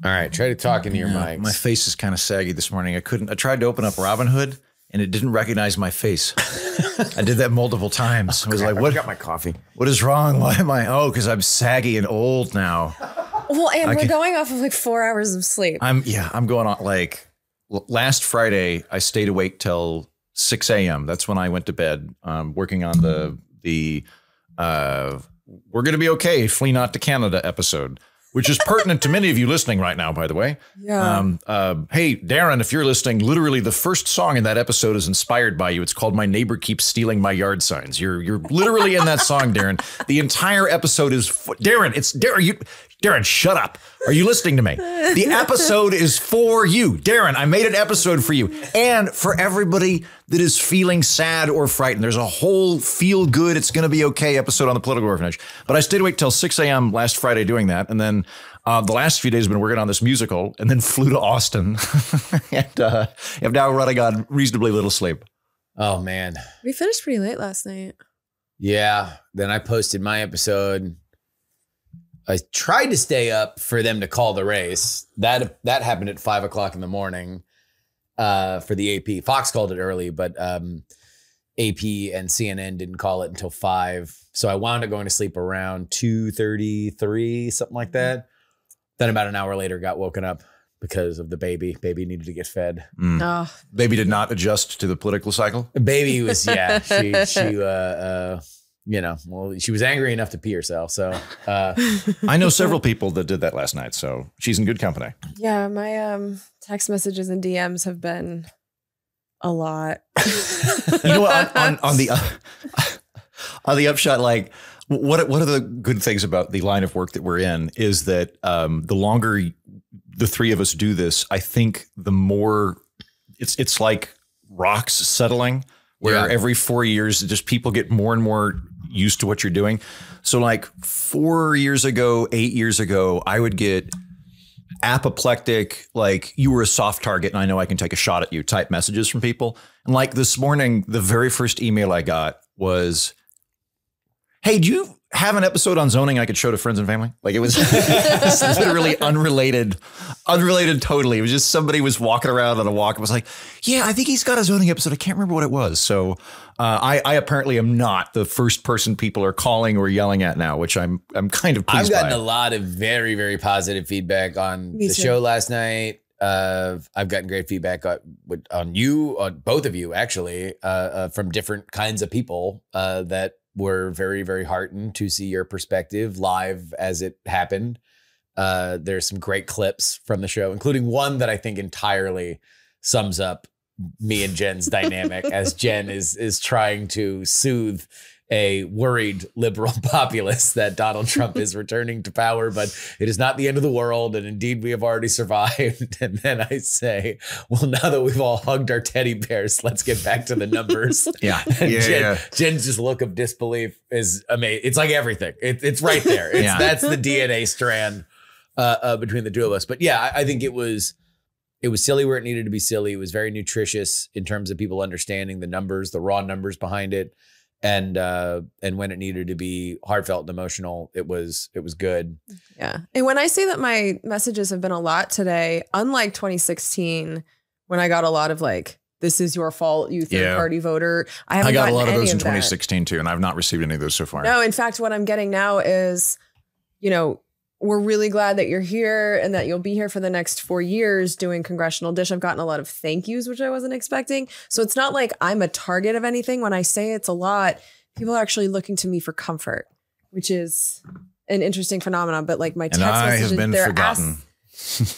All right, try to talk into your mics. My face is kind of saggy this morning. I tried to open up Robinhood and it didn't recognize my face. I did that multiple times. I was like, what? I got my coffee. What is wrong? Why am I? Oh, because I'm saggy and old now. Well, and we're going off of like 4 hours of sleep. I'm going on like last Friday, I stayed awake till 6 a.m. That's when I went to bed, working on the We're Gonna Be Okay, Flee Not to Canada episode, which is pertinent to many of you listening right now, by the way. Yeah. Hey, Darren, if you're listening, literally the first song in that episode is inspired by you. It's called My Neighbor Keeps Stealing My Yard Signs. You're literally in that song, Darren. The entire episode is Darren. It's Darren. Darren, shut up. Are you listening to me? The episode is for you. Darren, I made an episode for you. And for everybody that is feeling sad or frightened, there's a whole feel good, it's going to be okay episode on the political orphanage. But I stayed awake till 6 a.m. last Friday doing that. And then the last few days I've been working on this musical and then flew to Austin and am now running on reasonably little sleep. Oh, man. We finished pretty late last night. Yeah. Then I posted my episode. I tried to stay up for them to call the race. That happened at 5 o'clock in the morning for the AP. Fox called it early, but AP and CNN didn't call it until 5. So I wound up going to sleep around 2:33, something like that. Then about an hour later, got woken up because of the baby. Baby needed to get fed. Oh. Baby did not adjust to the political cycle? Baby was, yeah. She was angry enough to pee herself. So I know several people that did that last night. So she's in good company. Yeah, my text messages and DMs have been a lot. You know what? On the upshot, like what are the good things about the line of work that we're in is that the longer the three of us do this, I think the more it's like rocks settling. Where every 4 years, just people get more and more used to what you're doing. So like 4 years ago, 8 years ago, I would get apoplectic, like you were a soft target and I know I can take a shot at you type messages from people. And like this morning, the very first email I got was, hey, do you have an episode on zoning I could show to friends and family? Like it was literally unrelated totally. It was just somebody was walking around on a walk and was like, yeah, I think he's got a zoning episode. I can't remember what it was. So I apparently am not the first person people are calling or yelling at now, which I'm kind of pleased I've gotten by. a lot of very, very positive feedback on the show last night. I've gotten great feedback on you, on both of you, actually, from different kinds of people that were very, very heartened to see your perspective live as it happened. There's some great clips from the show, including one that I think entirely sums up me and Jen's dynamic as Jen is trying to soothe a worried liberal populace that Donald Trump is returning to power, but it is not the end of the world. And indeed, we have already survived. And then I say, well, now that we've all hugged our teddy bears, let's get back to the numbers. Jen's just look of disbelief is amazing. It's like everything. It's right there. That's the DNA strand between the two of us. But yeah, I think it was silly where it needed to be silly. It was very nutritious in terms of people understanding the numbers, the raw numbers behind it. And when it needed to be heartfelt and emotional, it was good. Yeah. And when I say that my messages have been a lot today, unlike 2016, when I got a lot of like, this is your fault, you third party voter. I got a lot of those in 2016 too, and I've not received any of those so far. No, in fact, what I'm getting now is, we're really glad that you're here and that you'll be here for the next 4 years doing Congressional Dish. I've gotten a lot of thank yous, which I wasn't expecting. So it's not like I'm a target of anything. When I say it's a lot, people are actually looking to me for comfort, which is an interesting phenomenon. But like my text messages, have been forgotten.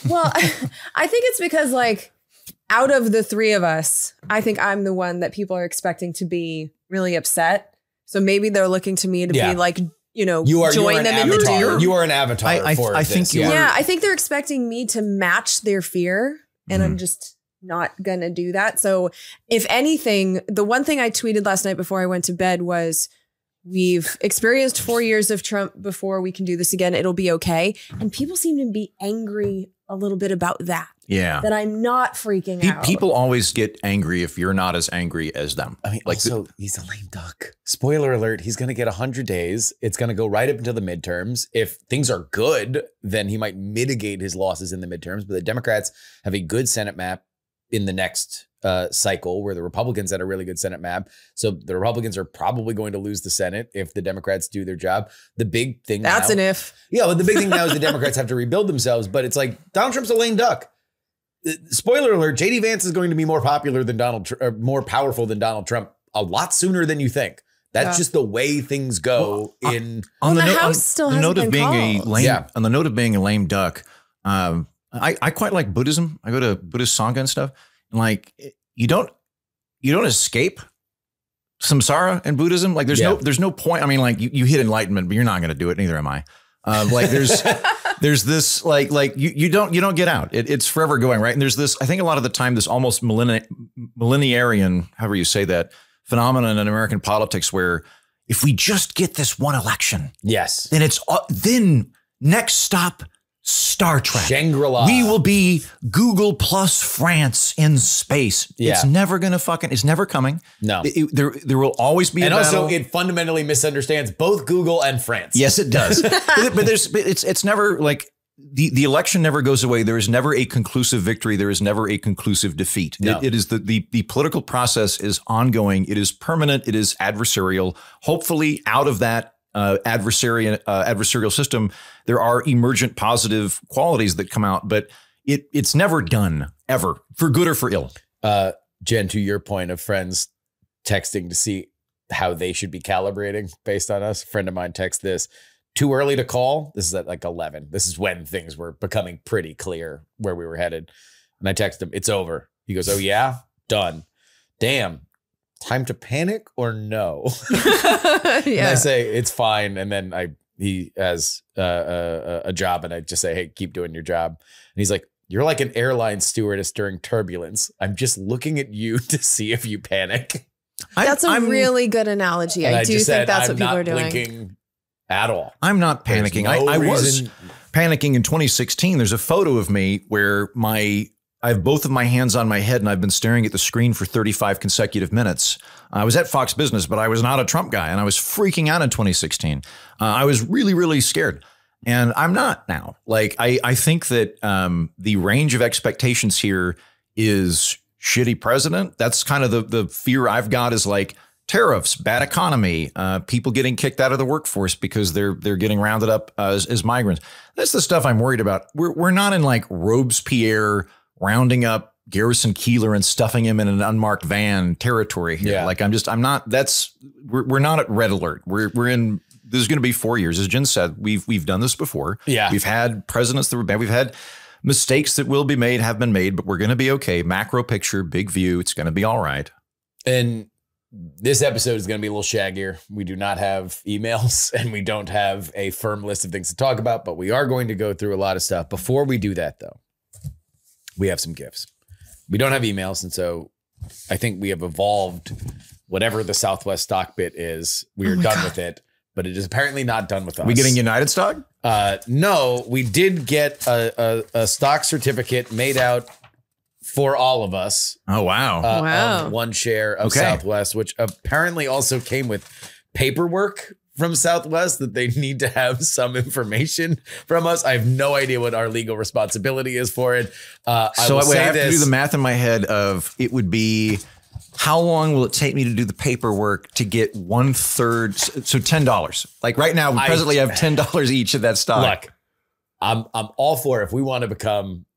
Well, I think it's because like out of the three of us, I think I'm the one that people are expecting to be really upset. So maybe they're looking to me to be like, join them in the doom. You are an avatar. I think I think they're expecting me to match their fear, and I'm just not gonna do that. So if anything, the one thing I tweeted last night before I went to bed was, we've experienced 4 years of Trump before, we can do this again. It'll be okay. And people seem to be angry a little bit about that. Yeah. That I'm not freaking out. People always get angry if you're not as angry as them. I mean, like also, he's a lame duck. Spoiler alert, he's going to get 100 days. It's going to go right up into the midterms. If things are good, then he might mitigate his losses in the midterms. But the Democrats have a good Senate map in the next cycle, where the Republicans had a really good Senate map. So the Republicans are probably going to lose the Senate if the Democrats do their job. The big thing That's now, an if. Yeah, but the big thing now is the Democrats have to rebuild themselves. But it's like Donald Trump's a lame duck. Spoiler alert, JD Vance is going to be more popular than more powerful than Donald Trump a lot sooner than you think. That's just the way things go on the note of being a lame duck. I quite like Buddhism. I go to Buddhist Sangha and stuff. And like, you don't escape samsara in Buddhism. Like there's no point. I mean, like you hit enlightenment, but you're not going to do it. Neither am I. Like there's this like you don't get out. It's forever going, right? And there's this, I think a lot of the time, this almost millenarian, however you say that, phenomenon in American politics, where if we just get this one election, yes, then next stop, Star Trek. Shangri-La. We will be Google plus France in space. Yeah. It's never going to it's never coming. No. There will always be a battle. Also it fundamentally misunderstands both Google and France. Yes, it does. but it's never like the election never goes away. There is never a conclusive victory. There is never a conclusive defeat. No. It is the political process is ongoing. It is permanent. It is adversarial. Hopefully out of that adversarial system, there are emergent positive qualities that come out, but it's never done, ever, for good or for ill. Jen, to your point of friends texting to see how they should be calibrating based on us, a friend of mine texts this, too early to call. This is at like 11. This is when things were becoming pretty clear where we were headed. And I text him, it's over. He goes, oh yeah, done. Damn. Time to panic or no? And I say it's fine, and then he has a job, and I just say, hey, keep doing your job. And he's like, you're like an airline stewardess during turbulence. I'm just looking at you to see if you panic. That's a really good analogy. I do think that's what people are doing. Blinking at all. I'm not panicking. I was panicking in 2016. There's a photo of me where I have both of my hands on my head, and I've been staring at the screen for 35 consecutive minutes. I was at Fox Business, but I was not a Trump guy, and I was freaking out in 2016. I was really, really scared, and I'm not now. Like, I think that the range of expectations here is shitty president. That's kind of the fear I've got, is like tariffs, bad economy, people getting kicked out of the workforce because they're getting rounded up as migrants. That's the stuff I'm worried about. We're not in like Robespierre rounding up Garrison Keillor and stuffing him in an unmarked van territory here. Yeah. Like we're not at red alert. We're in, this is going to be 4 years. As Jen said, we've done this before. Yeah. We've had presidents that were bad. We've had mistakes that will be made, have been made, but we're going to be okay. Macro picture, big view. It's going to be all right. And this episode is going to be a little shaggier. We do not have emails, and we don't have a firm list of things to talk about, but we are going to go through a lot of stuff. Before we do that, though, we have some gifts. We don't have emails, and so I think we have evolved whatever the Southwest stock bit is. We are done with it, but it is apparently not done with us. We getting United stock? No, we did get a stock certificate made out for all of us. Oh, wow. Of one share of Southwest, which apparently also came with paperwork from Southwest that they need to have some information from us. I have no idea what our legal responsibility is for it. I have to do the math in my head of it would be, how long will it take me to do the paperwork to get 1/3? So $10. Like right now, we presently have $10 each of that stock. Look, I'm all for it. If we want to become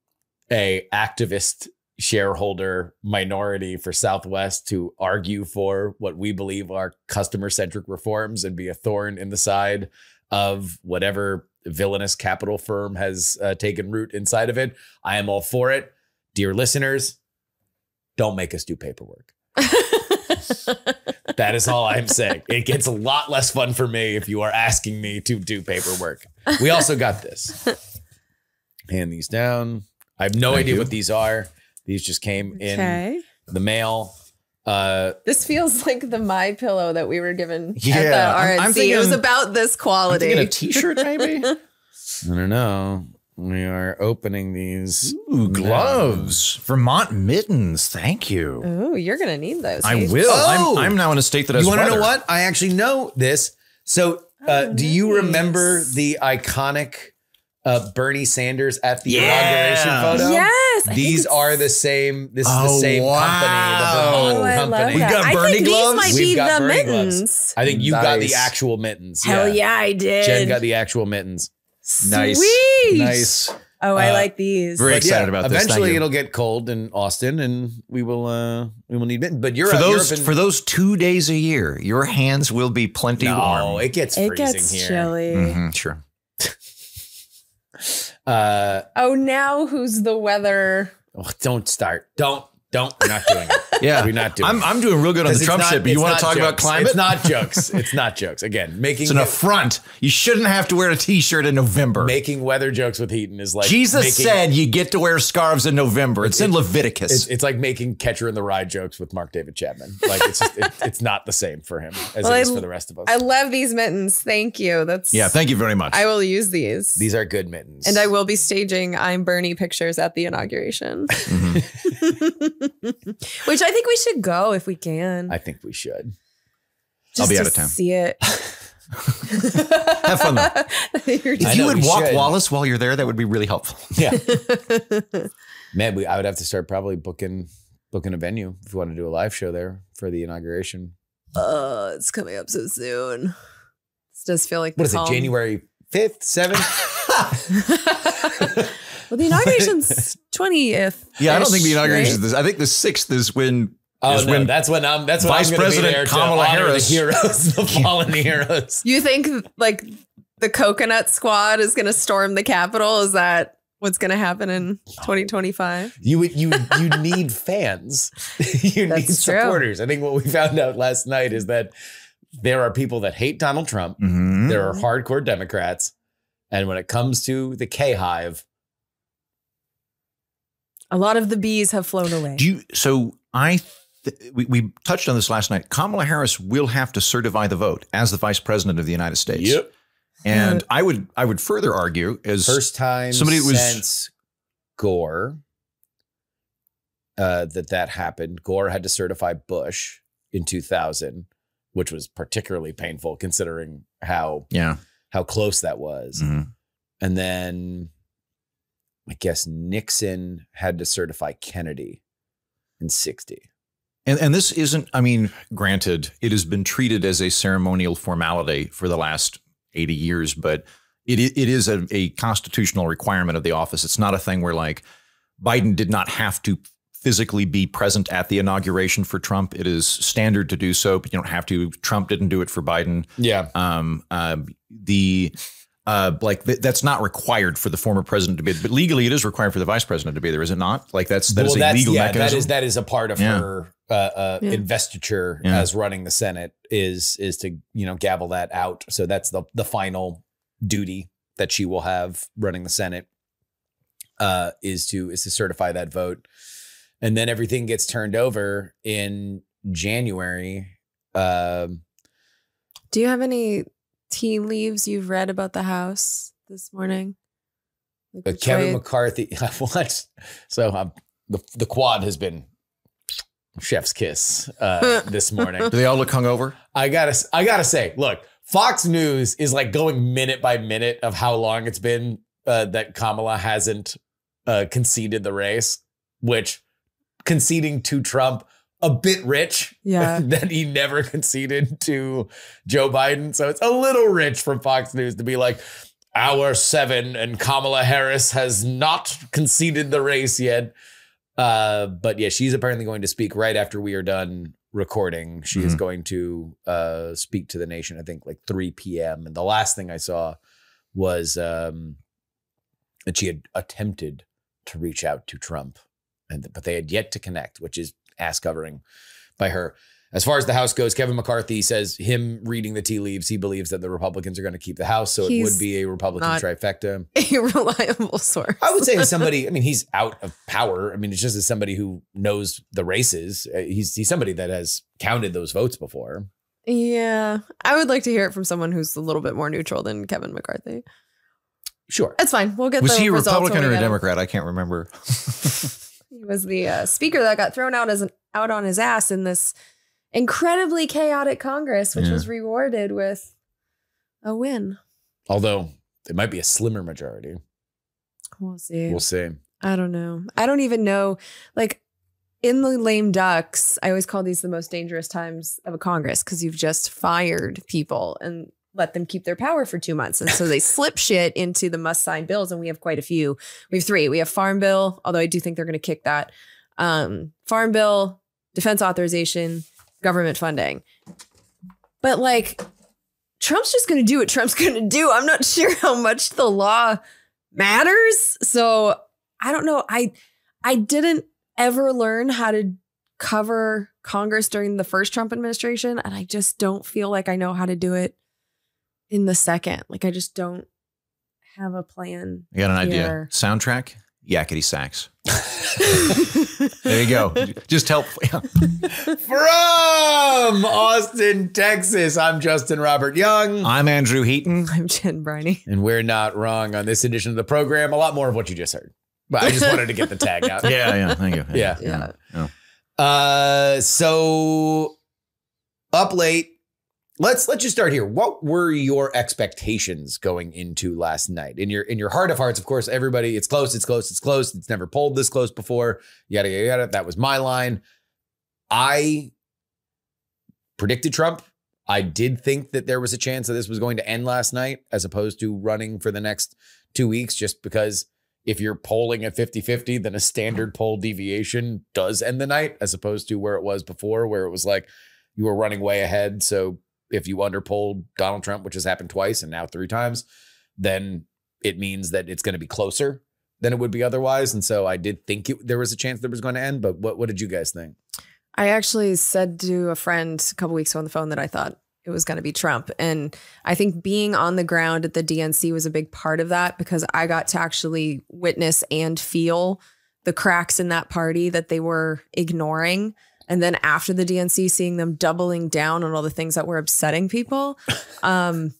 a activist shareholder minority for Southwest to argue for what we believe are customer-centric reforms and be a thorn in the side of whatever villainous capital firm has taken root inside of it, I am all for it. Dear listeners, don't make us do paperwork. That is all I'm saying. It gets a lot less fun for me if you are asking me to do paperwork. We also got this. Hand these down. I have no idea what these are. These just came in the mail. This feels like the My Pillow that we were given at the RNC. I'm thinking, it was about this quality. I'm thinking a t-shirt, maybe? I don't know. We are opening these. Ooh, gloves. Vermont mittens. Thank you. Oh, you're going to need those. I Paige. will. Oh! I'm now in a state that has You want to know weather. what? I actually know this. So do you remember the iconic Bernie Sanders at the inauguration photo? Yes. These are the same. This is the same wow. company. The Vermont I love company. that. got I Bernie think gloves? these might We've be got the Bernie gloves. mittens. I think you got the Nice. actual mittens. Hell yeah, I did. Jen got the actual mittens. Nice. Sweet. Nice. Oh, I like these. Very But excited about this. Thank Eventually, you. it'll get cold in Austin, and we will need mittens. But you're For those 2 days a year, your hands will be plenty warm. No, it gets It freezing gets here. chilly. Mhm, sure. Oh, now who's the weather? Oh, don't start. Don't. We're not doing it. Yeah, We're not doing it. I'm doing real good on the 'Cause Trump it's shit, not- but you it's want not to talk about jokes. climate? It's not jokes. It's not jokes. Again, It's an affront. You shouldn't have to wear a T-shirt in November. making weather jokes with Heaton is like Jesus said you get to wear scarves in November. It's in Leviticus. it's like making Catcher in the Rye jokes with Mark David Chapman. Like it's just, it's not the same for him as Well, it is for the rest of us. I love these mittens. Thank you. Yeah, thank you very much. I will use these. These are good mittens, And I will be staging I'm Bernie pictures at the inauguration. Which I think we should go if we can. I think we should. Just I'll be to out of town. See it. Have fun though. You're If I you know, would we walk should. Wallace while you're there, that would be really helpful. Yeah, man, I would have to start probably booking a venue if we want to do a live show there for the inauguration. It's coming up so soon. This does feel like What the is it? calm. January 5th, 7th? Well, the inauguration's 20th. Yeah, I don't think the inauguration is this. I think the 6th is when That's when I'm Vice gonna be President there to Kamala honor Harris. the heroes, the fallen heroes. You think like the coconut squad is going to storm the Capitol? Is that what's going to happen in 2025? You need fans. You need That's true. supporters. I think what we found out last night is that there are people that hate Donald Trump. Mhm. There are hardcore Democrats. And when it comes to the K-Hive, A lot of the bees have flown away. We touched on this last night. Kamala Harris will have to certify the vote as the vice president of the United States. Yep. And I would further argue as First time somebody was since Gore that happened. Gore had to certify Bush in 2000, which was particularly painful considering how close that was. Mhm. And then I guess Nixon had to certify Kennedy in 60. And this isn't, I mean, granted, it has been treated as a ceremonial formality for the last 80 years, but it is a constitutional requirement of the office. It's not a thing where like Biden did not have to physically be present at the inauguration for Trump. It is standard to do so, but you don't have to. Trump didn't do it for Biden. Yeah. That's not required for the former president to be, but legally it is required for the vice president to be there, is it not? Like that is a legal mechanism. That is a part of her investiture as running the Senate is to gavel that out. So that's the final duty that she will have running the Senate is to certify that vote, and then everything gets turned over in January. Do you have any tea leaves you've read about the House this morning? Like Kevin McCarthy. I watched. So the quad has been chef's kiss this morning. Do they all look hungover? I gotta say, look, Fox News is like going minute by minute of how long it's been that Kamala hasn't conceded the race, which conceding to Trump a bit rich that he never conceded to Joe Biden. So it's a little rich from Fox News to be like, hour 7 and Kamala Harris has not conceded the race yet. But yeah, she's apparently going to speak right after we are done recording. She is going to speak to the nation, I think like 3 p.m. And the last thing I saw was that she had attempted to reach out to Trump, but they had yet to connect, which is ass covering by her. As far as the House goes, Kevin McCarthy says him reading the tea leaves, he believes that the Republicans are going to keep the House. So it would be a Republican trifecta. A reliable source. I would say as somebody, I mean, he's out of power. I mean, it's just as somebody who knows the races. He's somebody that has counted those votes before. Yeah. I would like to hear it from someone who's a little bit more neutral than Kevin McCarthy. Sure. That's fine. We'll get Was the he a results Republican when or we a get 'em. Democrat? I can't remember. He was the speaker that got thrown out out on his ass in this incredibly chaotic Congress, which was rewarded with a win. Although it might be a slimmer majority. We'll see. We'll see. I don't know. I don't even know. Like in the lame ducks, I always call these the most dangerous times of a Congress because you've just fired people and let them keep their power for 2 months. And so they slip shit into the must sign bills. And we have quite a few. We have 3. We have Farm Bill, although I do think they're going to kick that. Farm Bill, defense authorization, government funding. But like Trump's just going to do what Trump's going to do. I'm not sure how much the law matters. So I don't know. I didn't ever learn how to cover Congress during the first Trump administration. And I just don't feel like I know how to do it in the second. Like I just don't have a plan. You got an idea? Soundtrack? Yakety sax. There you go. Just help. From Austin, Texas, I'm Justin Robert Young. I'm Andrew Heaton. I'm Jen Briney. And we're not wrong on this edition of the program. A lot more of what you just heard. But I just wanted to get the tag out. Yeah. Thank you. Yeah. Yeah. So up late. Let's just start here. What were your expectations going into last night? In your heart of hearts, of course, everybody, it's close. It's never polled this close before. Yada, yada, yada. That was my line. I predicted Trump. I did think that there was a chance that this was going to end last night as opposed to running for the next 2 weeks, just because if you're polling at 50-50, then a standard poll deviation does end the night as opposed to where it was before, where it was like you were running way ahead. So if you underpolled Donald Trump, which has happened twice and now 3 times, then it means that it's going to be closer than it would be otherwise. And so I did think there was a chance that it was going to end. But what did you guys think? I actually said to a friend a couple weeks ago on the phone that I thought it was going to be Trump. And I think being on the ground at the DNC was a big part of that because I got to actually witness and feel the cracks in that party that they were ignoring. And then after the DNC, seeing them doubling down on all the things that were upsetting people, it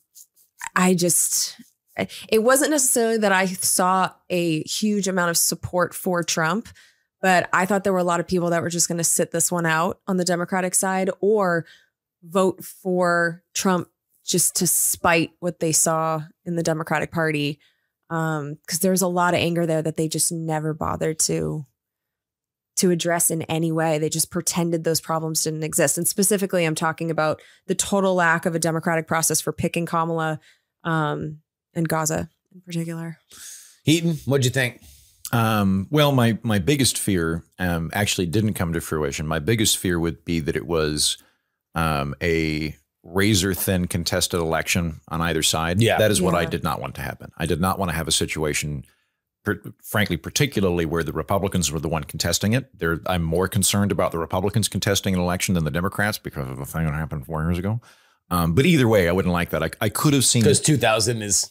wasn't necessarily that I saw a huge amount of support for Trump, but I thought there were a lot of people that were just going to sit this one out on the Democratic side or vote for Trump just to spite what they saw in the Democratic Party. Because there's a lot of anger there that they just never bothered to address in any way. They just pretended those problems didn't exist. And specifically, I'm talking about the total lack of a democratic process for picking Kamala and Gaza in particular. Heaton, what'd you think? Well, my biggest fear actually didn't come to fruition. My biggest fear would be that it was a razor-thin contested election on either side. Yeah. That is what I did not want to happen. I did not want to have a situation, frankly, particularly where the Republicans were the one contesting it. I'm more concerned about the Republicans contesting an election than the Democrats because of a thing that happened 4 years ago. But either way, I wouldn't like that. I could have seen because 2000 is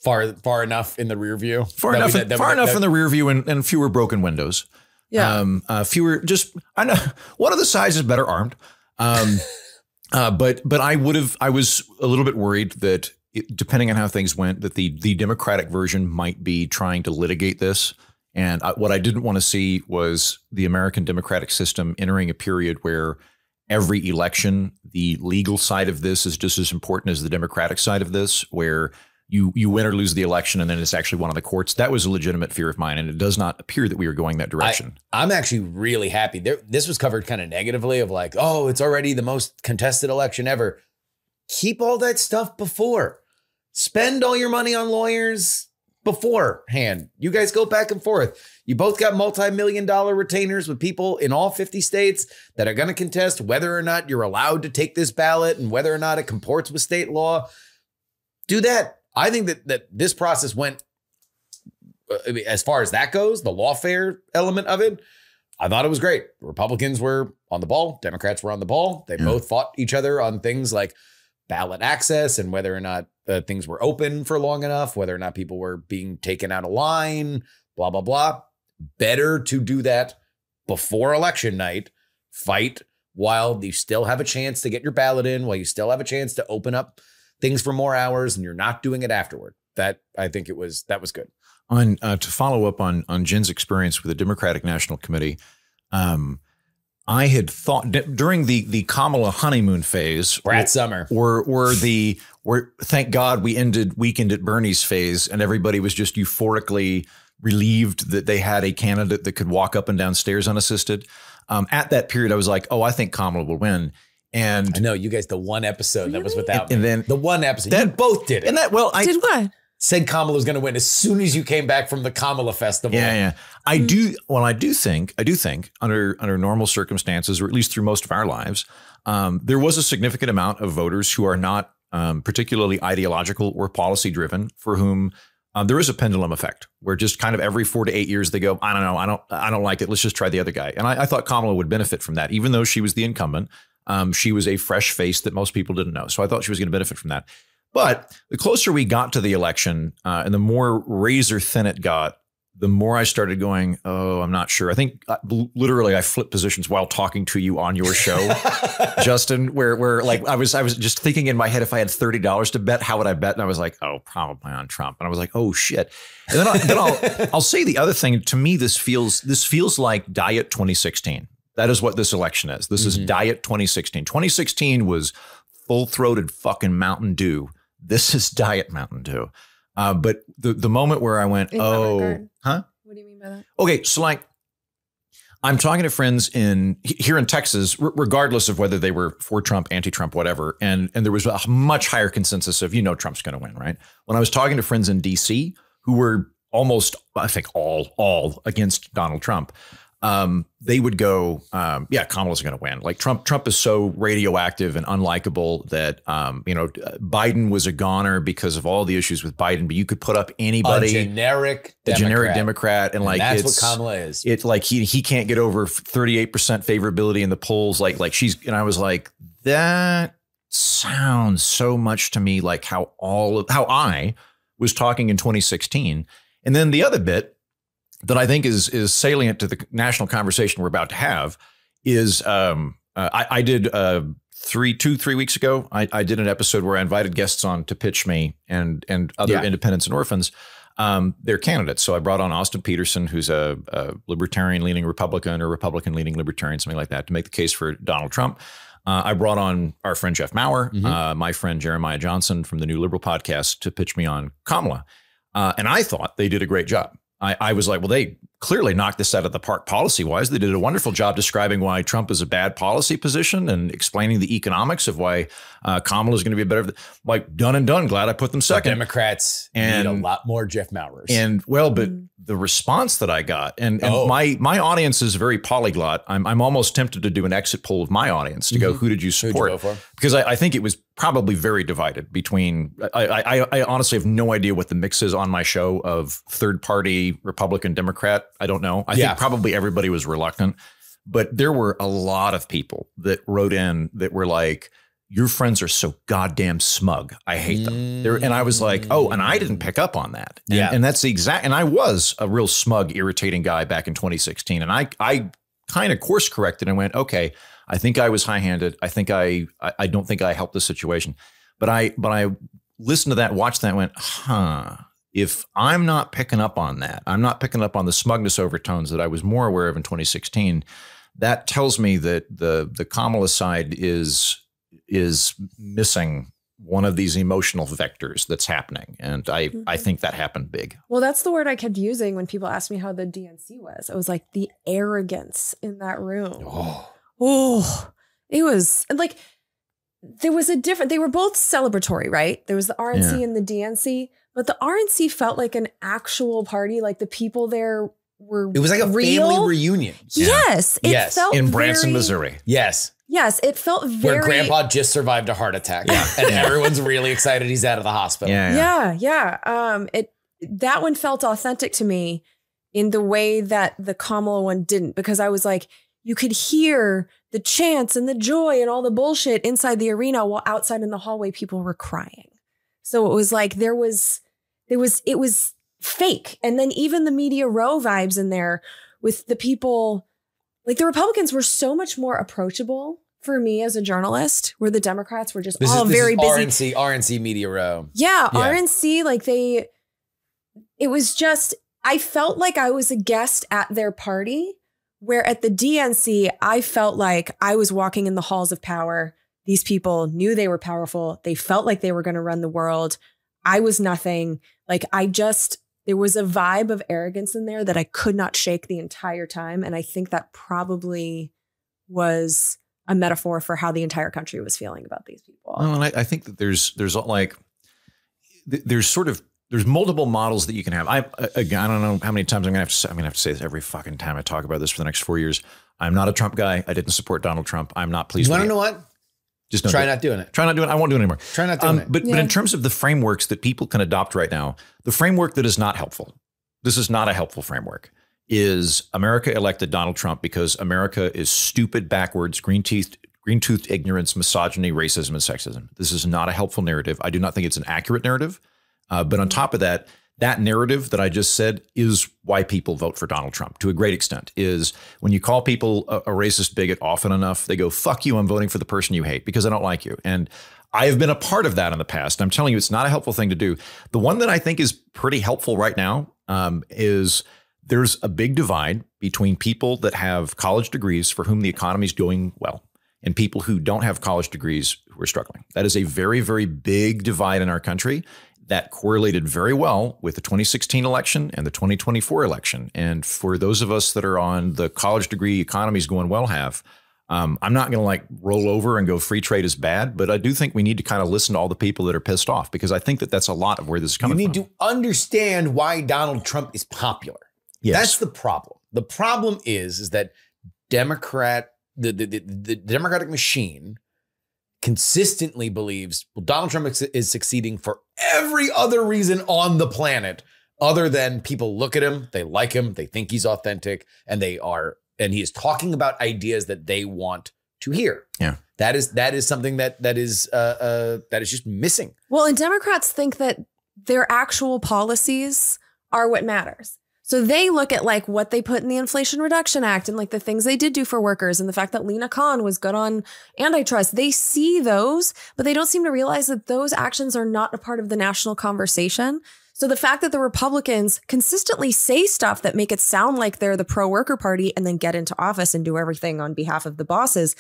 far enough in the rear view. Far enough in the rear view and fewer broken windows. Yeah. Fewer. I know one of the sides is better armed. But I was a little bit worried that depending on how things went, that the Democratic version might be trying to litigate this. And what I didn't want to see was the American democratic system entering a period where every election, the legal side of this is just as important as the democratic side of this, where you win or lose the election and then it's actually won on the courts. That was a legitimate fear of mine. And it does not appear that we are going that direction. I'm actually really happy. This was covered kind of negatively of like, oh, it's already the most contested election ever. Keep all that stuff before. Spend all your money on lawyers beforehand. You guys go back and forth. You both got multi-million-dollar retainers with people in all 50 states that are going to contest whether or not you're allowed to take this ballot and whether or not it comports with state law. Do that. I think that this process went, as far as that goes, the lawfare element of it, I thought it was great. Republicans were on the ball. Democrats were on the ball. They both fought each other on things like ballot access and whether or not things were open for long enough, whether or not people were being taken out of line, blah, blah, blah. Better to do that before election night. Fight while you still have a chance to get your ballot in, while you still have a chance to open up things for more hours and you're not doing it afterward. I think that was good. On to follow up on Jen's experience with the Democratic National Committee, I had thought during the Kamala honeymoon phase, Brat summer, or thank God we ended Weekend at Bernie's phase, and everybody was just euphorically relieved that they had a candidate that could walk up and down stairs unassisted. At that period, I was like, oh, I think Kamala will win. And I know you guys, the one episode that was without and me. then the one episode, you both did it. And that, well, I did what? Said Kamala was going to win as soon as you came back from the Kamala Festival. Yeah. I do think under normal circumstances, or at least through most of our lives, there was a significant amount of voters who are not particularly ideological or policy driven, for whom there is a pendulum effect where just kind of every 4 to 8 years they go, I don't know, I don't like it. Let's just try the other guy. And I thought Kamala would benefit from that, even though she was the incumbent. She was a fresh face that most people didn't know. So I thought she was going to benefit from that. But the closer we got to the election and the more razor thin it got, the more I started going, oh, I'm not sure. I think literally I flipped positions while talking to you on your show, Justin, where like I was just thinking in my head, if I had $30 to bet, how would I bet? And I was like, oh, probably on Trump. And I was like, oh, shit. And then I'll say the other thing. To me, this feels like Diet 2016. That is what this election is. This is Diet 2016. 2016 was full-throated fucking Mountain Dew. This is Diet Mountain Dew. But the moment where I went, oh, huh? What do you mean by that? Okay, so like I'm talking to friends here in Texas, regardless of whether they were for Trump, anti-Trump, whatever, and there was a much higher consensus of Trump's going to win, right? When I was talking to friends in D.C. who were almost, I think, all against Donald Trump, they would go, yeah, Kamala's going to win. Like Trump is so radioactive and unlikable that, Biden was a goner because of all the issues with Biden, but you could put up anybody, a generic Democrat. And like, that's what Kamala is. It's like, he can't get over 38% favorability in the polls. And I was like, that sounds so much to me like how I was talking in 2016. And then the other bit that I think is salient to the national conversation we're about to have is I did 3 weeks ago. I did an episode where I invited guests on to pitch me and other independents and orphans their candidates. So I brought on Austin Peterson, who's a libertarian leaning Republican or Republican leaning libertarian, something like that, to make the case for Donald Trump. I brought on our friend Jeff Maurer, my friend Jeremiah Johnson from the New Liberal podcast to pitch me on Kamala. And I thought they did a great job. I was like, well, they clearly knocked this out of the park policy wise. They did a wonderful job describing why Trump is a bad policy position and explaining the economics of why Kamala is going to be a better, like done and done. Glad I put them second. Democrats need a lot more Jeff Maurers. And but the response that I got and my audience is very polyglot. I'm almost tempted to do an exit poll of my audience to go, who did you support? Who'd you vote for? Because I think it was probably very divided between, I honestly have no idea what the mix is on my show of third party Republican Democrat. I don't know. I think probably everybody was reluctant, but there were a lot of people that wrote in that were like, your friends are so goddamn smug. I hate them. And I was like, oh, and I didn't pick up on that. And that's the exact, and I was a real smug, irritating guy back in 2016. And I kind of course corrected and went, okay, I think I was high-handed. I think I don't think I helped the situation. But I listened to that, watched that, and went, if I'm not picking up on that, I'm not picking up on the smugness overtones that I was more aware of in 2016. That tells me that the Kamala side is missing one of these emotional vectors that's happening. And I think that happened big. Well, that's the word I kept using when people asked me how the DNC was. It was like the arrogance in that room. Oh, it was like, there was they were both celebratory, right? There was the RNC and the DNC, but the RNC felt like an actual party. Like the people there were It was like a family reunion. Yes. It felt in Branson, Missouri. Yes. Yes, it felt very... Where Grandpa just survived a heart attack. And everyone's really excited he's out of the hospital. That one felt authentic to me in the way that the Kamala one didn't. Because I was like, you could hear the chants and the joy and all the bullshit inside the arena while outside in the hallway people were crying. So it was like it was fake. And then even the media row vibes in there with the people... Like the Republicans were so much more approachable for me as a journalist, where the Democrats were just very busy. RNC Media Row. Yeah, RNC, like it was just, I felt like I was a guest at their party, where at the DNC, I felt like I was walking in the halls of power. These people knew they were powerful. They felt like they were going to run the world. I was nothing. Like there was a vibe of arrogance in there that I could not shake the entire time. And I think that probably was a metaphor for how the entire country was feeling about these people. Well, and I think that there's multiple models that you can have. I don't know how many times I'm gonna have to say this every fucking time I talk about this for the next 4 years. I'm not a Trump guy. I didn't support Donald Trump. I'm not pleased. You want to know what? Just try not doing it. Try not doing it. I won't do it anymore. Try not doing it. But in terms of the frameworks that people can adopt right now, the framework that is not helpful, this is not a helpful framework, is America elected Donald Trump because America is stupid, backwards, green-toothed ignorance, misogyny, racism, and sexism. This is not a helpful narrative. I do not think it's an accurate narrative. But on top of that, that narrative that I just said is why people vote for Donald Trump to a great extent. Is when you call people a racist bigot often enough, they go, fuck you, I'm voting for the person you hate because I don't like you. And I have been a part of that in the past. I'm telling you, it's not a helpful thing to do. The one that I think is pretty helpful right now is there's a big divide between people that have college degrees for whom the economy is going well and people who don't have college degrees who are struggling. That is a very, very big divide in our country. That correlated very well with the 2016 election and the 2024 election. And for those of us that are on the college degree economy's going well I'm not going to like roll over and go free trade is bad, but I do think we need to kind of listen to all the people that are pissed off because I think that that's a lot of where this is coming from. You need to understand why Donald Trump is popular. Yes. That's the problem. The problem is that the Democratic machine consistently believes, well, Donald Trump is succeeding for every other reason on the planet other than people look at him, they like him, they think he's authentic, and he is talking about ideas that they want to hear. Yeah. That is something that is just missing. Well, and Democrats think that their actual policies are what matters. So they look at like what they put in the Inflation Reduction Act and like the things they did do for workers and the fact that Lena Khan was good on antitrust. They see those, but they don't seem to realize that those actions are not a part of the national conversation. So the fact that the Republicans consistently say stuff that make it sound like they're the pro-worker party and then get into office and do everything on behalf of the bosses,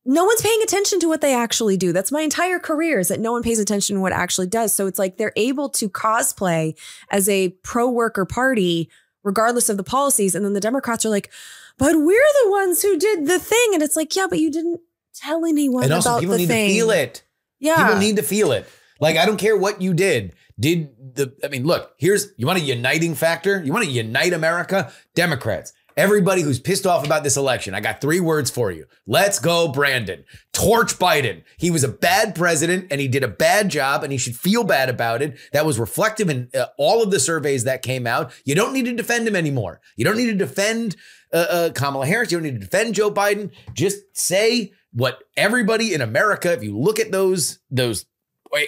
no one's paying attention to what they actually do. That's my entire career, is that no one pays attention to what it actually does. So it's like they're able to cosplay as a pro-worker party regardless of the policies. And then the Democrats are like, but we're the ones who did the thing. And it's like, yeah, but you didn't tell anyone about the thing. And also people need to feel it. Yeah. People need to feel it. Like, I don't care what you did. Look, you want a uniting factor? You want to unite America? Democrats. Everybody who's pissed off about this election, I got 3 words for you. Let's go, Brandon. Torch Biden. He was a bad president and he did a bad job and he should feel bad about it. That was reflective in all of the surveys that came out. You don't need to defend him anymore. You don't need to defend Kamala Harris. You don't need to defend Joe Biden. Just say what everybody in America, if you look at those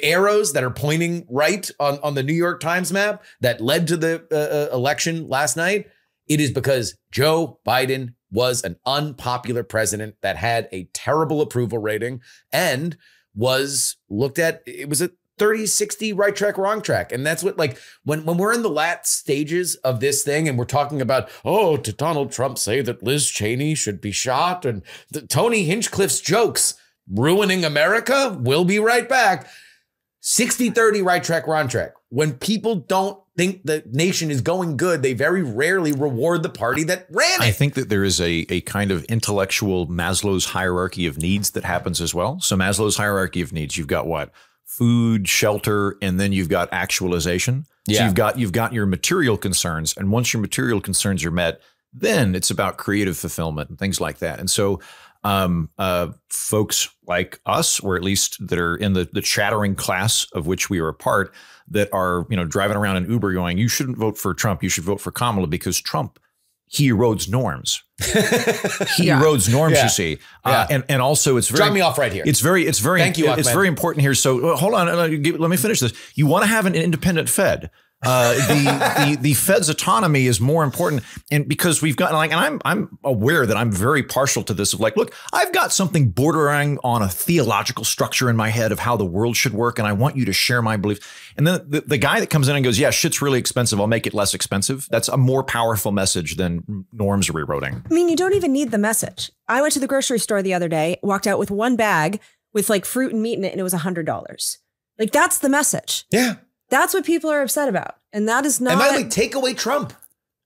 arrows that are pointing right on the New York Times map that led to the election last night, it is because Joe Biden was an unpopular president that had a terrible approval rating and was looked at. It was a 30-60 right track, wrong track. And that's what, like, when we're in the last stages of this thing and we're talking about, oh, did Donald Trump say that Liz Cheney should be shot? And Tony Hinchcliffe's jokes ruining America. We'll be right back. 60-30 right track, wrong track. When people don't think the nation is going good, they very rarely reward the party that ran it. I think that there is a kind of intellectual Maslow's hierarchy of needs that happens as well. So Maslow's hierarchy of needs, you've got what? Food, shelter, and then you've got actualization. Yeah. So you've got your material concerns. And once your material concerns are met, then it's about creative fulfillment and things like that. And so folks like us, or at least that are in the chattering class of which we are a part, that are, driving around in Uber going, you shouldn't vote for Trump. You should vote for Kamala because Trump, he erodes norms. He erodes norms, you see. And also it's very, drop me off right here. It's very, thank you, it's very important here. So hold on, let me finish this. You want to have an independent Fed. The Fed's autonomy is more important, and because we've got and I'm aware that I'm very partial to this. Of like, look, I've got something bordering on a theological structure in my head of how the world should work, and I want you to share my beliefs. And then the guy that comes in and goes, "Yeah, shit's really expensive. I'll make it less expensive." That's a more powerful message than norms rewriting. I mean, you don't even need the message. I went to the grocery store the other day, walked out with one bag with like fruit and meat in it, and it was $100. Like, that's the message. Yeah. That's what people are upset about. And that is not. And by the way, take away Trump.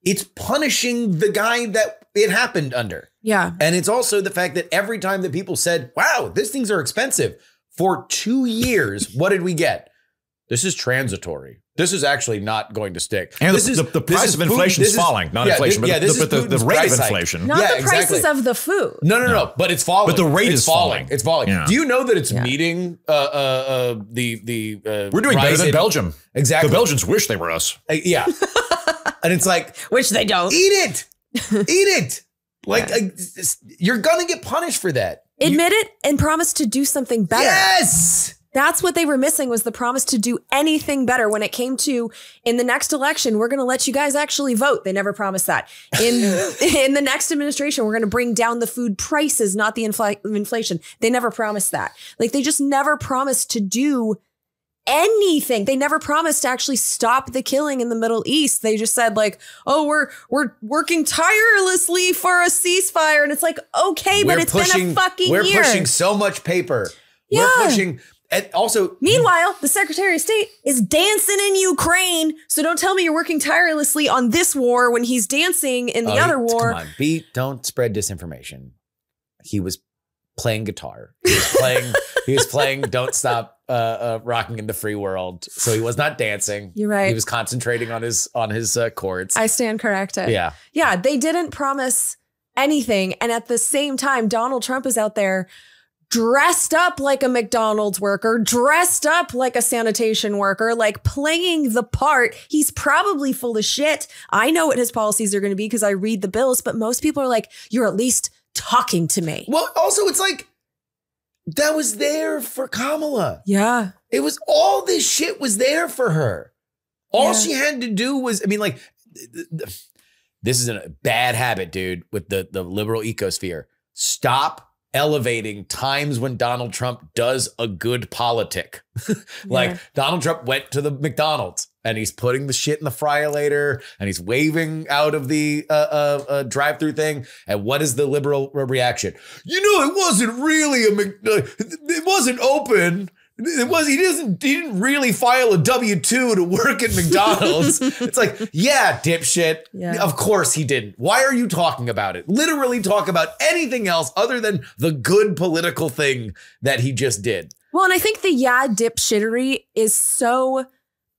It's punishing the guy that it happened under. Yeah. And it's also the fact that every time that people said, wow, these things are expensive, for 2 years, what did we get? This is transitory. This is actually not going to stick. And this the price of inflation is falling, not inflation, but the rate of inflation. Not the prices of the food. No. But it's falling. But the rate is falling. It's falling. Yeah. Do you know that it's meeting We're doing better than Belgium. Exactly. The Belgians wish they were us. Yeah. And it's like, which they don't. Eat it. Eat it. Like, you're going to get punished for that. Admit it and promise to do something better. Yes. That's what they were missing, was the promise to do anything better when it came to, in the next election, we're going to let you guys actually vote. They never promised that. In the next administration, we're going to bring down the food prices, not the inflation. They never promised that. Like, they just never promised to do anything. They never promised to actually stop the killing in the Middle East. They just said like, oh, we're working tirelessly for a ceasefire. And it's like, okay, but it's been a fucking year. We're pushing so much paper. Yeah. We're pushing. And also, meanwhile, the Secretary of State is dancing in Ukraine. So don't tell me you're working tirelessly on this war when he's dancing in the other war. Come on, don't spread disinformation. He was playing guitar. He was playing Don't Stop Rocking in the Free World. So he was not dancing. You're right. He was concentrating on his chords. I stand corrected. Yeah. Yeah, they didn't promise anything. And at the same time, Donald Trump is out there dressed up like a McDonald's worker, dressed up like a sanitation worker, like playing the part. He's probably full of shit. I know what his policies are going to be because I read the bills, but most people are like, you're at least talking to me. Well, also, it's like, that was there for Kamala. Yeah. It was, all this shit was there for her. All she had to do was, I mean, like, this is a bad habit, dude, with the liberal ecosphere. Stop elevating times when Donald Trump does a good politic. Like, Donald Trump went to the McDonald's and he's putting the shit in the fryer-lator and he's waving out of the drive-through thing. And what is the liberal reaction? You know, it wasn't really it wasn't open. He didn't really file a W-2 to work at McDonald's. It's like, yeah, dipshit. Yeah. Of course he didn't. Why are you talking about it? Literally talk about anything else other than the good political thing that he just did. Well, and I think the dipshittery is so,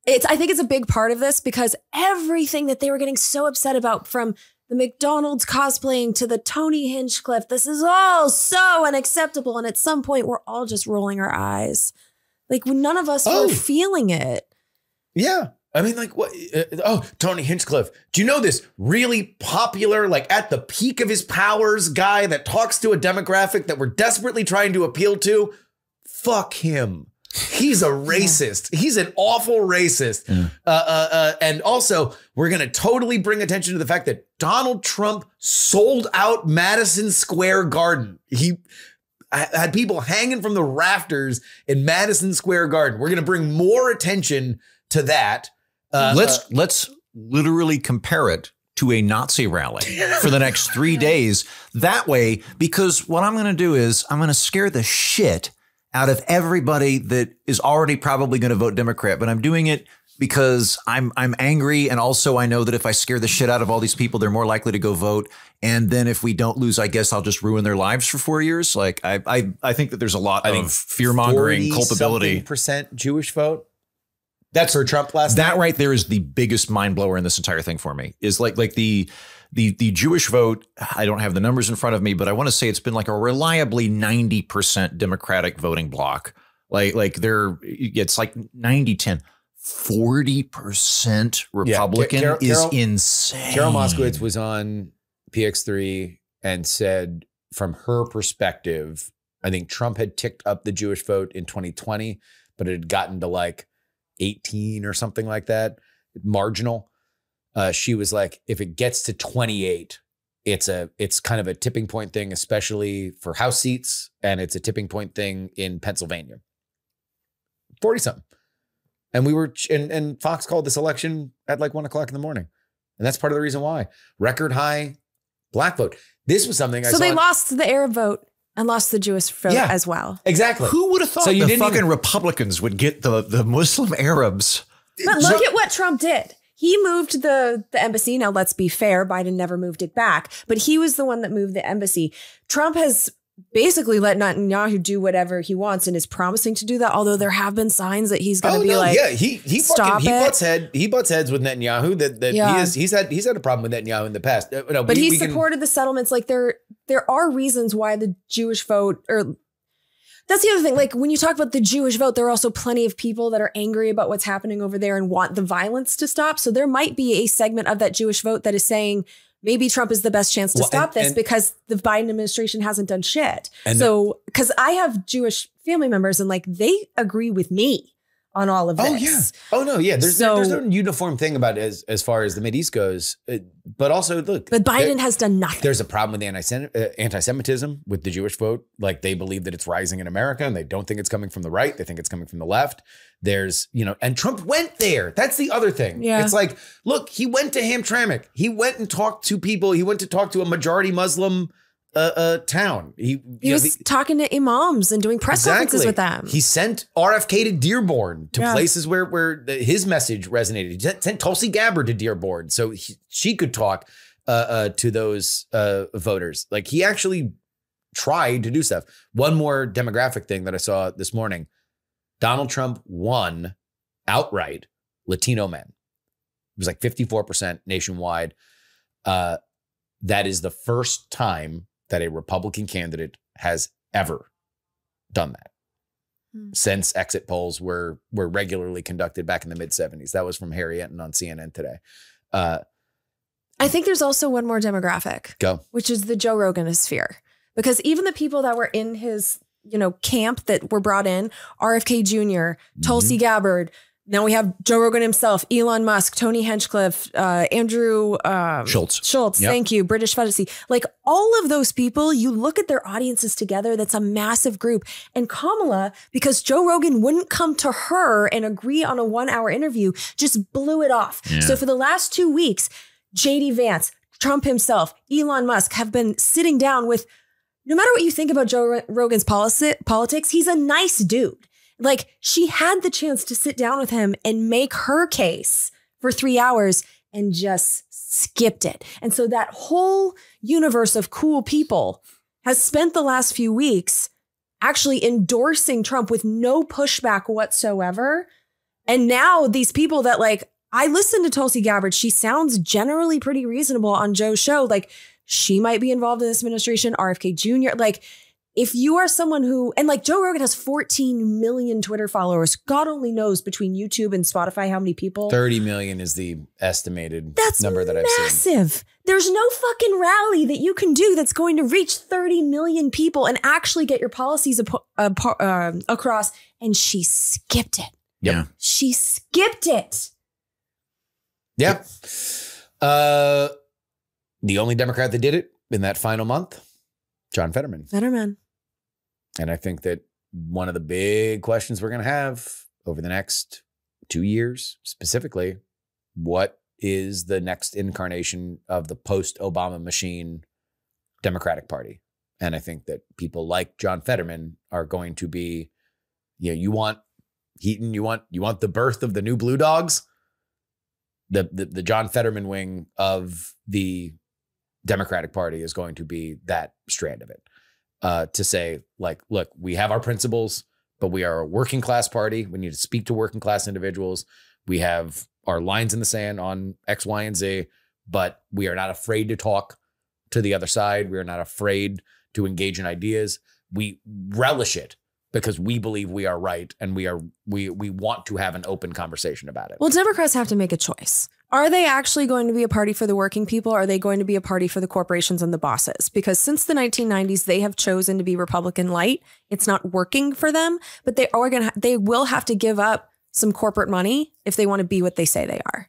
I think it's a big part of this, because everything that they were getting so upset about, from the McDonald's cosplaying to the Tony Hinchcliffe, this is all so unacceptable. And at some point, we're all just rolling our eyes. Like, none of us were feeling it. Yeah. I mean, like, what? Tony Hinchcliffe. Do you know this really popular, like at the peak of his powers guy that talks to a demographic that we're desperately trying to appeal to? Fuck him. He's a racist. He's an awful racist. And also, we're going to totally bring attention to the fact that Donald Trump sold out Madison Square Garden. He had people hanging from the rafters in Madison Square Garden. We're going to bring more attention to that. Let's literally compare it to a Nazi rally for the next 3 days. That way, because what I'm going to do is I'm going to scare the shit out of everybody that is already probably going to vote Democrat. But I'm doing it because I'm angry. And also I know that if I scare the shit out of all these people, they're more likely to go vote. And then if we don't lose, I guess I'll just ruin their lives for 4 years. Like, I think that there's a lot of fear mongering, culpability. % Jewish vote. That's for Trump last night. That right there is the biggest mind blower in this entire thing for me. Is like the Jewish vote. I don't have the numbers in front of me, but I want to say it's been like a reliably 90% Democratic voting bloc. It's like 90-10. 40% Republican is insane. Carol Moskowitz was on PX3 and said, from her perspective, I think Trump had ticked up the Jewish vote in 2020, but it had gotten to like 18 or something like that. marginal. She was like, if it gets to 28, it's kind of a tipping point thing, especially for House seats. And it's a tipping point thing in Pennsylvania. 40 something. And we were, and Fox called this election at like 1 o'clock in the morning. And that's part of the reason why. Record high black vote. This was something I saw. So they lost the Arab vote and lost the Jewish vote as well. Exactly. Who would have thought the fucking Republicans would get the Muslim Arabs? But look at what Trump did. He moved the embassy. Now, let's be fair. Biden never moved it back, but he was the one that moved the embassy. Trump has basically let Netanyahu do whatever he wants and is promising to do that. Although there have been signs that he's going to be like, yeah, he butts heads with Netanyahu. He's had a problem with Netanyahu in the past. But he supported the settlements. Like there are reasons why the Jewish vote, or that's the other thing. Like when you talk about the Jewish vote, there are also plenty of people that are angry about what's happening over there and want the violence to stop. So there might be a segment of that Jewish vote that is saying, maybe Trump is the best chance to stop this because the Biden administration hasn't done shit. So, because I have Jewish family members and like they agree with me on all of this. Oh yeah. Oh no, yeah. There's no uniform thing about it as far as the Mideast goes. But also, look. But Biden has done nothing. There's a problem with anti-Semitism with the Jewish vote. Like they believe that it's rising in America and they don't think it's coming from the right. They think it's coming from the left. There's, and Trump went there. That's the other thing. Yeah. It's like, look, he went to Hamtramck. He went and talked to people. He went to talk to a majority Muslim town. He was talking to imams and doing press conferences with them. He sent RFK to Dearborn, to places where his message resonated. He sent Tulsi Gabbard to Dearborn so she could talk to those voters. Like he actually tried to do stuff. One more demographic thing that I saw this morning. Donald Trump won outright Latino men. It was like 54% nationwide. That is the first time that a Republican candidate has ever done that since exit polls were regularly conducted back in the mid-70s. That was from Harry Enton on CNN today. I think there's also one more demographic, which is the Joe Rogan sphere, because even the people that were in his camp that were brought in, RFK Jr., Tulsi Gabbard. Now we have Joe Rogan himself, Elon Musk, Tony Hinchcliffe, Andrew Schultz. Yep. Thank you. British Fantasy. Like all of those people, you look at their audiences together. That's a massive group. And Kamala, because Joe Rogan wouldn't come to her and agree on a 1-hour interview, just blew it off. Yeah. So for the last 2 weeks, JD Vance, Trump himself, Elon Musk have been sitting down with, no matter what you think about Joe Rogan's politics, he's a nice dude. Like she had the chance to sit down with him and make her case for 3 hours and just skipped it. And so that whole universe of cool people has spent the last few weeks actually endorsing Trump with no pushback whatsoever. And now these people that like, I listened to Tulsi Gabbard. She sounds generally pretty reasonable on Joe's show. Like she might be involved in this administration, RFK Jr. Like, if you are someone who, and like Joe Rogan has 14 million Twitter followers, God only knows between YouTube and Spotify how many people. 30 million is the estimated number that I've seen. Massive. There's no fucking rally that you can do that's going to reach 30 million people and actually get your policies across. And she skipped it. Yeah. She skipped it. Yep. The only Democrat that did it in that final month, John Fetterman. And I think that one of the big questions we're going to have over the next 2 years, specifically, what is the next incarnation of the post-Obama machine Democratic Party? And I think that people like John Fetterman are going to be, you want Heaton, you want the birth of the new Blue Dogs? The John Fetterman wing of the Democratic Party is going to be that strand of it. To say, like, look, we have our principles, but we are a working class party. We need to speak to working class individuals. We have our lines in the sand on X, Y, and Z, but we are not afraid to talk to the other side. We are not afraid to engage in ideas. We relish it because we believe we are right, and we want to have an open conversation about it. Well, Democrats have to make a choice. Are they actually going to be a party for the working people? Or are they going to be a party for the corporations and the bosses? Because since the 1990s, they have chosen to be Republican light. It's not working for them, but they will have to give up some corporate money if they want to be what they say they are.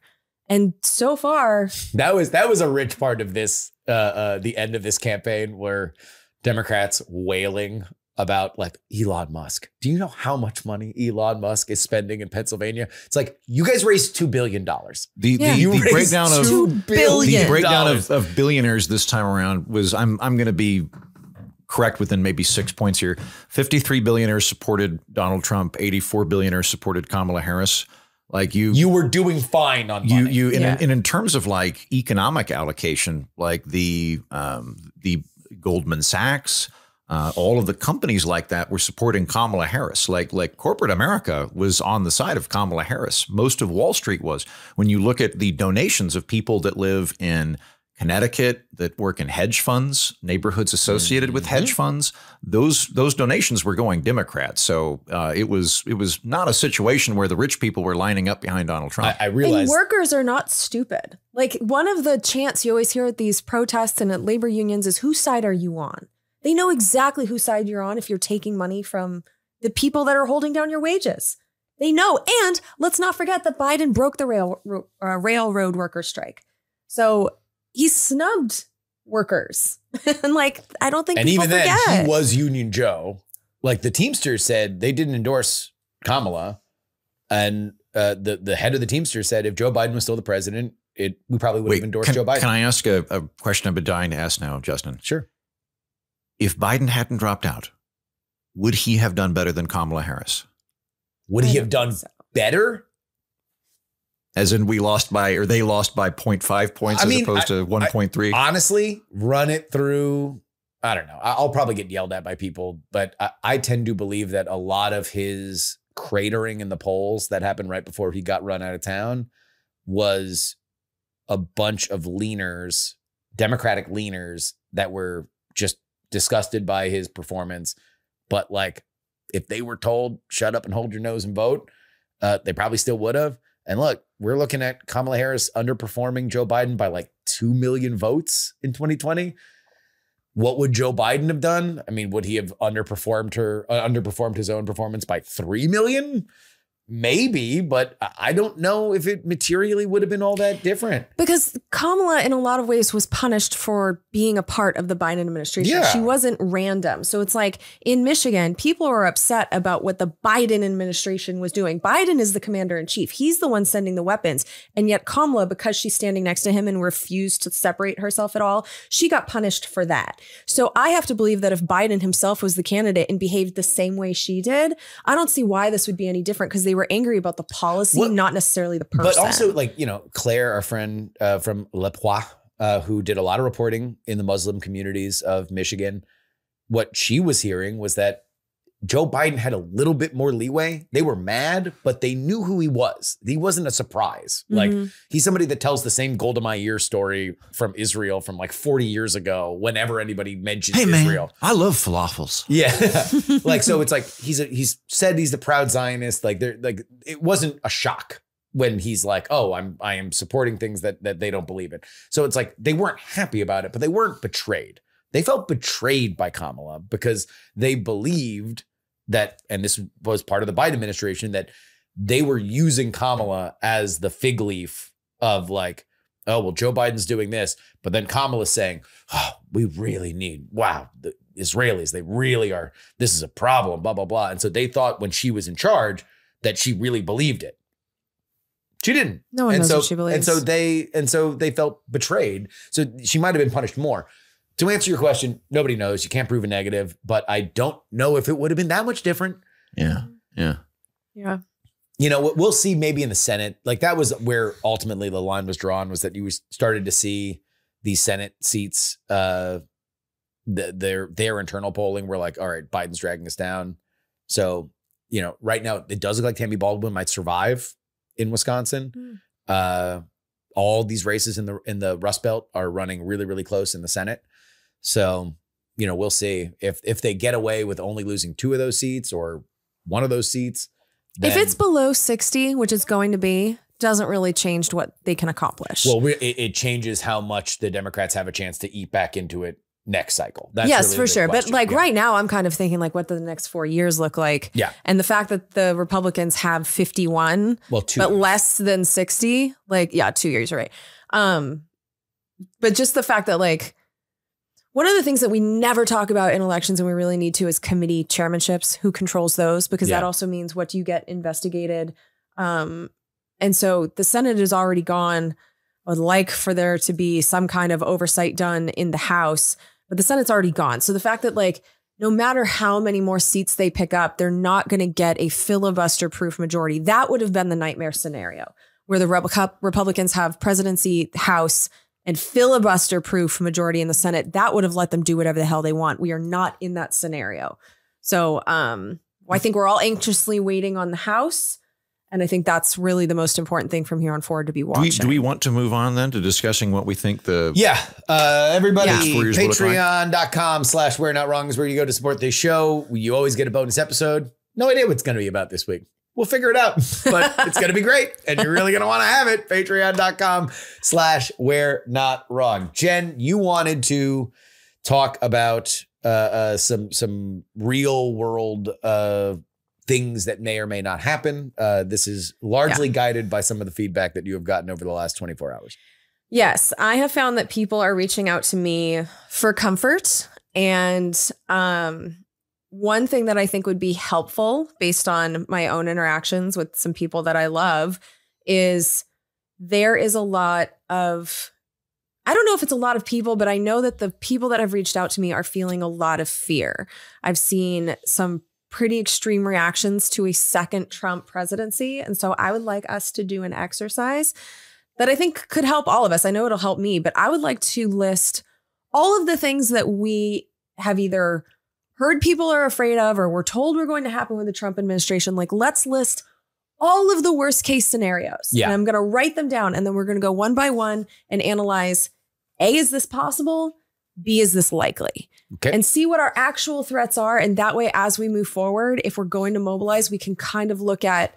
And so far, that was a rich part of this, the end of this campaign, where Democrats wailing about like Elon Musk. Do you know how much money Elon Musk is spending in Pennsylvania? It's like, you guys raised $2 billion. The breakdown of $2 billion. The breakdown of billionaires this time around was, I'm going to be correct within maybe 6 points here. 53 billionaires supported Donald Trump. 84 billionaires supported Kamala Harris. Like you were doing fine on money. In terms of like economic allocation, like the Goldman Sachs, all of the companies like that were supporting Kamala Harris. Like corporate America was on the side of Kamala Harris. Most of Wall Street was. When you look at the donations of people that live in Connecticut, that work in hedge funds, neighborhoods associated with hedge funds, those donations were going Democrat. So it was not a situation where the rich people were lining up behind Donald Trump. I realized, and workers are not stupid. Like, one of the chants you always hear at these protests and at labor unions is, whose side are you on? They know exactly whose side you're on if you're taking money from the people that are holding down your wages. They know. And let's not forget that Biden broke the railroad worker strike. So he snubbed workers. And like, I don't think people forget. Then he was Union Joe. Like, the Teamsters said they didn't endorse Kamala. And the head of the Teamsters said if Joe Biden was still the president, we probably would have endorsed Joe Biden. Can I ask a question I've been dying to ask now, Justin? Sure. If Biden hadn't dropped out, would he have done better than Kamala Harris? Would he have done better? As in, they lost by 0.5 points as opposed to 1.3. Honestly, run it through. I don't know. I'll probably get yelled at by people, but I tend to believe that a lot of his cratering in the polls that happened right before he got run out of town was a bunch of leaners, Democratic leaners, that were just disgusted by his performance. But like, if they were told, shut up and hold your nose and vote, they probably still would have. And look, we're looking at Kamala Harris underperforming Joe Biden by like 2 million votes in 2020. What would Joe Biden have done? I mean, would he have underperformed his own performance by 3 million? Maybe, but I don't know if it materially would have been all that different. Because Kamala, in a lot of ways, was punished for being a part of the Biden administration. Yeah. She wasn't random. So it's like, in Michigan, people are upset about what the Biden administration was doing. Biden is the commander in chief. He's the one sending the weapons. And yet Kamala, because she's standing next to him and refused to separate herself at all, she got punished for that. So I have to believe that if Biden himself was the candidate and behaved the same way she did, I don't see why this would be any different, because they were angry about the policy, not necessarily the person. But also, like, Claire, our friend from Le Poix, who did a lot of reporting in the Muslim communities of Michigan, what she was hearing was that Joe Biden had a little bit more leeway. They were mad, but they knew who he was. He wasn't a surprise. Like, he's somebody that tells the same Golda Meir story from Israel from like 40 years ago whenever anybody mentions Israel. Man, I love falafels. Yeah. Like, so it's like, he's said he's the proud Zionist. Like, it wasn't a shock when he's like, oh, I am supporting things that they don't believe in. So it's like, they weren't happy about it, but they weren't betrayed. They felt betrayed by Kamala because they believed that, and this was part of the Biden administration, that they were using Kamala as the fig leaf of like, oh, well, Joe Biden's doing this, but then Kamala's saying, oh, we really need, the Israelis, they really are, this is a problem, blah, blah, blah. And so they thought when she was in charge that she really believed it. She didn't. No one knows what she believes. And so they felt betrayed. So she might have been punished more. To answer your question, nobody knows. You can't prove a negative, but I don't know if it would have been that much different. Yeah. We'll see maybe in the Senate. Like, that was where ultimately the line was drawn, was that you started to see these Senate seats, their internal polling were like, all right, Biden's dragging us down. So, right now it does look like Tammy Baldwin might survive in Wisconsin. All these races in the Rust Belt are running really, really close in the Senate. So, we'll see if they get away with only losing 2 of those seats or 1 of those seats. Then, if it's below 60, which it's going to be, doesn't really change what they can accomplish. Well, it changes how much the Democrats have a chance to eat back into it next cycle. That's yes, really for the sure. question. But like right now, I'm kind of thinking like, what do the next 4 years look like? Yeah. And the fact that the Republicans have 51, well, 2 but years. less than 60, like, yeah, 2 years, right? But just the fact that like, one of the things that we never talk about in elections and we really need to is committee chairmanships, who controls those, because that also means what do you get investigated. And so the Senate is already gone. I would like for there to be some kind of oversight done in the House, but the Senate's already gone. So the fact that like, no matter how many more seats they pick up, they're not going to get a filibuster proof majority. That would have been the nightmare scenario where the Republicans have presidency, House, and filibuster proof majority in the Senate. That would have let them do whatever the hell they want. We are not in that scenario. So I think we're all anxiously waiting on the House. And I think that's really the most important thing from here on forward to be watching. Do we want to move on then to discussing what we think the... Everybody, Yeah. patreon.com/we're not wrong is where you go to support this show. You always get a bonus episode. No idea what it's going to be about this week. We'll figure it out, but it's going to be great. And you're really going to want to have it. Patreon.com/we're not wrong. Jen, you wanted to talk about some real world things that may or may not happen. This is largely guided by some of the feedback that you have gotten over the last 24 hours. Yes, I have found that people are reaching out to me for comfort. And one thing that I think would be helpful based on my own interactions with some people that I love is there is a lot of, I don't know if it's a lot of people, but I know that the people that have reached out to me are feeling a lot of fear. I've seen some pretty extreme reactions to a second Trump presidency. And so I would like us to do an exercise that I think could help all of us. I know it'll help me, but I would like to list all of the things that we have either heard people are afraid of or we're told we're going to happen with the Trump administration. Like, let's list all of the worst case scenarios. Yeah. And I'm going to write them down and then we're going to go one by one and analyze, A, is this possible? B, is this likely? Okay. And see what our actual threats are. And that way, as we move forward, if we're going to mobilize, we can kind of look at,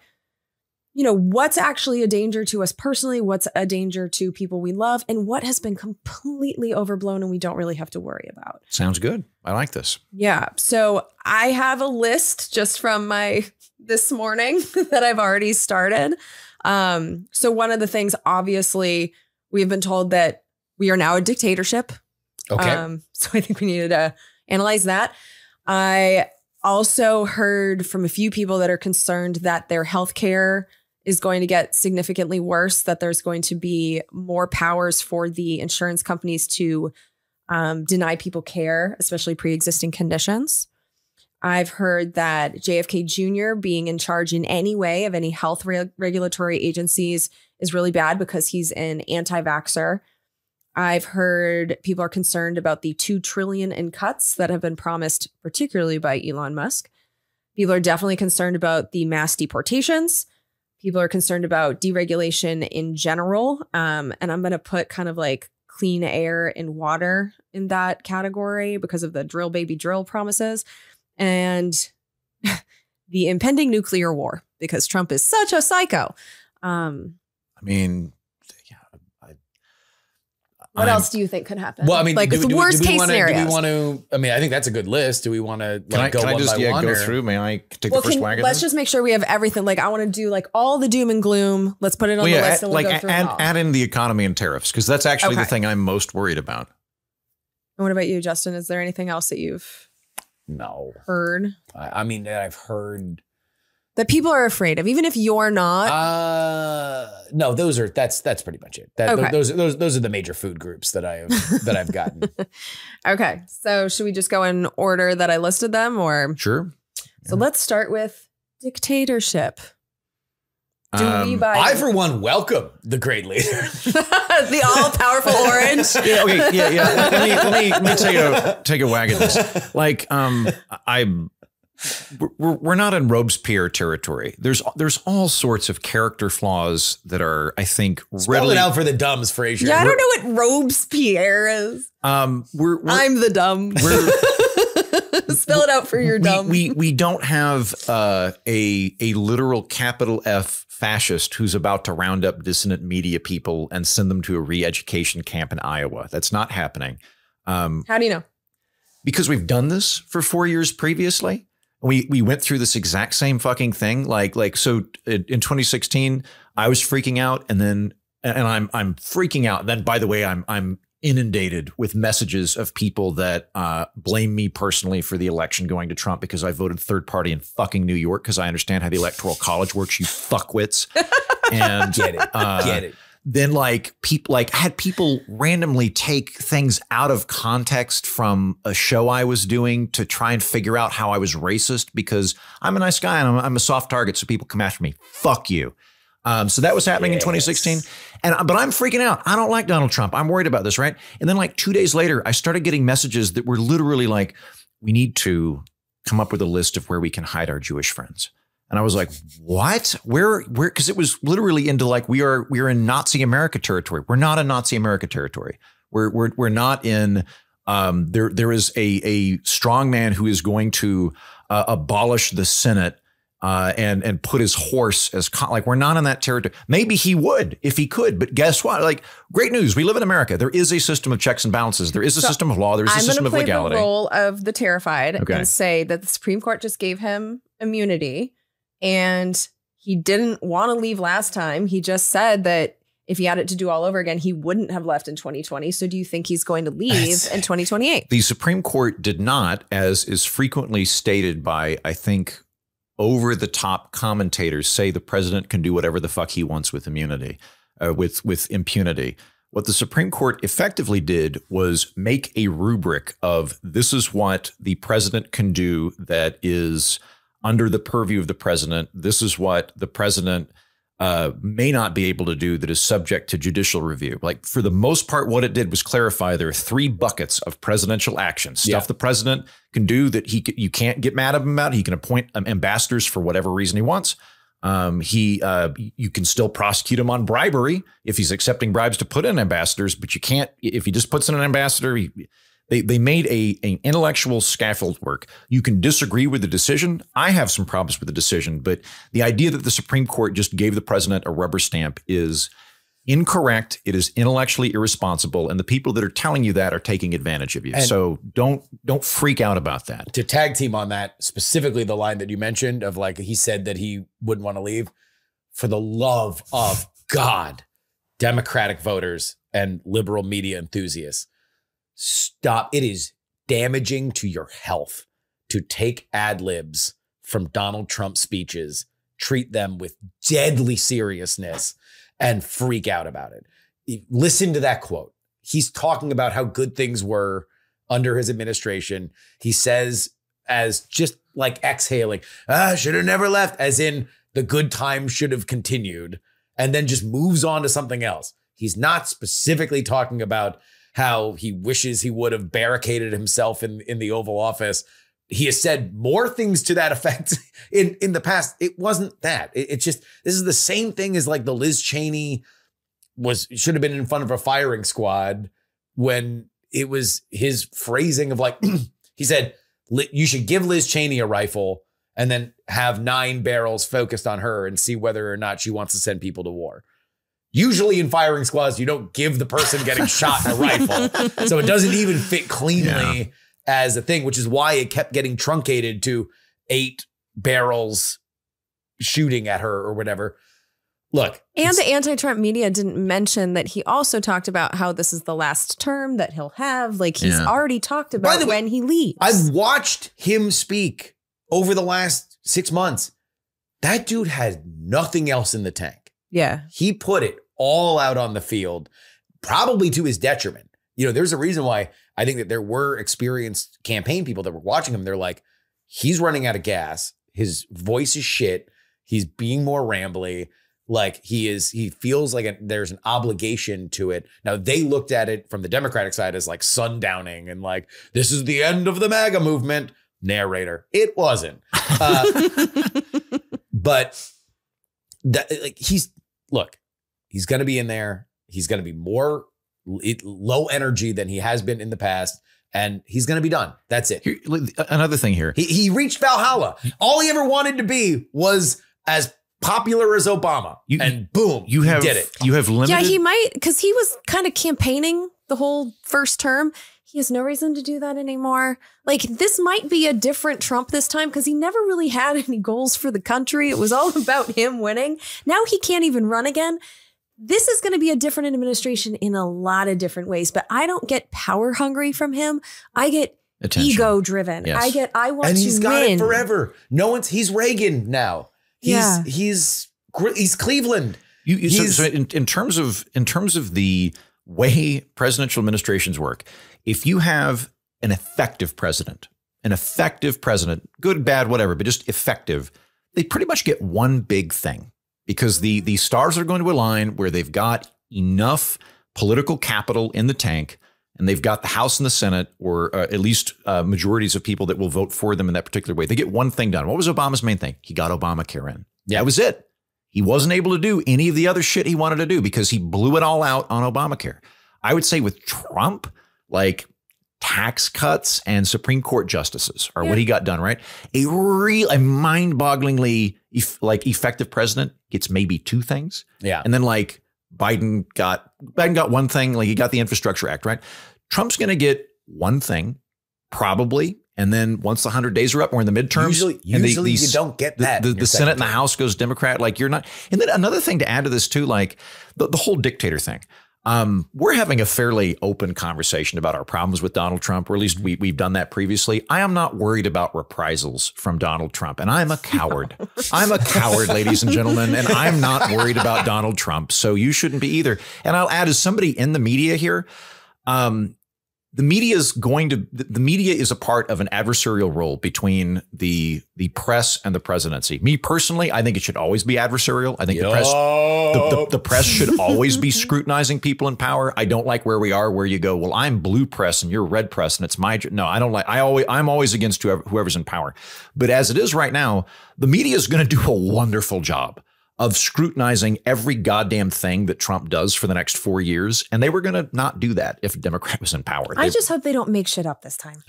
you know, what's actually a danger to us personally, what's a danger to people we love, and what has been completely overblown and we don't really have to worry about. Sounds good. I like this. Yeah. So I have a list just from this morning that I've already started. So one of the things, obviously, we've been told that we are now a dictatorship. Okay. So I think we needed to analyze that. I also heard from a few people that are concerned that their healthcare is going to get significantly worse, that there's going to be more powers for the insurance companies to deny people care, especially pre-existing conditions. I've heard that JFK Jr. being in charge in any way of any health regulatory agencies is really bad because he's an anti-vaxxer. I've heard people are concerned about the $2 trillion in cuts that have been promised, particularly by Elon Musk. People are definitely concerned about the mass deportations. People are concerned about deregulation in general. And I'm going to put kind of like clean air and water in that category because of the drill baby drill promises and the impending nuclear war because Trump is such a psycho. I mean, what else do you think could happen? Well, I mean, like the worst case scenarios. Do we want to? I mean, I think that's a good list. Do we want to Can I go one just by one? go through? May I take the first whack at let's this? just make sure we have everything. Like I want to do like all the doom and gloom. Let's put it on the list and we'll go through it all. Add in the economy and tariffs because that's actually the Okay. thing I'm most worried about. And what about you, Justin? Is there anything else that you've heard? I mean, that I've heard that people are afraid of, even if you're not. No, that's pretty much it. Okay. Those are the major food groups that I've gotten. Okay, so should we just go in order that I listed them, or Sure. So let's start with dictatorship. I, for one, welcome the great leader, the all-powerful orange. Yeah. Okay. Yeah. Let me take a whack at this. Like, we're not in Robespierre territory. There's all sorts of character flaws that are, I think, spell it out for the dumbs, Frazier. Yeah, I don't know what Robespierre is. I'm the dumb. Spell it out for your dumb. We don't have a literal capital F fascist who's about to round up dissident media people and send them to a re-education camp in Iowa. That's not happening. How do you know? because we've done this for 4 years previously. We went through this exact same fucking thing. So in 2016, I was freaking out, and I'm freaking out. Then, by the way, I'm inundated with messages of people that blame me personally for the election going to Trump because I voted third party in fucking New York because I understand how the Electoral College works. You fuckwits. And Get it. Then had people randomly take things out of context from a show I was doing to try and figure out how I was racist because I'm a nice guy and I'm a soft target. So people come after me. Fuck you. So that was happening in 2016. But I'm freaking out. I don't like Donald Trump. I'm worried about this. Right. And then 2 days later, I started getting messages that were literally like, we need to come up with a list of where we can hide our Jewish friends. And I was like, what? Where? Because it was literally into we are in Nazi America territory. We're not in Nazi America territory. We're not in. There is a strong man who is going to abolish the Senate and put his horse as we're not in that territory. Maybe he would if he could, but guess what? Great news. We live in America. There is a system of checks and balances. There is a system of law. There's a system of legality. I'm going to play the role of the terrified and say that the Supreme Court just gave him immunity. And he didn't want to leave last time. He just said that if he had it to do all over again, he wouldn't have left in 2020. So do you think he's going to leave in 2028? The Supreme Court did not, as is frequently stated by, I think, over-the-top commentators, say the president can do whatever the fuck he wants with immunity, with impunity. What the Supreme Court effectively did was make a rubric of this is what the president can do that is under the purview of the president. This is what the president may not be able to do that is subject to judicial review. For the most part, what it did was clarify there are 3 buckets of presidential action. Stuff the president can do that you can't get mad at him about. He can appoint ambassadors for whatever reason he wants. You can still prosecute him on bribery if he's accepting bribes to put in ambassadors, but you can't if he just puts in an ambassador. They made an intellectual scaffold work. You can disagree with the decision. I have some problems with the decision, but the idea that the Supreme Court just gave the president a rubber stamp is incorrect. It is intellectually irresponsible, and the people that are telling you that are taking advantage of you. And so don't freak out about that. To tag team on that, specifically the line that you mentioned of he said that he wouldn't want to leave. For the love of God, Democratic voters and liberal media enthusiasts, stop. It is damaging to your health to take ad libs from Donald Trump speeches, treat them with deadly seriousness, and freak out about it. Listen to that quote. He's talking about how good things were under his administration. He says, as just exhaling, should have never left, as in the good times should have continued, and then just moves on to something else. He's not specifically talking about how he wishes he would have barricaded himself in the Oval Office. He has said more things to that effect in the past. It wasn't that. It's just, this is the same thing as the Liz Cheney should have been in front of a firing squad when it was his phrasing of he said, you should give Liz Cheney a rifle and then have 9 barrels focused on her and see whether or not she wants to send people to war. Usually in firing squads, you don't give the person getting shot a rifle. So it doesn't even fit cleanly as a thing, which is why it kept getting truncated to 8 barrels shooting at her or whatever. Look. And the anti-Trump media didn't mention that he also talked about how this is the last term that he'll have. He's already talked about when he leaves. I've watched him speak over the last 6 months. That dude had nothing else in the tank. Yeah. He put it all out on the field, probably to his detriment. There's a reason why I think that there were experienced campaign people that were watching him. They're like, he's running out of gas. His voice is shit. He's being more rambly. He feels there's an obligation to it. Now they looked at it from the Democratic side as sundowning and this is the end of the MAGA movement. Narrator. It wasn't. But that he's going to be in there. He's going to be more low energy than he has been in the past. And he's going to be done. That's it. Another thing here. He reached Valhalla. All he ever wanted to be was as popular as Obama. And boom, he did it. You have limited. Yeah, he might, because he was kind of campaigning the whole first term. He has no reason to do that anymore. Like, this might be a different Trump this time because he never really had any goals for the country. It was all about him winning. Now he can't even run again. This is going to be a different administration in a lot of different ways, but I don't get power hungry from him. I get ego driven. Yes. I want to win. And he's got it forever. He's Reagan now. He's Cleveland. So in terms of the way presidential administrations work, if you have an effective president, good, bad, whatever, but just effective, they pretty much get one big thing. Because the stars are going to align where they've got enough political capital in the tank, and they've got the House and the Senate, or at least majorities of people that will vote for them in that particular way. They get one thing done. What was Obama's main thing? He got Obamacare in. Yeah. That was it. He wasn't able to do any of the other shit he wanted to do because he blew it all out on Obamacare. I would say with Trump, like tax cuts and Supreme Court justices are what he got done, right? A mind-bogglingly effective president gets maybe two things. Yeah. And then like Biden got one thing, like he got the Infrastructure Act, right? Trump's going to get one thing probably. And then once the 100 days are up, we're in the midterms. Usually you don't get that. The Senate and the House goes Democrat. Like you're not. And then another thing to add to this too, like the whole dictator thing. We're having a fairly open conversation about our problems with Donald Trump, or at least we've done that previously. I am not worried about reprisals from Donald Trump, and I'm a coward. I'm a coward, ladies and gentlemen, and I'm not worried about Donald Trump. So you shouldn't be either. And I'll add, as somebody in the media here, the media is a part of an adversarial role between the press and the presidency. Me personally, I think it should always be adversarial. I think the press should always be scrutinizing people in power. I don't like where we are, where you go, well, I'm blue press and you're red press and it's my, no, I don't like, I'm always against whoever's in power. But as it is right now, the media is going to do a wonderful job of scrutinizing every goddamn thing that Trump does for the next 4 years. And they were going to not do that if a Democrat was in power. I just hope they don't make shit up this time.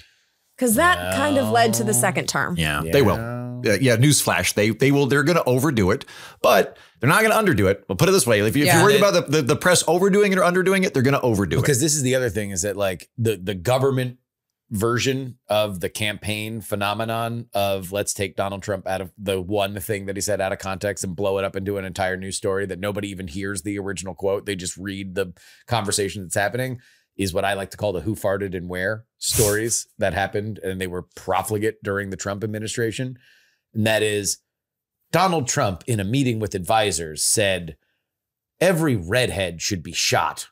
Because that kind of led to the second term. Yeah, they will. Newsflash. They will. They're going to overdo it, but they're not going to underdo it. We'll put it this way. If you're worried about the press overdoing it or underdoing it, they're going to overdo it. Because this is the other thing, is that like the government version of the campaign phenomenon of let's take Donald Trump out of the one thing that he said out of context and blow it up into an entire news story that nobody even hears the original quote. They just read the conversation that's happening, is what I like to call the who farted and where stories that happened. And they were profligate during the Trump administration. And that is, Donald Trump in a meeting with advisors said, every redhead should be shot.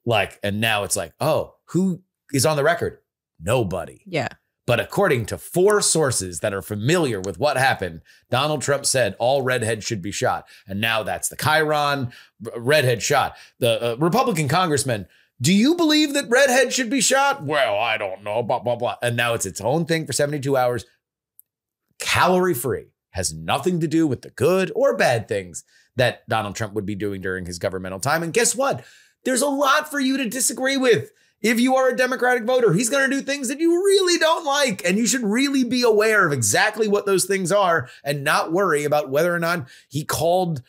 Like, and now it's like, oh, who is on the record? Nobody. Yeah. But according to 4 sources that are familiar with what happened, Donald Trump said all redheads should be shot. And now that's the Chiron redhead shot. The Republican congressman, do you believe that redhead should be shot? Well, I don't know, blah, blah, blah. And now it's its own thing for 72 hours. Calorie free. Has nothing to do with the good or bad things that Donald Trump would be doing during his governmental time. And guess what? There's a lot for you to disagree with. If you are a Democratic voter, he's going to do things that you really don't like. And you should really be aware of exactly what those things are and not worry about whether or not he called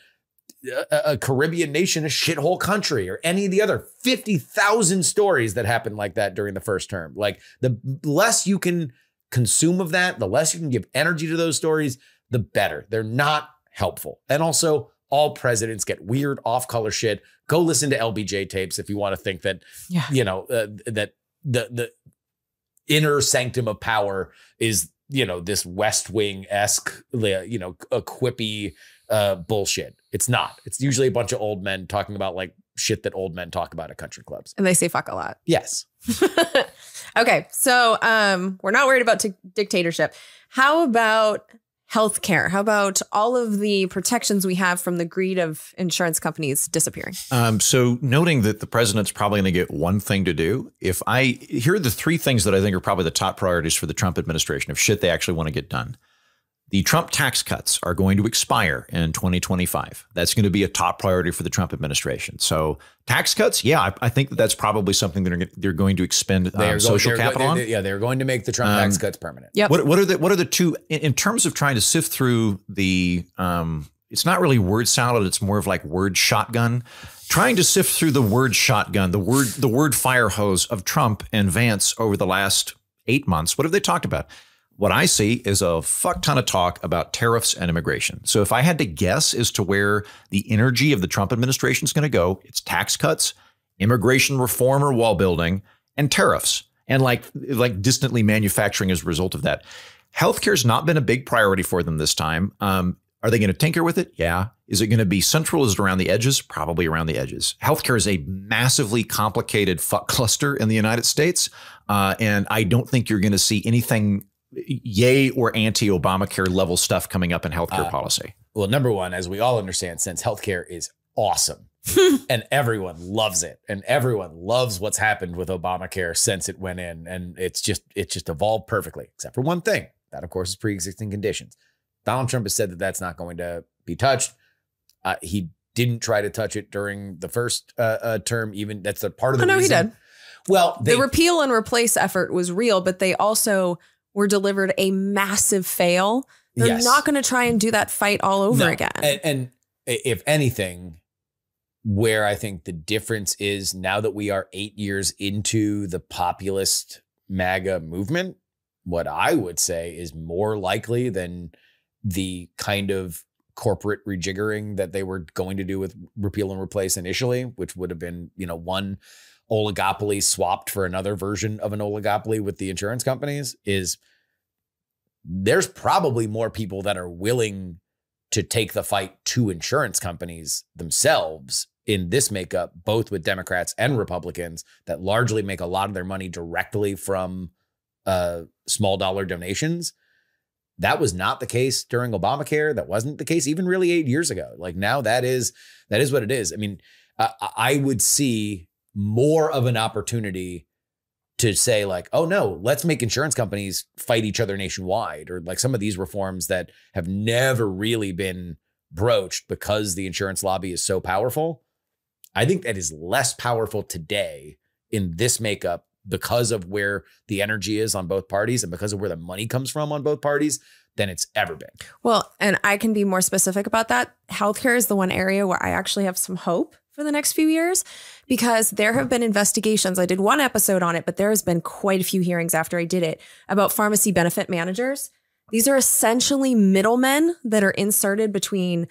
a Caribbean nation a shithole country or any of the other 50,000 stories that happened like that during the first term. Like, the less you can consume of that, the less you can give energy to those stories, the better. They're not helpful. And also, all presidents get weird off-color shit. Go listen to LBJ tapes if you want to think that, that the inner sanctum of power is, this West Wing-esque, a quippy bullshit. It's not. It's usually a bunch of old men talking about like shit that old men talk about at country clubs. And they say fuck a lot. Yes. Okay. So we're not worried about dictatorship. How about healthcare? How about all of the protections we have from the greed of insurance companies disappearing? So noting that the president's probably going to get one thing to do. Here are the 3 things that I think are probably the top priorities for the Trump administration of shit they actually want to get done. The Trump tax cuts are going to expire in 2025. That's going to be a top priority for the Trump administration. So tax cuts, I think that's probably something that they're going to expend social capital on. They're going to make the Trump tax cuts permanent. Yep. What are the 2 in terms of trying to sift through the it's not really word salad. It's more of like word shotgun, trying to sift through the word shotgun, the word fire hose of Trump and Vance over the last 8 months. What have they talked about? What I see is a fuck ton of talk about tariffs and immigration. So if I had to guess as to where the energy of the Trump administration is going to go, it's tax cuts, immigration reform or wall building, and tariffs, and like distantly manufacturing as a result of that. Healthcare's not been a big priority for them this time. Are they going to tinker with it? Yeah. Is it going to be central? Is it around the edges? Probably around the edges. Healthcare is a massively complicated fuck cluster in the United States. And I don't think you're going to see anything yay or anti-Obamacare level stuff coming up in healthcare policy. Well, number one, as we all understand, since healthcare is awesome and everyone loves it and everyone loves what's happened with Obamacare since it went in, and it's just evolved perfectly, except for one thing. That, of course, is pre-existing conditions. Donald Trump has said that that's not going to be touched. He didn't try to touch it during the first term. Even that's a part of the reason. He did. Well, the repeal and replace effort was real, but they also were delivered a massive fail. They're not going to try and do that fight all over again. And if anything, where I think the difference is now that we are 8 years into the populist MAGA movement, what I would say is more likely than the kind of corporate rejiggering that they were going to do with repeal and replace initially, which would have been, one oligopoly swapped for another version of an oligopoly with the insurance companies, is there's probably more people that are willing to take the fight to insurance companies themselves in this makeup, both with Democrats and Republicans that largely make a lot of their money directly from small dollar donations. That was not the case during Obamacare. That wasn't the case even really 8 years ago. Like now that is what it is. I mean, I would see more of an opportunity to say like, oh no, let's make insurance companies fight each other nationwide, or like some of these reforms that have never really been broached because the insurance lobby is so powerful. I think that is less powerful today in this makeup because of where the energy is on both parties and because of where the money comes from on both parties than it's ever been. Well, and I can be more specific about that. Healthcare is the one area where I actually have some hope for the next few years, because there have been investigations. I did one episode on it, but there has been quite a few hearings after I did it about pharmacy benefit managers. These are essentially middlemen that are inserted between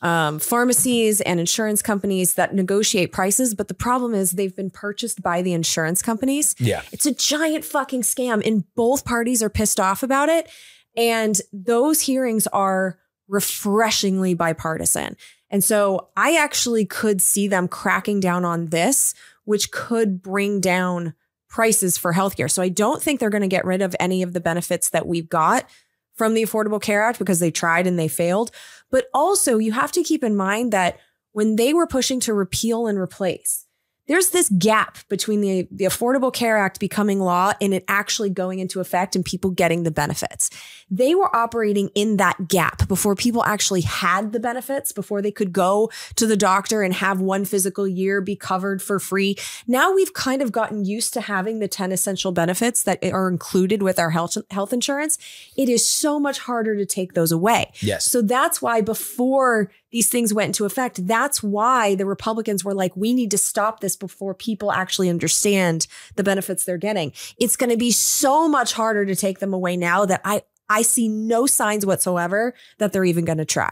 pharmacies and insurance companies that negotiate prices. But the problem is they've been purchased by the insurance companies. Yeah. It's a giant fucking scam, and both parties are pissed off about it. And those hearings are refreshingly bipartisan. And so I actually could see them cracking down on this, which could bring down prices for healthcare. So I don't think they're going to get rid of any of the benefits that we've got from the Affordable Care Act, because they tried and they failed. But also you have to keep in mind that when they were pushing to repeal and replace, there's this gap between the Affordable Care Act becoming law and it actually going into effect and people getting the benefits. They were operating in that gap before people actually had the benefits, before they could go to the doctor and have one physical year be covered for free. Now we've kind of gotten used to having the 10 essential benefits that are included with our health insurance. It is so much harder to take those away. Yes. So that's why before these things went into effect, that's why the Republicans were like, we need to stop this before people actually understand the benefits they're getting. It's going to be so much harder to take them away now that I see no signs whatsoever that they're even going to try.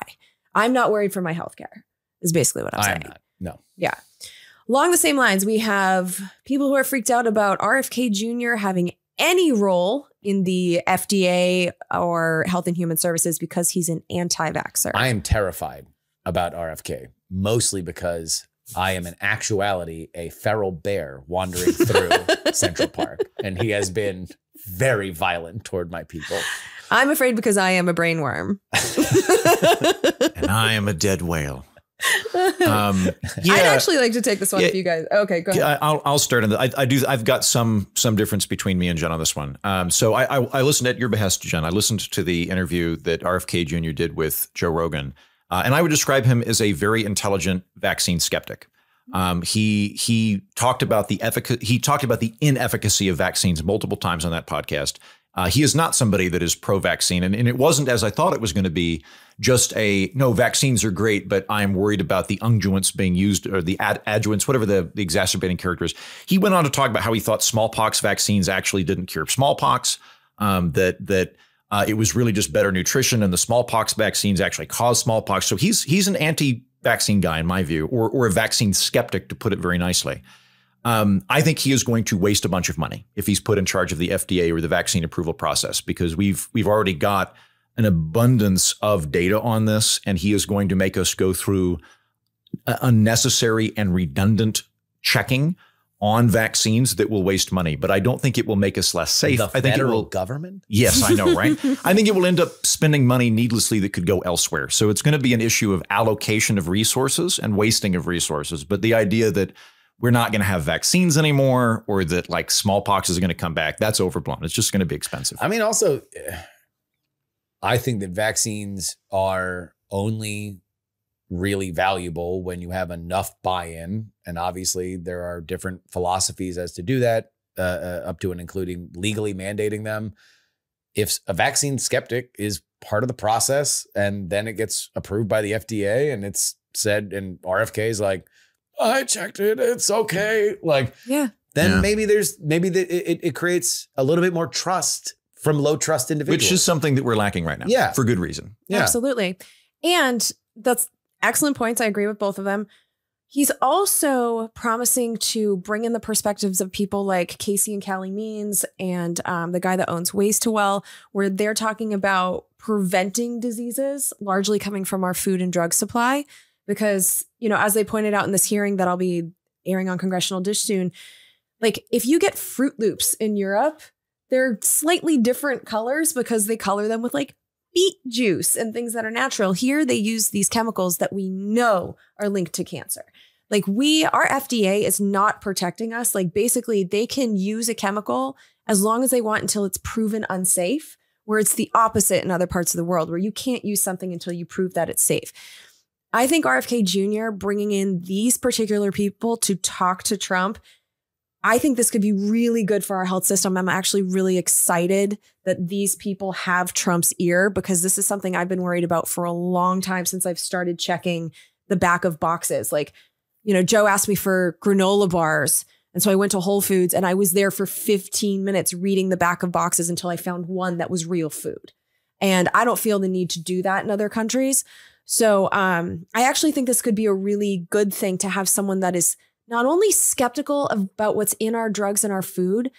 I'm not worried for my healthcare, is basically what I'm saying. I'm not. No. Yeah. Along the same lines, we have people who are freaked out about RFK Jr. having any role in the FDA or Health and Human Services because he's an anti-vaxxer. I am terrified about RFK, mostly because I am in actuality a feral bear wandering through Central Park, and he has been very violent toward my people. I'm afraid because I am a brain worm. And I am a dead whale. I'd actually like to take this one if you guys. Okay, go ahead. Yeah, I'll start on that. I've got some difference between me and Jen on this one. So I listened at your behest, Jen. I listened to the interview that RFK Jr. did with Joe Rogan. And I would describe him as a very intelligent vaccine skeptic. He talked about the inefficacy of vaccines multiple times on that podcast. He is not somebody that is pro-vaccine. And it wasn't, as I thought it was going to be, just no, vaccines are great, but I'm worried about the unguents being used, or the adjuvants, whatever the exacerbating character is. He went on to talk about how he thought smallpox vaccines actually didn't cure smallpox, that it was really just better nutrition, and the smallpox vaccines actually caused smallpox. So he's an anti-vaccine guy, in my view, or a vaccine skeptic, to put it very nicely. I think he is going to waste a bunch of money if he's put in charge of the FDA or the vaccine approval process, because we've already got an abundance of data on this, and he is going to make us go through unnecessary and redundant checking on vaccines that will waste money. But I don't think it will make us less safe. I think federal government? Yes, I know, right? I think it will end up spending money needlessly that could go elsewhere. So it's going to be an issue of allocation of resources and wasting of resources. But the idea that we're not going to have vaccines anymore, or that like smallpox is going to come back, that's overblown. It's just going to be expensive. I mean, also, I think that vaccines are only really valuable when you have enough buy-in. And obviously there are different philosophies as to do that, up to and including legally mandating them. If a vaccine skeptic is part of the process and then it gets approved by the FDA and it's said, and RFK is like, I checked it, it's okay. Like, yeah. Then maybe it creates a little bit more trust from low trust individuals. Which is something that we're lacking right now. Yeah. For good reason. Yeah. Absolutely. And that's excellent points. I agree with both of them. He's also promising to bring in the perspectives of people like Casey and Callie Means and the guy that owns Ways to Well, where they're talking about preventing diseases largely coming from our food and drug supply. Because, you know, as they pointed out in this hearing that I'll be airing on Congressional Dish soon, like if you get Fruit Loops in Europe, they're slightly different colors because they color them with like beet juice and things that are natural. Here, they use these chemicals that we know are linked to cancer. Like our FDA is not protecting us. Like basically they can use a chemical as long as they want until it's proven unsafe, where it's the opposite in other parts of the world where you can't use something until you prove that it's safe. I think RFK Jr. bringing in these particular people to talk to Trump, I think this could be really good for our health system. I'm actually really excited that these people have Trump's ear, because this is something I've been worried about for a long time since I've started checking the back of boxes. Like, you know, Joe asked me for granola bars. And so I went to Whole Foods and I was there for 15 minutes reading the back of boxes until I found one that was real food. And I don't feel the need to do that in other countries. So I actually think this could be a really good thing to have someone that is not only skeptical about what's in our drugs and our food,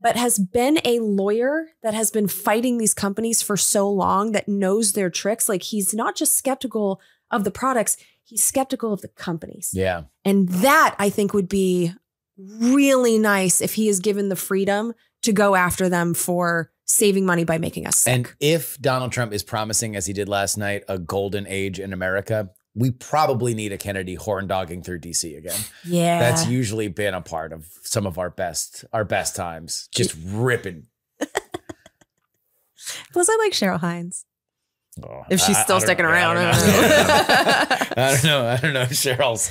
but has been a lawyer that has been fighting these companies for so long, that knows their tricks. Like he's not just skeptical of the products, he's skeptical of the companies. Yeah. And that I think would be really nice if he is given the freedom to go after them for saving money by making us sick. And if Donald Trump is promising, as he did last night, a golden age in America, we probably need a Kennedy horn dogging through DC again. Yeah. That's usually been a part of some of our best times. Just ripping. Plus, I like Cheryl Hines. Oh, If she's still sticking around. I don't know. Cheryl's.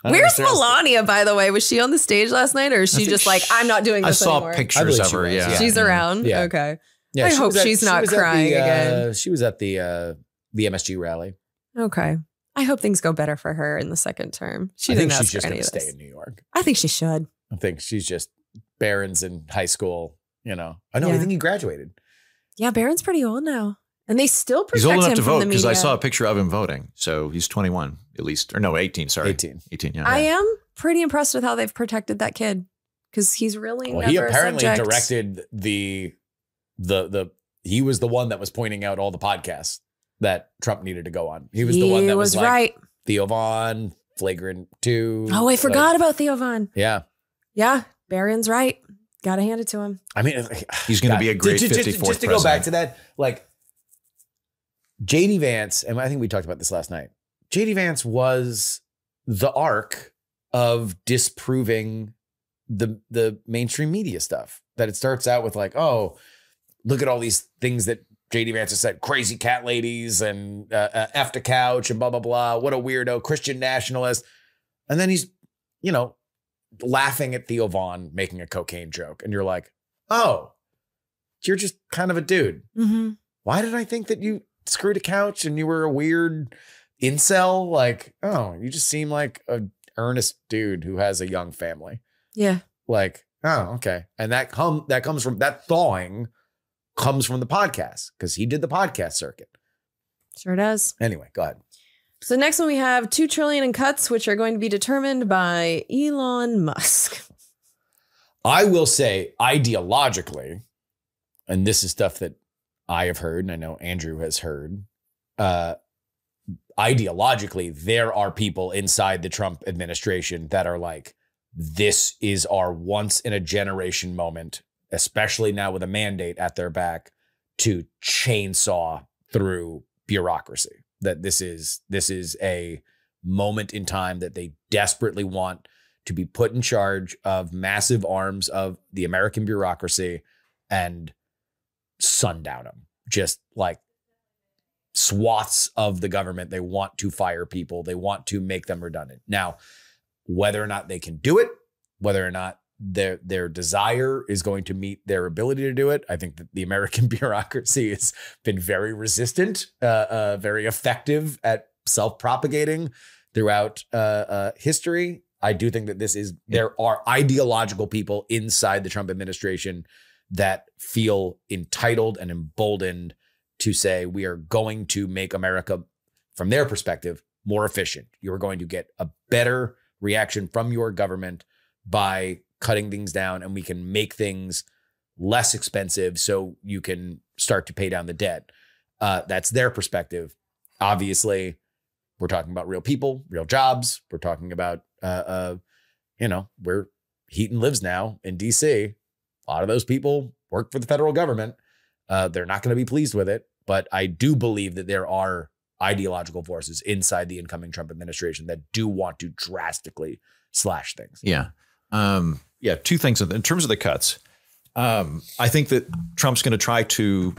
Where's Melania, by the way? Was she on the stage last night, or is she just like, I'm not doing this anymore? I saw pictures of her. Yeah. She's around. Yeah. Okay. Yeah, I hope she's not crying again. She was at the MSG rally. Okay. I hope things go better for her in the second term. I think she's just going to stay in New York. I think she should. I think she's just Barron's in high school, you know. I know. Yeah. I think he graduated. Yeah, Barron's pretty old now. And they still protect he's old enough him to from vote, the because media. I saw a picture of him voting. So he's 21 at least. Or no, 18, sorry. 18, yeah. I am pretty impressed with how they've protected that kid, because he's really he apparently directed the he was the one that was pointing out all the podcasts that Trump needed to go on. He was the one that was like, right. Theo Vaughn, Flagrant 2. Oh, I forgot about Theo Vaughn. Yeah. Yeah, Barron's right. Got to hand it to him. I mean, he's going to be a great 54th president. Just to go back to that, like JD Vance, and I think we talked about this last night. JD Vance was the arc of disproving the mainstream media stuff. That it starts out with like, oh, look at all these things that JD Vance has said, crazy cat ladies and F the couch and blah, blah, blah. What a weirdo, Christian nationalist. And then he's, you know, laughing at Theo Vaughn making a cocaine joke. And you're like, oh, you're just kind of a dude. Why did I think that you screwed a couch and you were a weird incel? Like, oh, you just seem like a earnest dude who has a young family. Yeah. Like, oh, okay. And that comes from that thawing comes from the podcast because he did the podcast circuit. Sure does. Anyway, go ahead. So next one we have $2 trillion in cuts, which are going to be determined by Elon Musk. I will say ideologically, and this is stuff that I have heard, and I know Andrew has heard, ideologically, there are people inside the Trump administration that are like, this is our once in a generation moment, especially now with a mandate at their back, to chainsaw through bureaucracy. That this is a moment in time that they desperately want to be put in charge of massive arms of the American bureaucracy and sundown them. Just like swaths of the government. They want to fire people. They want to make them redundant. Now, whether or not they can do it, whether or not their desire is going to meet their ability to do it, I think that the American bureaucracy has been very resistant, very effective at self-propagating throughout history. I do think that there are ideological people inside the Trump administration that feel entitled and emboldened to say, we are going to make America, from their perspective, more efficient. You are going to get a better reaction from your government by cutting things down, and we can make things less expensive so you can start to pay down the debt. That's their perspective. Obviously, we're talking about real people, real jobs. We're talking about, where Heaton lives now in DC. A lot of those people work for the federal government. They're not going to be pleased with it. But I do believe that there are ideological forces inside the incoming Trump administration that do want to drastically slash things. Yeah. Two things in terms of the cuts. I think that Trump's going to try to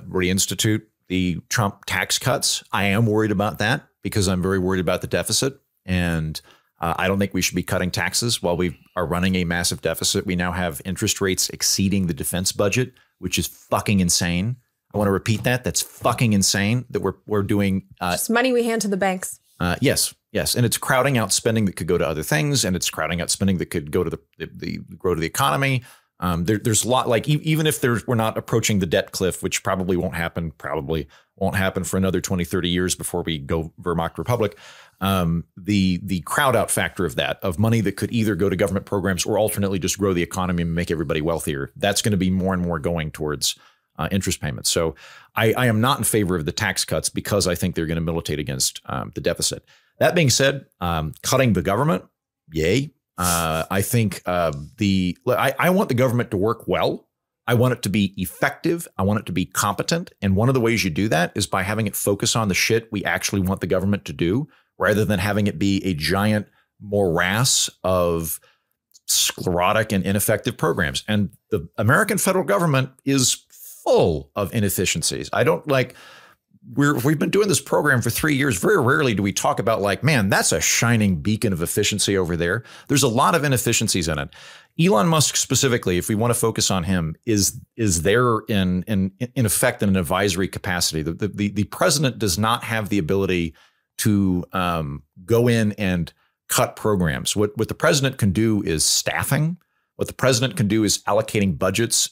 reinstitute the Trump tax cuts. I am worried about that because I'm very worried about the deficit. And I don't think we should be cutting taxes while we are running a massive deficit. We now have interest rates exceeding the defense budget, which is fucking insane. I want to repeat that. That's fucking insane that we're doing. Just money we hand to the banks. Yes. And it's crowding out spending that could go to other things. And it's crowding out spending that could go to grow to the economy. There's a lot, like even if we're not approaching the debt cliff, which probably won't happen for another 20, 30 years before we go Vermont Republic. The crowd out factor of money that could either go to government programs or alternately just grow the economy and make everybody wealthier. That's going to be more and more going towards interest payments. So I am not in favor of the tax cuts because I think they're going to militate against the deficit. That being said, cutting the government, yay. I think I want the government to work well. I want it to be effective. I want it to be competent. And one of the ways you do that is by having it focus on the shit we actually want the government to do, rather than having it be a giant morass of sclerotic and ineffective programs. And the American federal government is full of inefficiencies. We've been doing this program for 3 years. Very rarely do we talk about like, man, that's a shining beacon of efficiency over there. There's a lot of inefficiencies in it. Elon Musk specifically, if we want to focus on him, is there in effect in an advisory capacity. The president does not have the ability to go in and cut programs. What the president can do is staffing. What the president can do is allocating budgets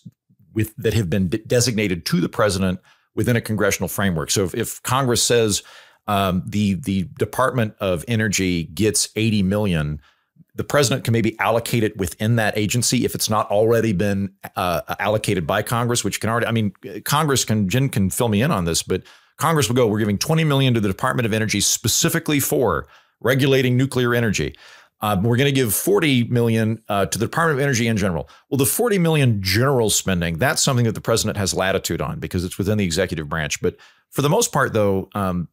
that have been designated to the president within a congressional framework. So if Congress says the Department of Energy gets $80 million, the president can maybe allocate it within that agency if it's not already been allocated by Congress, which can already, Jen can fill me in on this, but Congress will go, we're giving $20 million to the Department of Energy specifically for regulating nuclear energy. We're going to give $40 million to the Department of Energy in general. Well, the $40 million general spending, that's something that the president has latitude on because it's within the executive branch. But for the most part, though,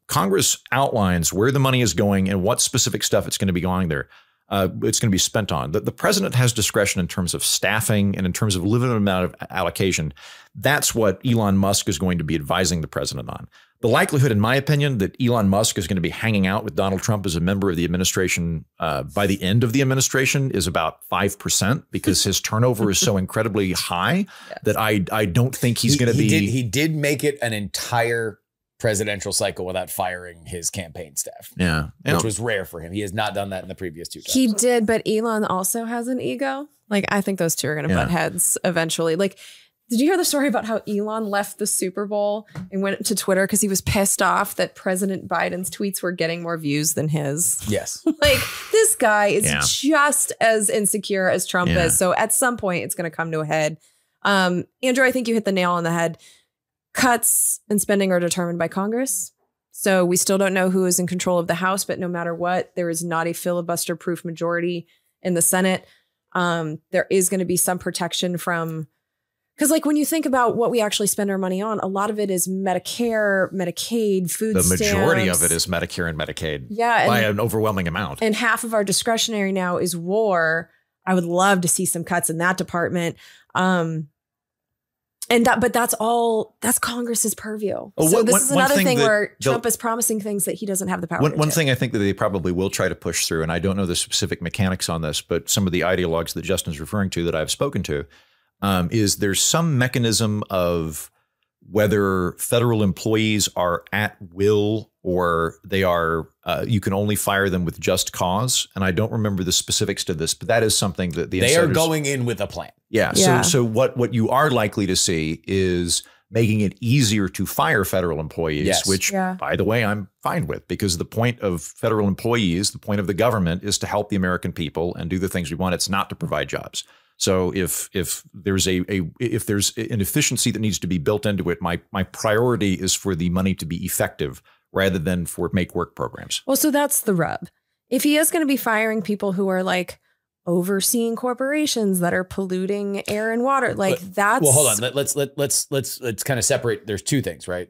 Congress outlines where the money is going and what specific stuff it's going to be going there. it's going to be spent on. The president has discretion in terms of staffing and in terms of limited amount of allocation. That's what Elon Musk is going to be advising the president on. The likelihood, in my opinion, that Elon Musk is going to be hanging out with Donald Trump as a member of the administration by the end of the administration is about 5%, because his turnover is so incredibly high that I don't think he's going to be. He did make it an entire presidential cycle without firing his campaign staff. Yeah. Which was rare for him. He has not done that in the previous 2 times. He did, but Elon also has an ego. Like, I think those two are going to butt heads eventually. Like, did you hear the story about how Elon left the Super Bowl and went to Twitter because he was pissed off that President Biden's tweets were getting more views than his? Yes. Like, this guy is just as insecure as Trump is. So at some point, it's going to come to a head. Andrew, I think you hit the nail on the head. Cuts and spending are determined by Congress. So we still don't know who is in control of the House, but no matter what, there is not a filibuster-proof majority in the Senate. There is going to be some protection from... Because like when you think about what we actually spend our money on, a lot of it is Medicare, Medicaid, food stamps. The majority of it is Medicare and Medicaid. Yeah. By an overwhelming amount. And half of our discretionary now is war. I would love to see some cuts in that department. But that's Congress's purview. So this is another thing where Trump is promising things that he doesn't have the power to do. One thing I think that they probably will try to push through, and I don't know the specific mechanics on this, but some of the ideologues that Justin's referring to that I've spoken to, is there's some mechanism of whether federal employees are at will or they are, you can only fire them with just cause. And I don't remember the specifics to this, but that is something that they are going in with a plan. Yeah. So what you are likely to see is making it easier to fire federal employees, which, by the way, I'm fine with, because the point of federal employees, the point of the government is to help the American people and do the things we want. It's not to provide jobs. So if there's if there's an efficiency that needs to be built into it, my priority is for the money to be effective rather than for make work programs. Well, so that's the rub. If he is going to be firing people who are like overseeing corporations that are polluting air and water, like that's... Well, hold on. Let's kind of separate. There's two things, right?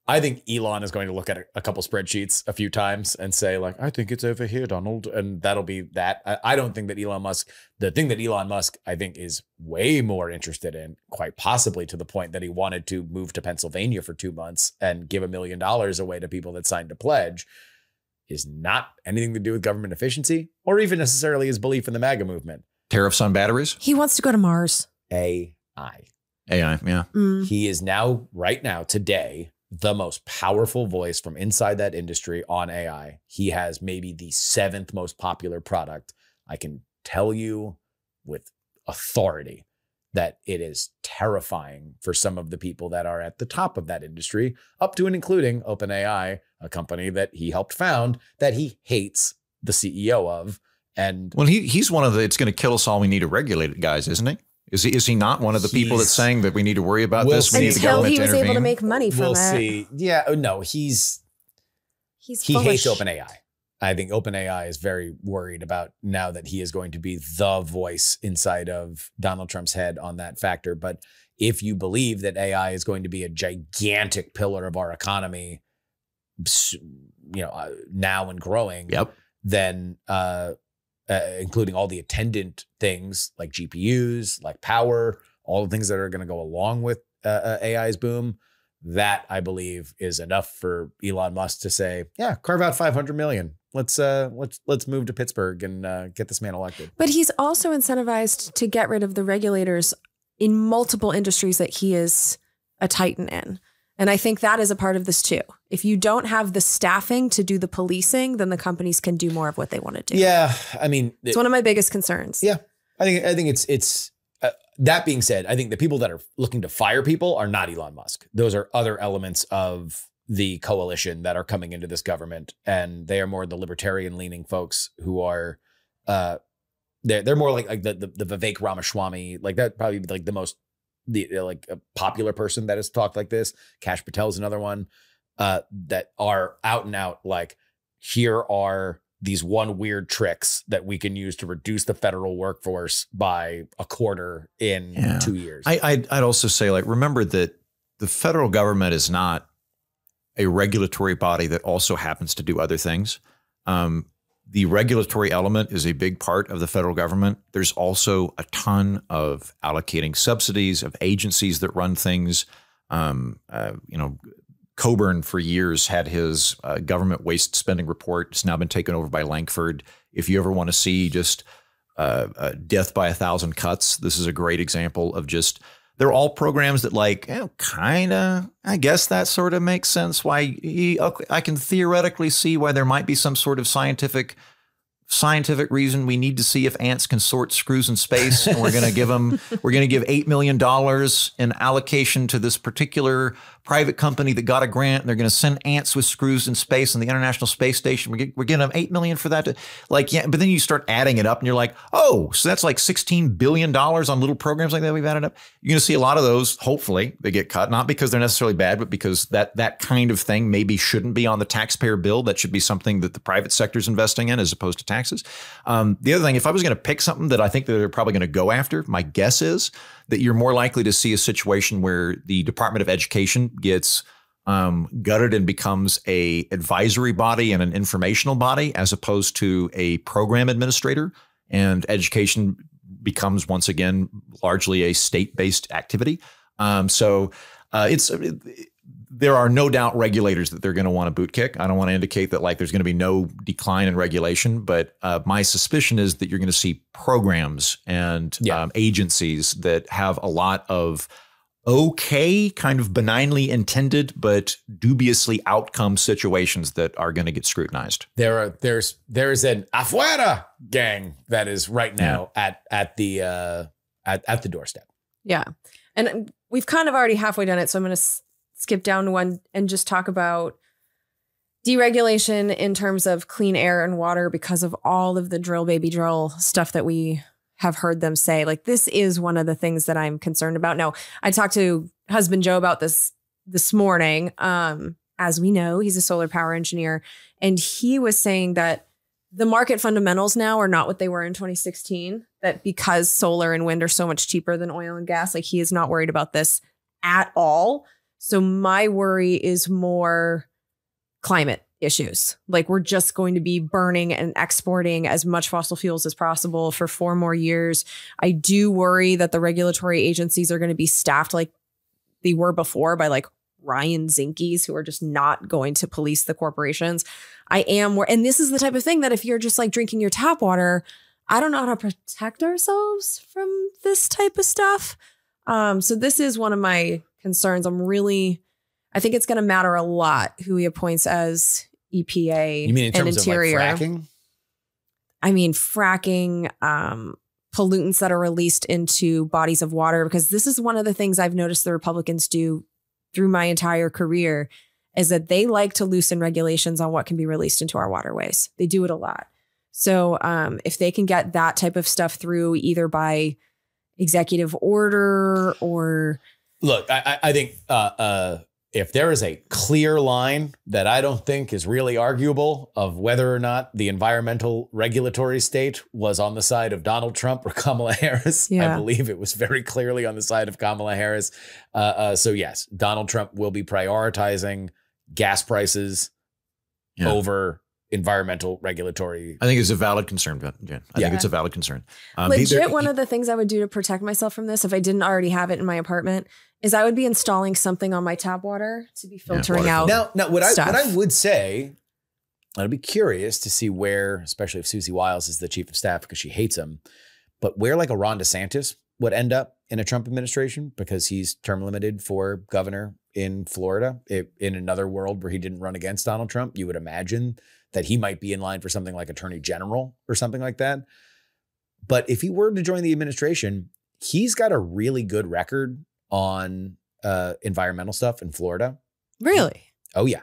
I think Elon is going to look at a couple spreadsheets a few times and say, like, I think it's over here, Donald. And that'll be that. I don't think that the thing that Elon Musk, I think, is way more interested in, quite possibly to the point that he wanted to move to Pennsylvania for 2 months and give $1 million away to people that signed a pledge, is not anything to do with government efficiency or even necessarily his belief in the MAGA movement. Tariffs on batteries? He wants to go to Mars. AI, yeah. He is now, right now, today, the most powerful voice from inside that industry on AI. He has maybe the 7th most popular product. I can tell you with authority that it is terrifying for some of the people that are at the top of that industry, up to and including OpenAI, a company that he helped found, that he hates the CEO of. And well, he's one of the, it's going to kill us all, we need to regulate it guys, isn't he? Is he not one of the people that's saying that we need to worry about this? We need the government to intervene. Until he was able to make money from it. We'll see. Yeah, no, he hates OpenAI. I think OpenAI is very worried about now that he is going to be the voice inside of Donald Trump's head on that factor. But if you believe that AI is going to be a gigantic pillar of our economy, now and growing, then including all the attendant things like GPUs, like power, all the things that are going to go along with AI's boom, that I believe is enough for Elon Musk to say, yeah, carve out $500 million. Let's move to Pittsburgh and get this man elected. But he's also incentivized to get rid of the regulators in multiple industries that he is a titan in. And I think that is a part of this too. If you don't have the staffing to do the policing, then the companies can do more of what they want to do. Yeah, I mean, it's one of my biggest concerns. Yeah, I think it's. That being said, I think the people that are looking to fire people are not Elon Musk. Those are other elements of the coalition that are coming into this government, and they are more the libertarian-leaning folks who are. They're more like the Vivek Ramaswamy, like that probably like the most. Like a popular person that has talked like this. Kash Patel is another one that are out and out like, here are these one weird tricks that we can use to reduce the federal workforce by a quarter in 2 years. I'd also say, like, remember that the federal government is not a regulatory body that also happens to do other things. the regulatory element is a big part of the federal government. There's also a ton of allocating subsidies of agencies that run things. Coburn for years had his government waste spending report. It's now been taken over by Lankford. If you ever want to see just death by 1,000 cuts, this is a great example of just, they're all programs that kind of, I guess that sort of makes sense. Why I can theoretically see why there might be some sort of scientific reason. We need to see if ants can sort screws in space, and we're going to give $8 million in allocation to this particular private company that got a grant, and they're going to send ants with screws in space on the International Space Station. We're giving them $8 million for that. But then you start adding it up, and you're like, oh, so that's like $16 billion on little programs like that we've added up. You're going to see a lot of those. Hopefully, they get cut, not because they're necessarily bad, but because that kind of thing maybe shouldn't be on the taxpayer bill. That should be something that the private sector is investing in as opposed to taxes. The other thing, if I was going to pick something that I think that they're probably going to go after, my guess is that you're more likely to see a situation where the Department of Education gets gutted and becomes a advisory body and an informational body, as opposed to a program administrator, and education becomes once again largely a state-based activity. There are no doubt regulators that they're going to want to boot kick. I don't want to indicate that there's going to be no decline in regulation, but my suspicion is that you're going to see programs and agencies that have a lot of kind of benignly intended, but dubiously outcome situations that are going to get scrutinized. There's an afuera gang that is right now at the doorstep. Yeah. And we've kind of already halfway done it. So I'm going to skip down to one and just talk about deregulation in terms of clean air and water, because of all of the drill baby drill stuff that we have heard them say. This is one of the things that I'm concerned about. Now, I talked to husband Joe about this morning. As we know, he's a solar power engineer, and he was saying that the market fundamentals now are not what they were in 2016, that because solar and wind are so much cheaper than oil and gas, he is not worried about this at all. So my worry is more climate issues. We're just going to be burning and exporting as much fossil fuels as possible for 4 more years. I do worry that the regulatory agencies are going to be staffed like they were before by Ryan Zinke's, who are just not going to police the corporations. And this is the type of thing that if you're just drinking your tap water, I don't know how to protect ourselves from this type of stuff. So this is one of my concerns. I think it's going to matter a lot who he appoints as EPA. You mean in terms Interior. of fracking? I mean, fracking, pollutants that are released into bodies of water, because this is one of the things I've noticed the Republicans do through my entire career, is that they like to loosen regulations on what can be released into our waterways. They do it a lot. So if they can get that type of stuff through either by executive order or... Look, I think if there is a clear line that I don't think is really arguable of whether or not the environmental regulatory state was on the side of Donald Trump or Kamala Harris, I believe it was very clearly on the side of Kamala Harris. So yes, Donald Trump will be prioritizing gas prices over environmental regulatory. I think it's a valid concern, Jen. I think it's a valid concern. Legit, one of the things I would do to protect myself from this, if I didn't already have it in my apartment, is I would be installing something on my tap water to be filtering out. Now, what I would say, I'd be curious to see where, especially if Susie Wiles is the chief of staff because she hates him, but where a Ron DeSantis would end up in a Trump administration, because he's term limited for governor in Florida. In another world where he didn't run against Donald Trump, you would imagine that he might be in line for something like attorney general or something like that. But if he were to join the administration, he's got a really good record on environmental stuff in Florida. Really? Oh, yeah.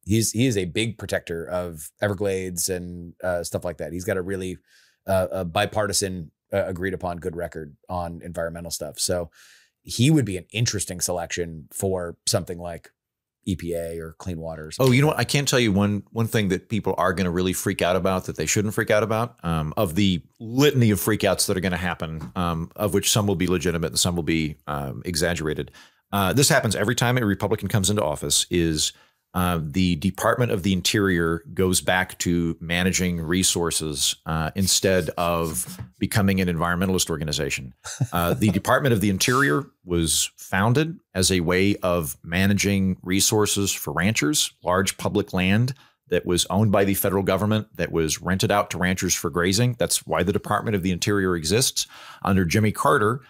He is a big protector of Everglades and stuff like that. He's got a really bipartisan, agreed upon good record on environmental stuff. So he would be an interesting selection for something like EPA or Clean Water. Oh, you know what? I can tell you one thing that people are going to really freak out about that they shouldn't freak out about, of the litany of freakouts that are going to happen, of which some will be legitimate and some will be exaggerated. This happens every time a Republican comes into office, is the Department of the Interior goes back to managing resources instead of becoming an environmentalist organization. The Department of the Interior was founded as a way of managing resources for ranchers, large public land that was owned by the federal government that was rented out to ranchers for grazing. That's why the Department of the Interior exists. Under Jimmy Carter,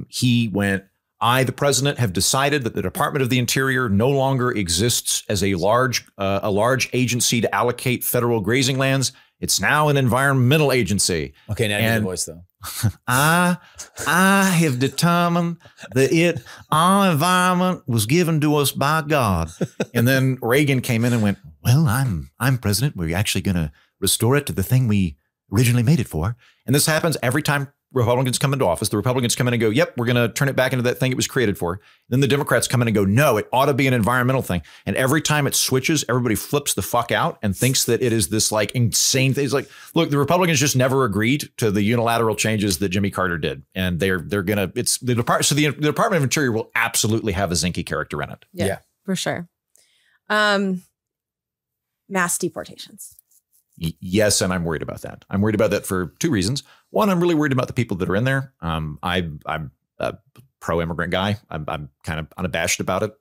he went, I, the president, have decided that the Department of the Interior no longer exists as a large agency to allocate federal grazing lands. It's now an environmental agency. Okay, now you do the voice though. I have determined that our environment was given to us by God. And then Reagan came in and went, well, I'm president. We're actually going to restore it to the thing we originally made it for. And this happens every time Republicans come into office. The Republicans come in and go, yep, we're going to turn it back into that thing it was created for. Then the Democrats come in and go, no, it ought to be an environmental thing. And every time it switches, everybody flips the fuck out and thinks that it is this like insane thing. It's like, look, the Republicans just never agreed to the unilateral changes that Jimmy Carter did. And they're going to, it's the department. So the Department of Interior will absolutely have a Zinke character in it. Yeah. For sure. Mass deportations. Yes, and I'm worried about that. I'm worried about that for two reasons. One, I'm really worried about the people that are in there. I'm a pro-immigrant guy. I'm kind of unabashed about it.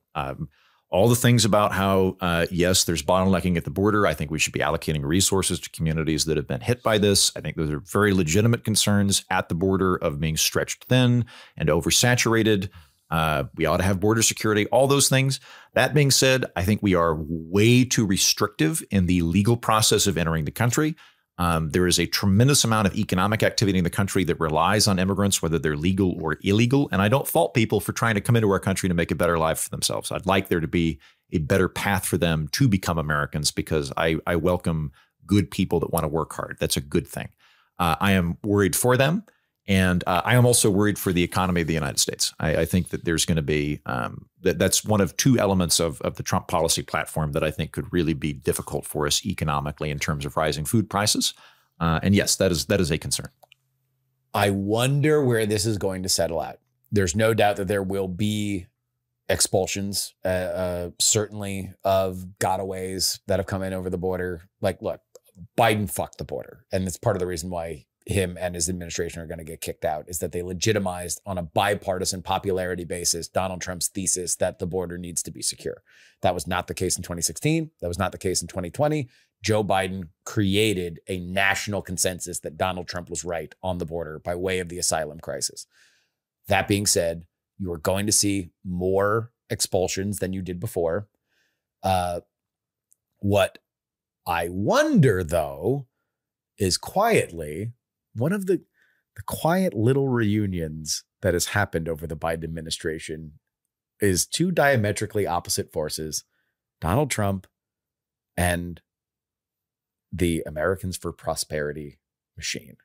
All the things about how, yes, there's bottlenecking at the border. I think we should be allocating resources to communities that have been hit by this. I think those are very legitimate concerns at the border of being stretched thin and oversaturated. We ought to have border security, all those things. That being said, I think we are way too restrictive in the legal process of entering the country. There is a tremendous amount of economic activity in the country that relies on immigrants, whether they're legal or illegal. And I don't fault people for trying to come into our country to make a better life for themselves. I'd like there to be a better path for them to become Americans because I welcome good people that want to work hard. That's a good thing. I am worried for them. And I am also worried for the economy of the United States. I think that there's going to be that's one of two elements of the Trump policy platform that I think could really be difficult for us economically in terms of rising food prices. And yes, that is a concern. I wonder where this is going to settle out. There's no doubt that there will be expulsions, certainly of gotaways that have come in over the border. Like, look, Biden fucked the border. And it's part of the reason why him and his administration are going to get kicked out, is that they legitimized on a bipartisan popularity basis Donald Trump's thesis that the border needs to be secure. That was not the case in 2016. That was not the case in 2020. Joe Biden created a national consensus that Donald Trump was right on the border by way of the asylum crisis. That being said, you are going to see more expulsions than you did before. What I wonder, though, is quietly, one of the quiet little reunions that has happened over the Biden administration is two diametrically opposite forces, Donald Trump and the Americans for Prosperity machine.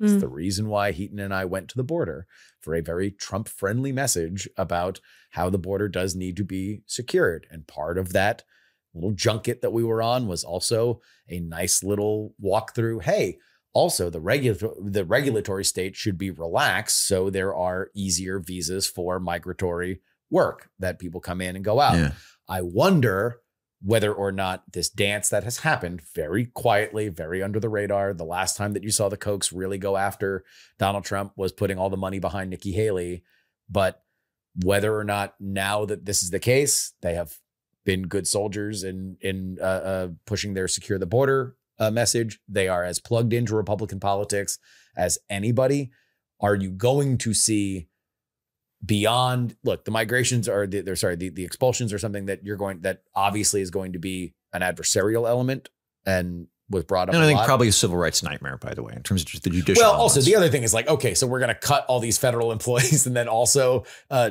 It's the reason why Heaton and I went to the border for a very Trump-friendly message about how the border does need to be secured. And part of that little junket that we were on was also a nice little walkthrough. Hey, also, the regulatory state should be relaxed so there are easier visas for migratory work that people come in and go out. Yeah. I wonder whether or not this dance that has happened very quietly, very under the radar. The last time that you saw the Kochs really go after Donald Trump was putting all the money behind Nikki Haley. But whether or not now that this is the case, they have been good soldiers in pushing their secure the border message. They are as plugged into Republican politics as anybody. Are you going to see beyond, look, the migrations are the expulsions are something that obviously is going to be an adversarial element and was brought up. And I think probably a civil rights nightmare, by the way, in terms of just the judicial. Well, also the other thing is like, okay, so we're going to cut all these federal employees and then also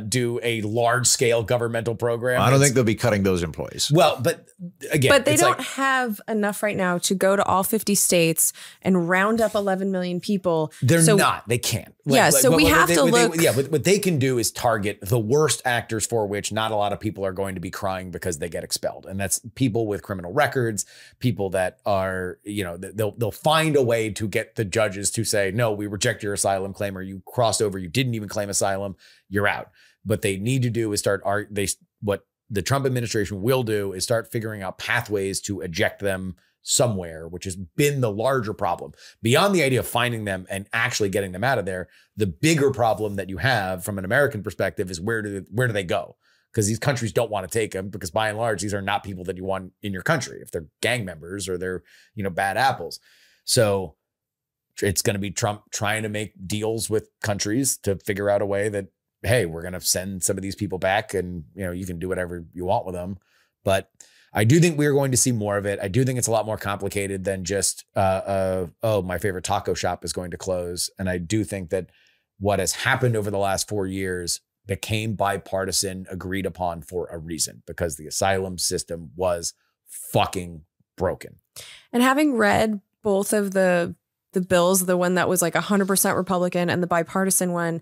do a large scale governmental program. I don't think they'll be cutting those employees. Well, but again, but they don't have enough right now to go to all 50 states and round up 11 million people. They're not. They can't. We have to look. What they can do is target the worst actors for which not a lot of people are going to be crying because they get expelled. And that's people with criminal records, people that are, they'll find a way to get the judges to say, no, we reject your asylum claim, or you crossed over, you didn't even claim asylum, you're out. What they need to do is what the Trump administration will do is start figuring out pathways to eject them somewhere, which has been the larger problem. Beyond the idea of finding them and actually getting them out of there, the bigger problem that you have from an American perspective is where do they go? Because these countries don't want to take them, because by and large, these are not people that you want in your country if they're gang members or they're, bad apples. So it's going to be Trump trying to make deals with countries to figure out a way that, hey, we're going to send some of these people back and, you can do whatever you want with them. But I do think we're going to see more of it. I do think it's a lot more complicated than just, my favorite taco shop is going to close. And I do think that what has happened over the last 4 years became bipartisan, agreed upon for a reason, because the asylum system was fucking broken. And having read both of the bills, the one that was like 100% Republican and the bipartisan one,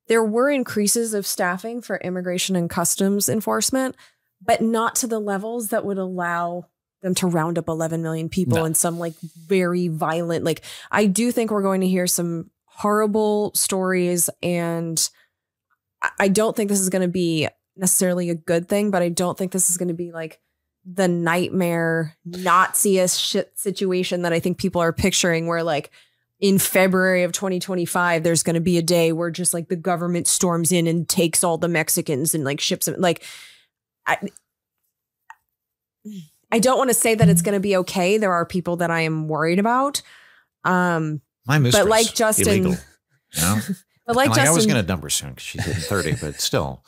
there were increases of staffing for immigration and customs enforcement, but not to the levels that would allow them to round up 11 million people in some like very violent, like I do think we're going to hear some horrible stories, and I don't think this is going to be necessarily a good thing, but I don't think this is going to be like the nightmare Nazi-ish shit situation that I think people are picturing, where like in February of 2025, there's going to be a day where just like the government storms in and takes all the Mexicans and like ships them. Like, I don't want to say that it's going to be okay. There are people that I am worried about. My mistress, but like Justin, illegal, but like Justin, I was going to dump her soon because she's hitting 30, but still.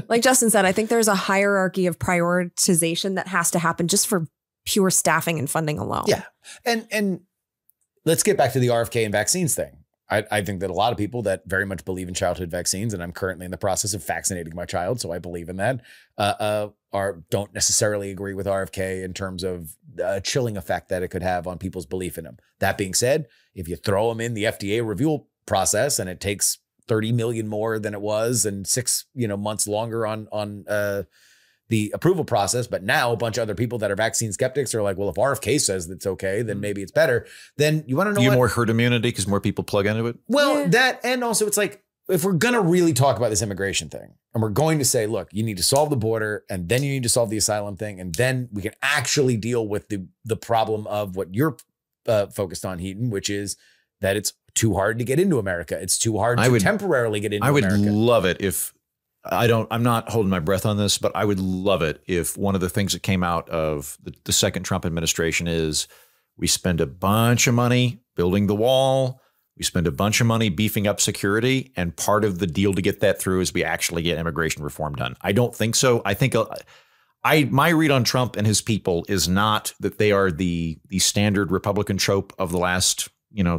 Like Justin said, I think there's a hierarchy of prioritization that has to happen just for pure staffing and funding alone. Yeah. And let's get back to the RFK and vaccines thing. I think that a lot of people that very much believe in childhood vaccines, and I'm currently in the process of vaccinating my child, so I believe in that, don't necessarily agree with RFK in terms of a chilling effect that it could have on people's belief in him. That being said, if you throw them in the FDA review process and it takes 30 million more than it was and 6 months longer on the approval process, but now a bunch of other people that are vaccine skeptics are like, well, if RFK says that's okay, then maybe it's better. Then you want to know what? More herd immunity because more people plug into it? Well, that, and also it's like, if we're going to really talk about this immigration thing and we're going to say, look, you need to solve the border and then you need to solve the asylum thing, and then we can actually deal with the problem of what you're focused on, Heaton, which is that it's too hard to get into America. It's too hard to temporarily get into America. I would love it if I'm not holding my breath on this, but I would love it if one of the things that came out of the second Trump administration is we spend a bunch of money building the wall. We spend a bunch of money beefing up security. And part of the deal to get that through is we actually get immigration reform done. I don't think so. I think my read on Trump and his people is not that they are the standard Republican trope of the last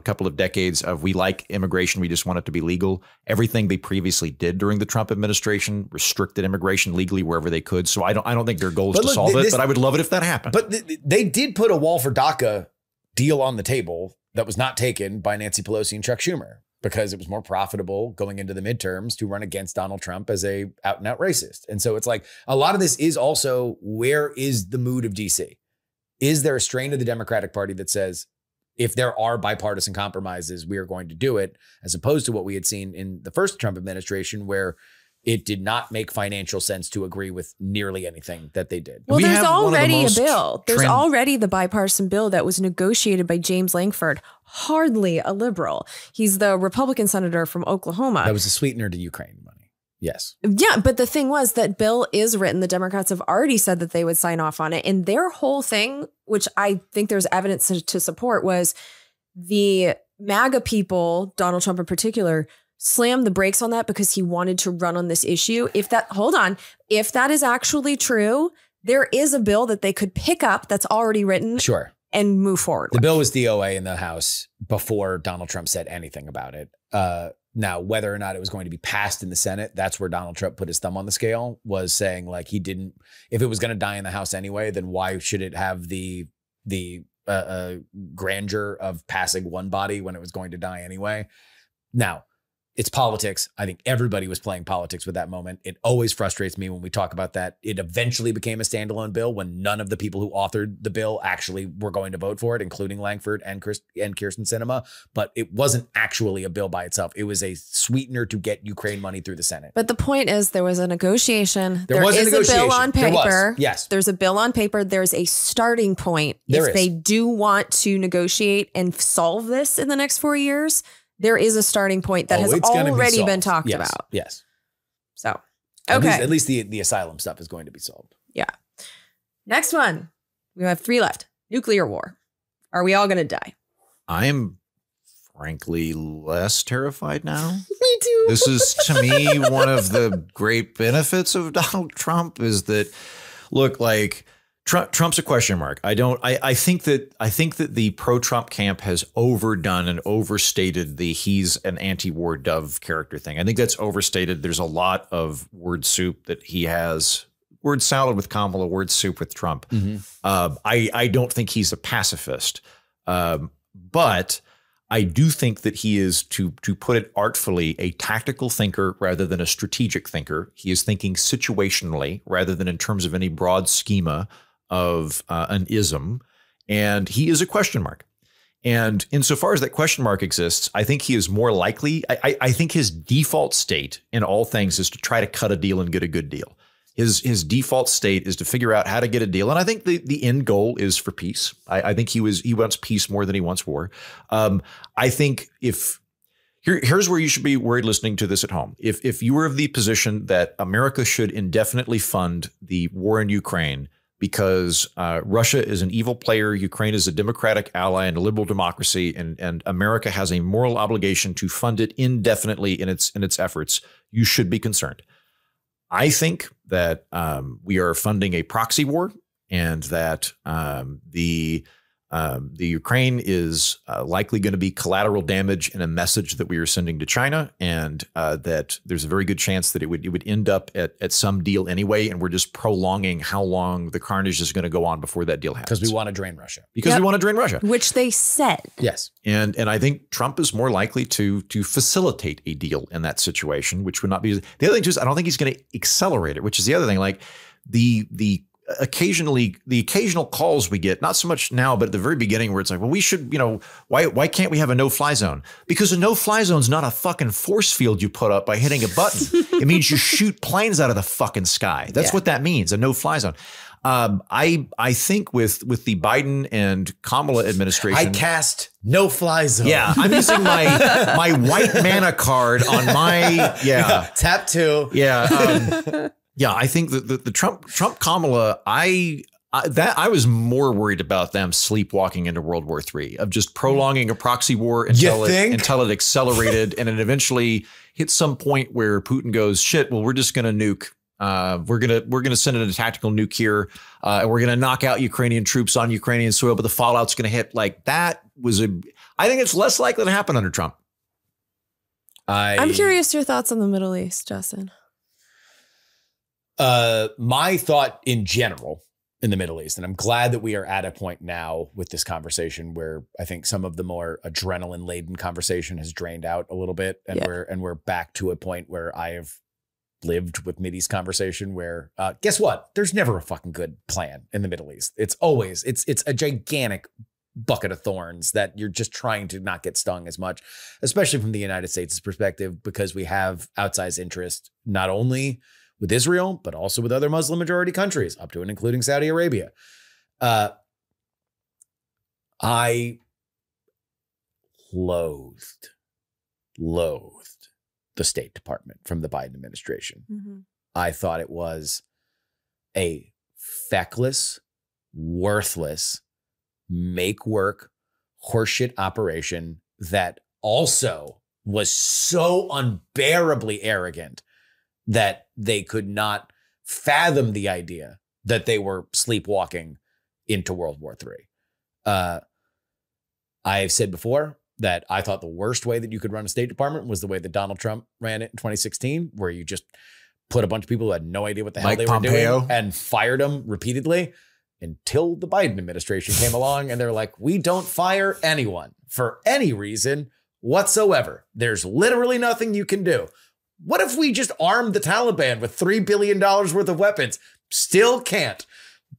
couple of decades of we like immigration, we just want it to be legal. Everything they previously did during the Trump administration restricted immigration legally wherever they could. So I don't think their goal is to solve it, but I would love it if that happened. But they did put a wall for DACA deal on the table that was not taken by Nancy Pelosi and Chuck Schumer because it was more profitable going into the midterms to run against Donald Trump as a out and out racist. And so it's like a lot of this is also, where is the mood of DC? Is there a strain of the Democratic Party that says, if there are bipartisan compromises, we are going to do it, as opposed to what we had seen in the first Trump administration, where it did not make financial sense to agree with nearly anything that they did. Well, there's already a bill. There's already the bipartisan bill that was negotiated by James Lankford, hardly a liberal. He's the Republican senator from Oklahoma. That was a sweetener to Ukraine money. Yes. Yeah. But the thing was that bill is written. The Democrats have already said that they would sign off on it. And their whole thing, which I think there's evidence to support, was the MAGA people, Donald Trump in particular, slammed the brakes on that because he wanted to run on this issue. If that is actually true, there is a bill that they could pick up that's already written. Sure. And move forward. The bill was DOA in the House before Donald Trump said anything about it. Now, whether or not it was going to be passed in the Senate, that's where Donald Trump put his thumb on the scale, was saying like he didn't, if it was going to die in the House anyway, then why should it have the grandeur of passing one body when it was going to die anyway? Now, It's politics. I think everybody was playing politics with that moment. It always frustrates me when we talk about that. It eventually became a standalone bill when none of the people who authored the bill actually were going to vote for it, including Langford and Kyrsten Sinema. But it wasn't actually a bill by itself. It was a sweetener to get Ukraine money through the Senate. But the point is there was a negotiation. There was a negotiation. Bill on paper. Yes. There's a bill on paper. There's a starting point. If they do want to negotiate and solve this in the next 4 years, there is a starting point that has already been talked about. Yes. So, okay. At least the asylum stuff is going to be solved. Yeah. Next one. We have 3 left. Nuclear war. Are we all going to die? I'm frankly less terrified now. Me too. This is, to me, one of the great benefits of Donald Trump is that, look, like, Trump's a question mark. I think that the pro-Trump camp has overdone and overstated the he's an anti-war dove character thing. I think that's overstated. There's a lot of word soup that he has. Word salad with Kamala, word soup with Trump. I don't think he's a pacifist, but I do think that he is, to put it artfully, a tactical thinker rather than a strategic thinker. He is thinking situationally rather than in terms of any broad schema of an ism, and he is a question mark. And insofar as that question mark exists, I think he is more likely. I think his default state in all things is to try to cut a deal and get a good deal. His default state is to figure out how to get a deal, and I think the end goal is for peace. I think he wants peace more than he wants war. I think here's where you should be worried listening to this at home. If you were of the position that America should indefinitely fund the war in Ukraine because Russia is an evil player, Ukraine is a democratic ally and a liberal democracy, and America has a moral obligation to fund it indefinitely in its efforts, you should be concerned. I think that we are funding a proxy war, and that the Ukraine is likely going to be collateral damage in a message that we are sending to China, and that there's a very good chance that it would end up at some deal anyway, and we're just prolonging how long the carnage is going to go on before that deal happens. Because we want to drain Russia. We want to drain Russia. Which they said. Yes. And I think Trump is more likely to facilitate a deal in that situation, which would not be. The other thing too is I don't think he's going to accelerate it, which is the other thing. Like the occasional calls we get, not so much now, but at the very beginning where it's like, well, we should, why can't we have a no-fly zone? Because a no-fly zone is not a fucking force field you put up by hitting a button. It means you shoot planes out of the fucking sky. That's what that means, a no-fly zone. I think with the Biden and Kamala administration, I cast no-fly zone. Yeah, I'm using my white mana card on my tap 2. Yeah. Yeah, I think that the Trump Kamala, I was more worried about them sleepwalking into World War III, of just prolonging a proxy war until it accelerated, and it eventually hit some point where Putin goes, shit, well, we're just going to nuke. We're gonna send in a tactical nuke here, and we're gonna knock out Ukrainian troops on Ukrainian soil, but the fallout's gonna hit. Like that was I think it's less likely to happen under Trump. I'm curious your thoughts on the Middle East, Justin. My thought in general in the Middle East, and I'm glad that we are at a point now with this conversation where I think some of the more adrenaline laden conversation has drained out a little bit, and we're back to a point where I have lived with Mideast conversation where guess what? There's never a fucking good plan in the Middle East. It's always it's a gigantic bucket of thorns that you're just trying to not get stung as much, especially from the United States' perspective, because we have outsized interest not only with Israel, but also with other Muslim majority countries, up to and including Saudi Arabia. I loathed the State Department from the Biden administration. Mm-hmm. I thought it was a feckless, worthless, make work, horseshit operation that also was so unbearably arrogant that they could not fathom the idea that they were sleepwalking into World War III. I've said before that I thought the worst way that you could run a State Department was the way that Donald Trump ran it in 2016, where you just put a bunch of people who had no idea what the hell they were doing and fired them repeatedly until the Biden administration came along and they're like, we don't fire anyone for any reason whatsoever. There's literally nothing you can do. What if we just armed the Taliban with $3 billion worth of weapons? Still can't.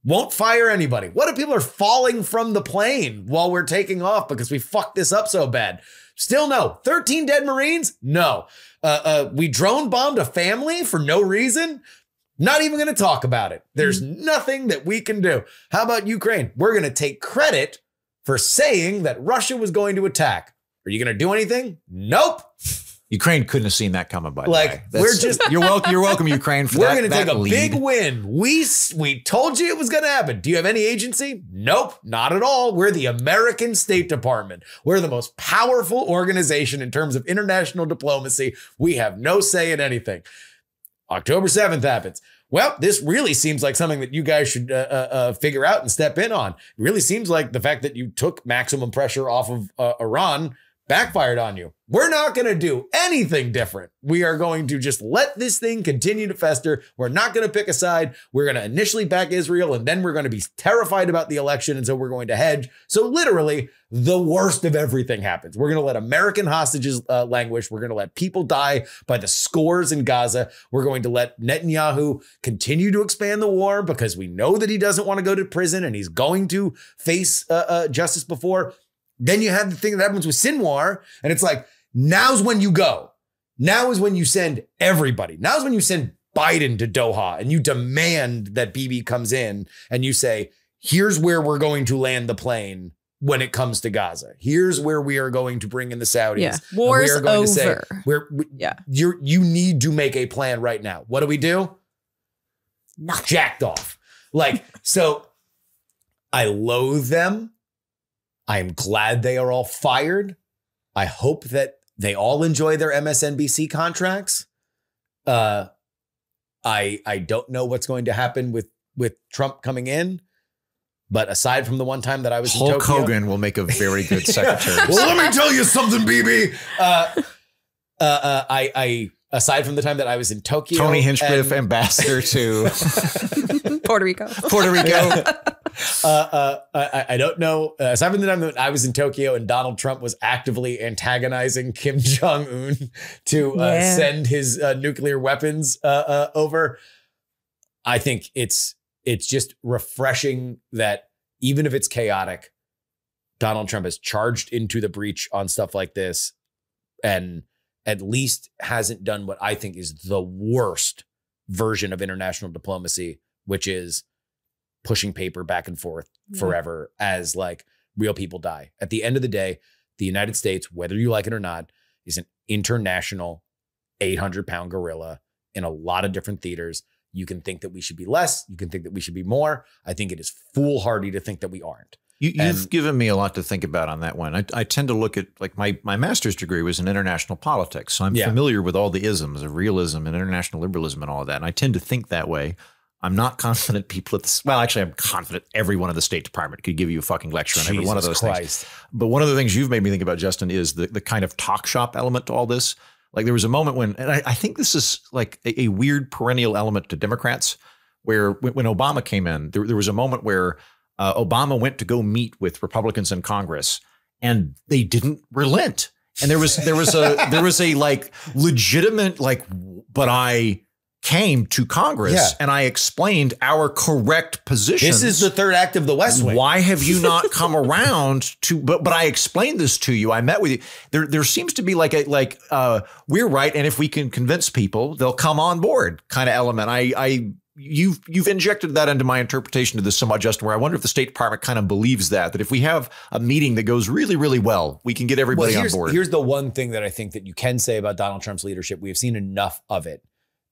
Won't fire anybody. What if people are falling from the plane while we're taking off because we fucked this up so bad? Still no. 13 dead Marines? No. We drone bombed a family for no reason? Not even going to talk about it. There's nothing that we can do. How about Ukraine? We're going to take credit for saying that Russia was going to attack. Are you going to do anything? Nope. Ukraine couldn't have seen that coming, by the way. We're just you're welcome, Ukraine, for we're that. We're going to take a lead. big win. We told you it was going to happen. Do you have any agency? Nope, not at all. We're the American State Department. We're the most powerful organization in terms of international diplomacy. We have no say in anything. October 7th happens. Well, this really seems like something that you guys should figure out and step in on. It really seems like the fact that you took maximum pressure off of Iran backfired on you. We're not going to do anything different. We are going to just let this thing continue to fester. We're not going to pick a side. We're going to initially back Israel, and then we're going to be terrified about the election, and so we're going to hedge. So literally, the worst of everything happens. We're going to let American hostages languish. We're going to let people die by the scores in Gaza. We're going to let Netanyahu continue to expand the war because we know that he doesn't want to go to prison, and he's going to face justice before. Then you have the thing that happens with Sinwar, and it's like, now's when you go. Now is when you send everybody. Now is when you send Biden to Doha and you demand that Bibi comes in and you say, here's where we're going to land the plane when it comes to Gaza. Here's where we are going to bring in the Saudis. Yeah. War's we are going over. To say, you need to make a plan right now. What do? Nothing. Jacked off. So I loathe them. I am glad they are all fired. I hope that they all enjoy their MSNBC contracts. I don't know what's going to happen with Trump coming in, but aside from the one time that I was in Tokyo, Hulk Hogan will make a very good secretary. Well, let me tell you something, BB. Aside from the time that I was in Tokyo, Tony Hinchcliffe, ambassador to Puerto Rico. I don't know. Aside from the time that I was in Tokyo and Donald Trump was actively antagonizing Kim Jong-un to send his nuclear weapons over, I think it's just refreshing that even if it's chaotic, Donald Trump has charged into the breach on stuff like this and at least hasn't done what I think is the worst version of international diplomacy, which is pushing paper back and forth forever as real people die. At the end of the day, the United States, whether you like it or not, is an international 800-pound gorilla in a lot of different theaters. You can think that we should be less. You can think that we should be more. I think it is foolhardy to think that we aren't. You've given me a lot to think about on that one. I tend to look at my master's degree was in international politics. So I'm familiar with all the isms of realism and international liberalism and all of that. And I tend to think that way. I'm not confident people at well, actually, I'm confident everyone in the State Department could give you a fucking lecture on every one of those things. But one of the things you've made me think about, Justin, is the kind of talk shop element to all this. There was a moment when, and I think this is a weird perennial element to Democrats, where when Obama came in, there was a moment where Obama went to go meet with Republicans in Congress, and they didn't relent. And there was a legitimate but I came to Congress and I explained our correct positions. This is the third act of the West Wing. Why have you not come around to? But I explained this to you. I met with you. There seems to be we're right, and if we can convince people, they'll come on board kind of element. You've injected that into my interpretation of this somewhat, Justin, where I wonder if the State Department kind of believes that if we have a meeting that goes really, really well, we can get everybody on board. Here's the one thing that I think that you can say about Donald Trump's leadership. We have seen enough of it,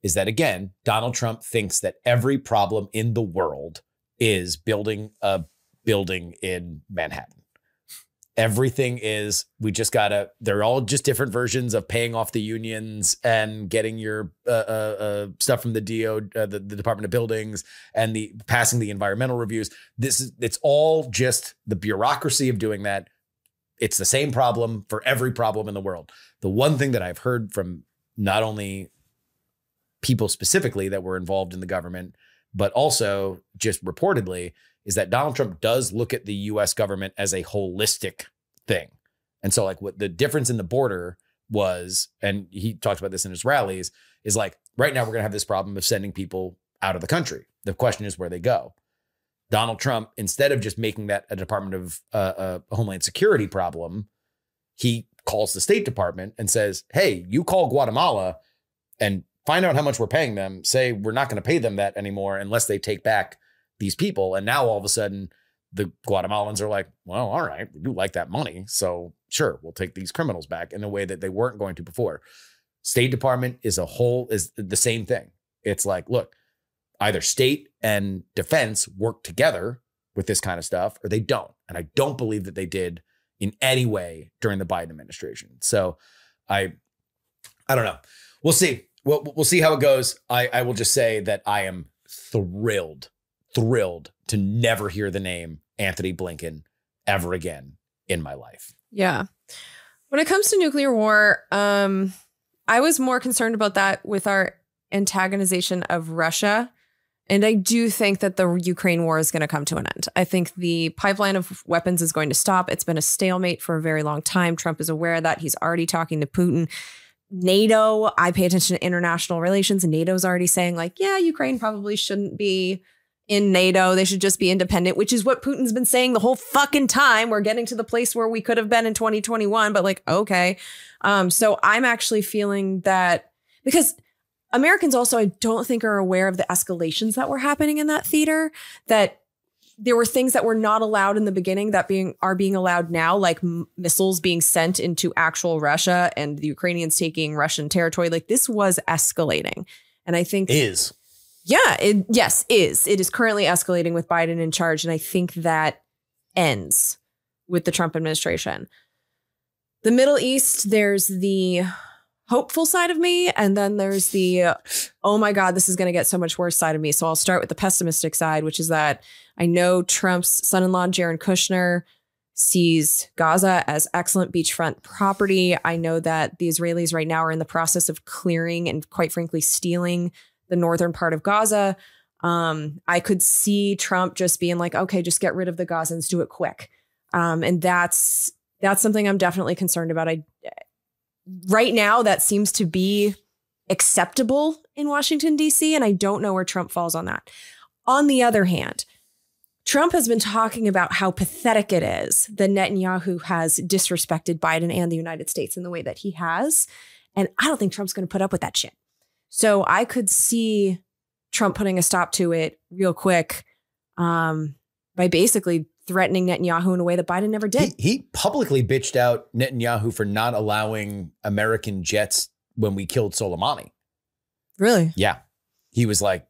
is that, again, Donald Trump thinks that every problem in the world is building a building in Manhattan. Everything is, they're all just different versions of paying off the unions and getting your stuff from the the Department of Buildings and passing the environmental reviews. It's all just the bureaucracy of doing that. It's the same problem for every problem in the world. The one thing that I've heard from not only people specifically that were involved in the government, but also just reportedly, is that Donald Trump does look at the U.S. government as a holistic thing. And so like what the difference in the border was, and he talked about this in his rallies, is like right now we're going to have this problem of sending people out of the country. The question is where they go. Donald Trump, instead of just making that a Department of Homeland Security problem, he calls the State Department and says, hey, you call Guatemala and find out how much we're paying them. Say we're not going to pay them that anymore unless they take back these people. And now all of a sudden the Guatemalans are like, well, all right, we do like that money. So sure, we'll take these criminals back in a way that they weren't going to before. State Department is the same thing. It's like, look, either state and defense work together with this kind of stuff or they don't. And I don't believe that they did in any way during the Biden administration. So I don't know. We'll see. We'll see how it goes. I will just say that I am thrilled to never hear the name Anthony Blinken ever again in my life. Yeah. When it comes to nuclear war, I was more concerned about that with our antagonization of Russia. And I do think that the Ukraine war is going to come to an end. I think the pipeline of weapons is going to stop. It's been a stalemate for a very long time. Trump is aware of that. He's already talking to Putin. NATO, I pay attention to international relations, and NATO's already saying like, yeah, Ukraine probably shouldn't be in NATO. They should just be independent, which is what Putin's been saying the whole fucking time. We're getting to the place where we could have been in 2021, but like, okay. So I'm actually feeling that because Americans also, I don't think, are aware of the escalations that were happening in that theater, that there were things that were not allowed in the beginning that are being allowed now, like missiles being sent into actual Russia and the Ukrainians taking Russian territory. Like this was escalating. And I think is. Yeah, it is currently escalating with Biden in charge. And I think that ends with the Trump administration. The Middle East, there's the hopeful side of me. And then there's the, oh my God, this is going to get so much worse side of me. So I'll start with the pessimistic side, which is that I know Trump's son-in-law, Jared Kushner, sees Gaza as excellent beachfront property. I know that the Israelis right now are in the process of clearing and quite frankly, stealing the northern part of Gaza. I could see Trump just being like, okay, just get rid of the Gazans, do it quick. And that's something I'm definitely concerned about. Right now, that seems to be acceptable in Washington, D.C., and I don't know where Trump falls on that. On the other hand, Trump has been talking about how pathetic it is that Netanyahu has disrespected Biden and the United States in the way that he has. And I don't think Trump's going to put up with that shit. So I could see Trump putting a stop to it real quick by basically threatening Netanyahu in a way that Biden never did. He publicly bitched out Netanyahu for not allowing American jets when we killed Soleimani. Really? Yeah. He was like,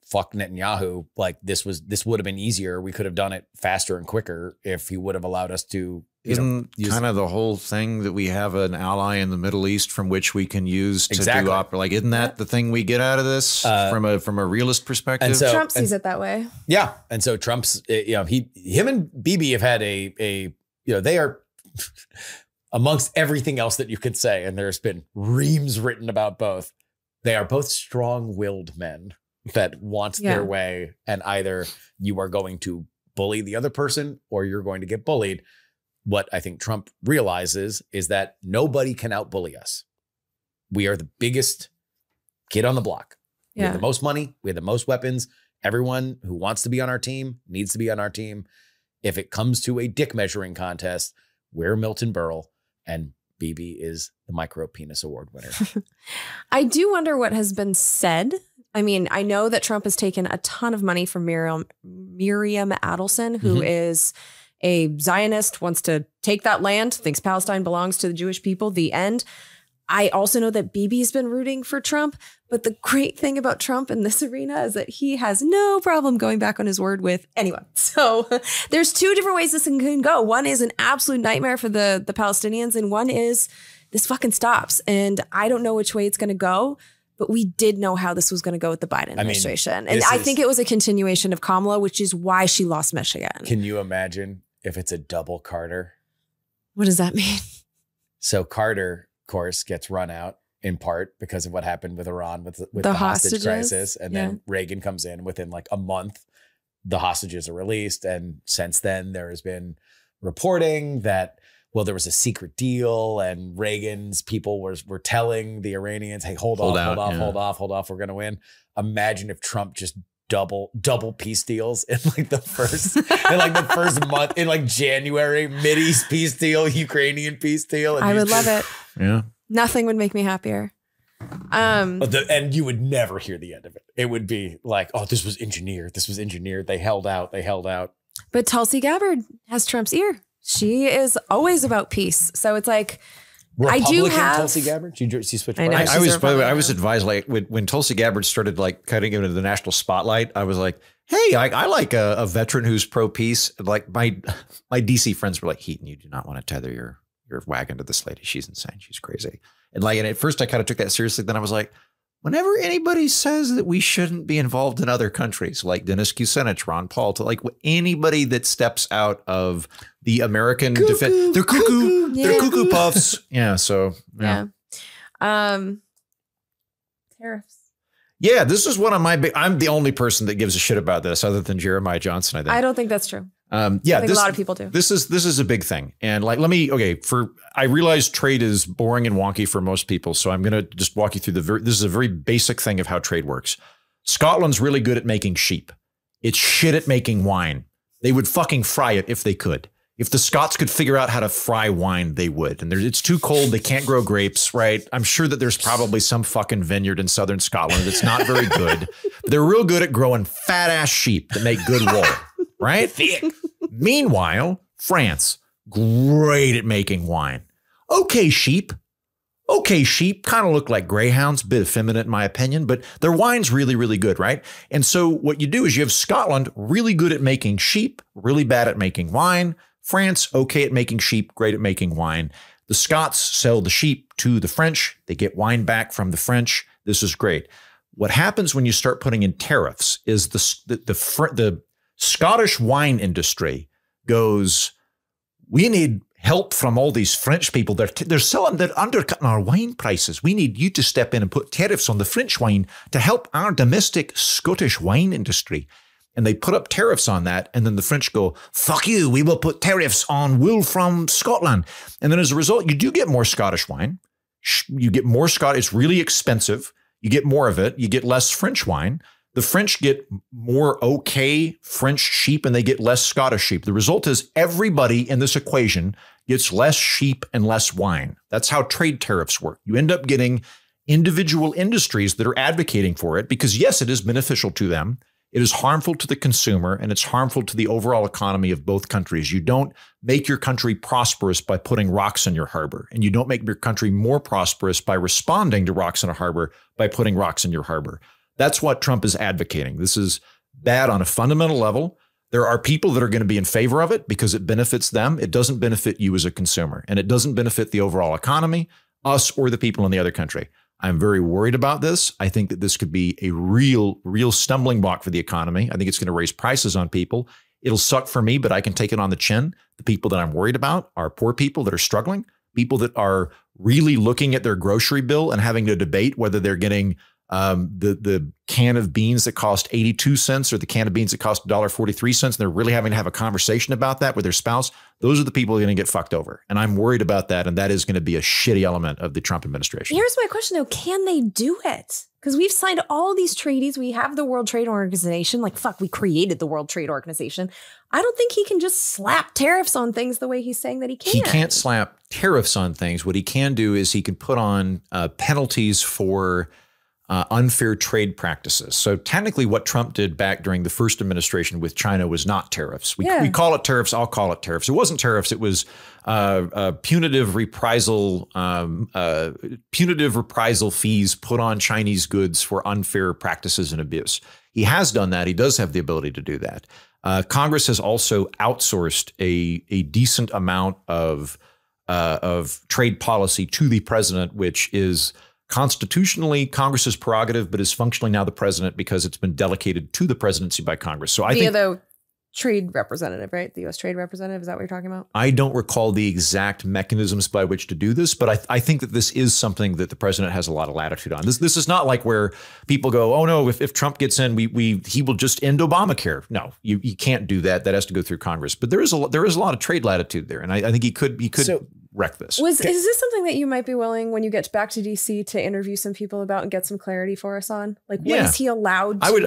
fuck Netanyahu. Like this would have been easier. We could have done it faster and quicker if he would have allowed us to. Isn't kind of the whole thing that we have an ally in the Middle East from which we can use to do opera? Like, isn't that the thing we get out of this from a realist perspective? And so, Trump sees it that way. Yeah, and so Trump's, him and Bibi have had they are amongst everything else that you could say, and there's been reams written about both. They are both strong-willed men that want their way, and either you are going to bully the other person or you're going to get bullied. What I think Trump realizes is that nobody can outbully us. We are the biggest kid on the block. We have the most money. We have the most weapons. Everyone who wants to be on our team needs to be on our team. If it comes to a dick measuring contest, we're Milton Berle and Bibi is the Micro Penis Award winner. I do wonder what has been said. I mean, I know that Trump has taken a ton of money from Miriam Adelson, who is a Zionist, wants to take that land, thinks Palestine belongs to the Jewish people, the end. I also know that Bibi's been rooting for Trump, but the great thing about Trump in this arena is that he has no problem going back on his word with anyone. So there's two different ways this can go. One is an absolute nightmare for the Palestinians, and one is this fucking stops. And I don't know which way it's going to go, but we did know how this was going to go with the Biden administration. And I think it was a continuation of Kamala, which is why she lost Michigan. Can you imagine if it's a double Carter? What does that mean? So Carter, of course, gets run out in part because of what happened with Iran with the hostage crisis. And then Reagan comes in within like a month. The hostages are released. And since then, there has been reporting that well, there was a secret deal and Reagan's people were telling the Iranians, hey, hold off. We're going to win. Imagine if Trump just double peace deals in like the first month in like January, Mideast peace deal, Ukrainian peace deal. And I would love it. Yeah. Nothing would make me happier. And you would never hear the end of it. It would be like, oh, this was engineered. They held out. But Tulsi Gabbard has Trump's ear. She is always about peace. So it's like, Republican I do have Tulsi Gabbard. She switched. I know. I She's was, a by the way, I Republican. was advised, like when Tulsi Gabbard started like cutting into the national spotlight, I was like, hey, I like a veteran who's pro peace. Like my DC friends were like, Heaton, you do not want to tether your wagon to this lady. She's insane. She's crazy. And at first I kind of took that seriously. Then I was like, whenever anybody says that we shouldn't be involved in other countries, like Dennis Kucinich, Ron Paul, to like anybody that steps out of the American defense, they're cuckoo. Yeah. They're cuckoo puffs. Yeah. So Yeah. Tariffs. Yeah, this is one of my big. I'm the only person that gives a shit about this, other than Jeremiah Johnson. I think. I don't think that's true. Yeah, I think a lot of people do. This is a big thing, and like, I realize trade is boring and wonky for most people, so I'm gonna just walk you through this is a very basic thing of how trade works. Scotland's really good at making sheep. It's shit at making wine. They would fucking fry it if they could. If the Scots could figure out how to fry wine, they would. And it's too cold. They can't grow grapes, right? I'm sure that there's probably some fucking vineyard in southern Scotland that's not very good. But they're real good at growing fat ass sheep that make good wool, right? Meanwhile, France, great at making wine. Okay, sheep kind of look like greyhounds, bit effeminate in my opinion, but their wine's really, really good, right? And so what you do is you have Scotland really good at making sheep, really bad at making wine. France, okay at making sheep, great at making wine. The Scots sell the sheep to the French. They get wine back from the French. This is great. What happens when you start putting in tariffs is the Scottish wine industry goes, we need help from all these French people. They're undercutting our wine prices. We need you to step in and put tariffs on the French wine to help our domestic Scottish wine industry. And they put up tariffs on that. And then the French go, fuck you, we will put tariffs on wool from Scotland. And then as a result, you do get more Scottish wine. You get more Scottish. It's really expensive. You get more of it. You get less French wine. The French get more okay French sheep and they get less Scottish sheep. The result is everybody in this equation gets less sheep and less wine. That's how trade tariffs work. You end up getting individual industries that are advocating for it because, yes, it is beneficial to them. It is harmful to the consumer and it's harmful to the overall economy of both countries. You don't make your country prosperous by putting rocks in your harbor, and you don't make your country more prosperous by responding to rocks in a harbor by putting rocks in your harbor. That's what Trump is advocating. This is bad on a fundamental level. There are people that are going to be in favor of it because it benefits them. It doesn't benefit you as a consumer, and it doesn't benefit the overall economy, us, or the people in the other country. I'm very worried about this. I think that this could be a real stumbling block for the economy. I think it's going to raise prices on people. It'll suck for me, but I can take it on the chin. The people that I'm worried about are poor people that are struggling, people that are really looking at their grocery bill and having to debate whether they're getting the can of beans that cost 82 cents or the can of beans that cost $1.43. And they're really having to have a conversation about that with their spouse. Those are the people who are going to get fucked over. And I'm worried about that. And that is going to be a shitty element of the Trump administration. Here's my question, though. Can they do it? Because we've signed all these treaties. We have the World Trade Organization. Like, fuck, we created the World Trade Organization. I don't think he can just slap tariffs on things the way he's saying that he can. He can't slap tariffs on things. What he can do is he can put on penalties for unfair trade practices. So technically what Trump did back during the first administration with China was not tariffs. We call it tariffs. I'll call it tariffs. It wasn't tariffs. It was punitive reprisal fees put on Chinese goods for unfair practices and abuse. He has done that. He does have the ability to do that. Congress has also outsourced a decent amount of trade policy to the president, which is constitutionally Congress's prerogative, but is functionally now the president because it's been delegated to the presidency by Congress. So I think the trade representative, right? The U.S. trade representative. Is that what you're talking about? I don't recall the exact mechanisms by which to do this, but I think that this is something that the president has a lot of latitude on. This is not like where people go, oh no, if Trump gets in, he will just end Obamacare. No, you can't do that. That has to go through Congress. But there is a lot of trade latitude there, and I think he could wreck this. Is this something that you might be willing, when you get back to DC, to interview some people about and get some clarity for us on? Like, what is he allowed to do?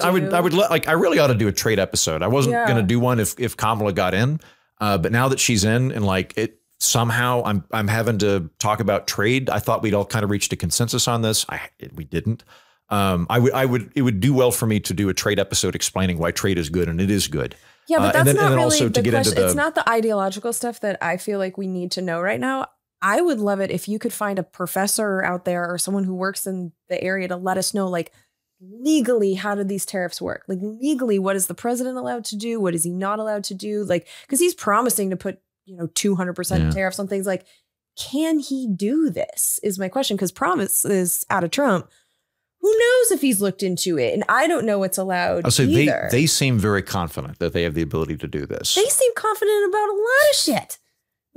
I really ought to do a trade episode. I wasn't going to do one if Kamala got in, but now that she's in and like it somehow I'm having to talk about trade. I thought we'd all kind of reached a consensus on this. We didn't. It would do well for me to do a trade episode explaining why trade is good, and it is good. Yeah, but that's not really the question. It's not the ideological stuff that I feel like we need to know right now. I would love it if you could find a professor out there or someone who works in the area to let us know, like, legally, how do these tariffs work? Like, legally, what is the president allowed to do? What is he not allowed to do? Like, because he's promising to put, 200% tariffs on things. Like, can he do this is my question, because promise is out of Trump. Who knows if he's looked into it? And I don't know what's allowed either. They seem very confident that they have the ability to do this. They seem confident about a lot of shit.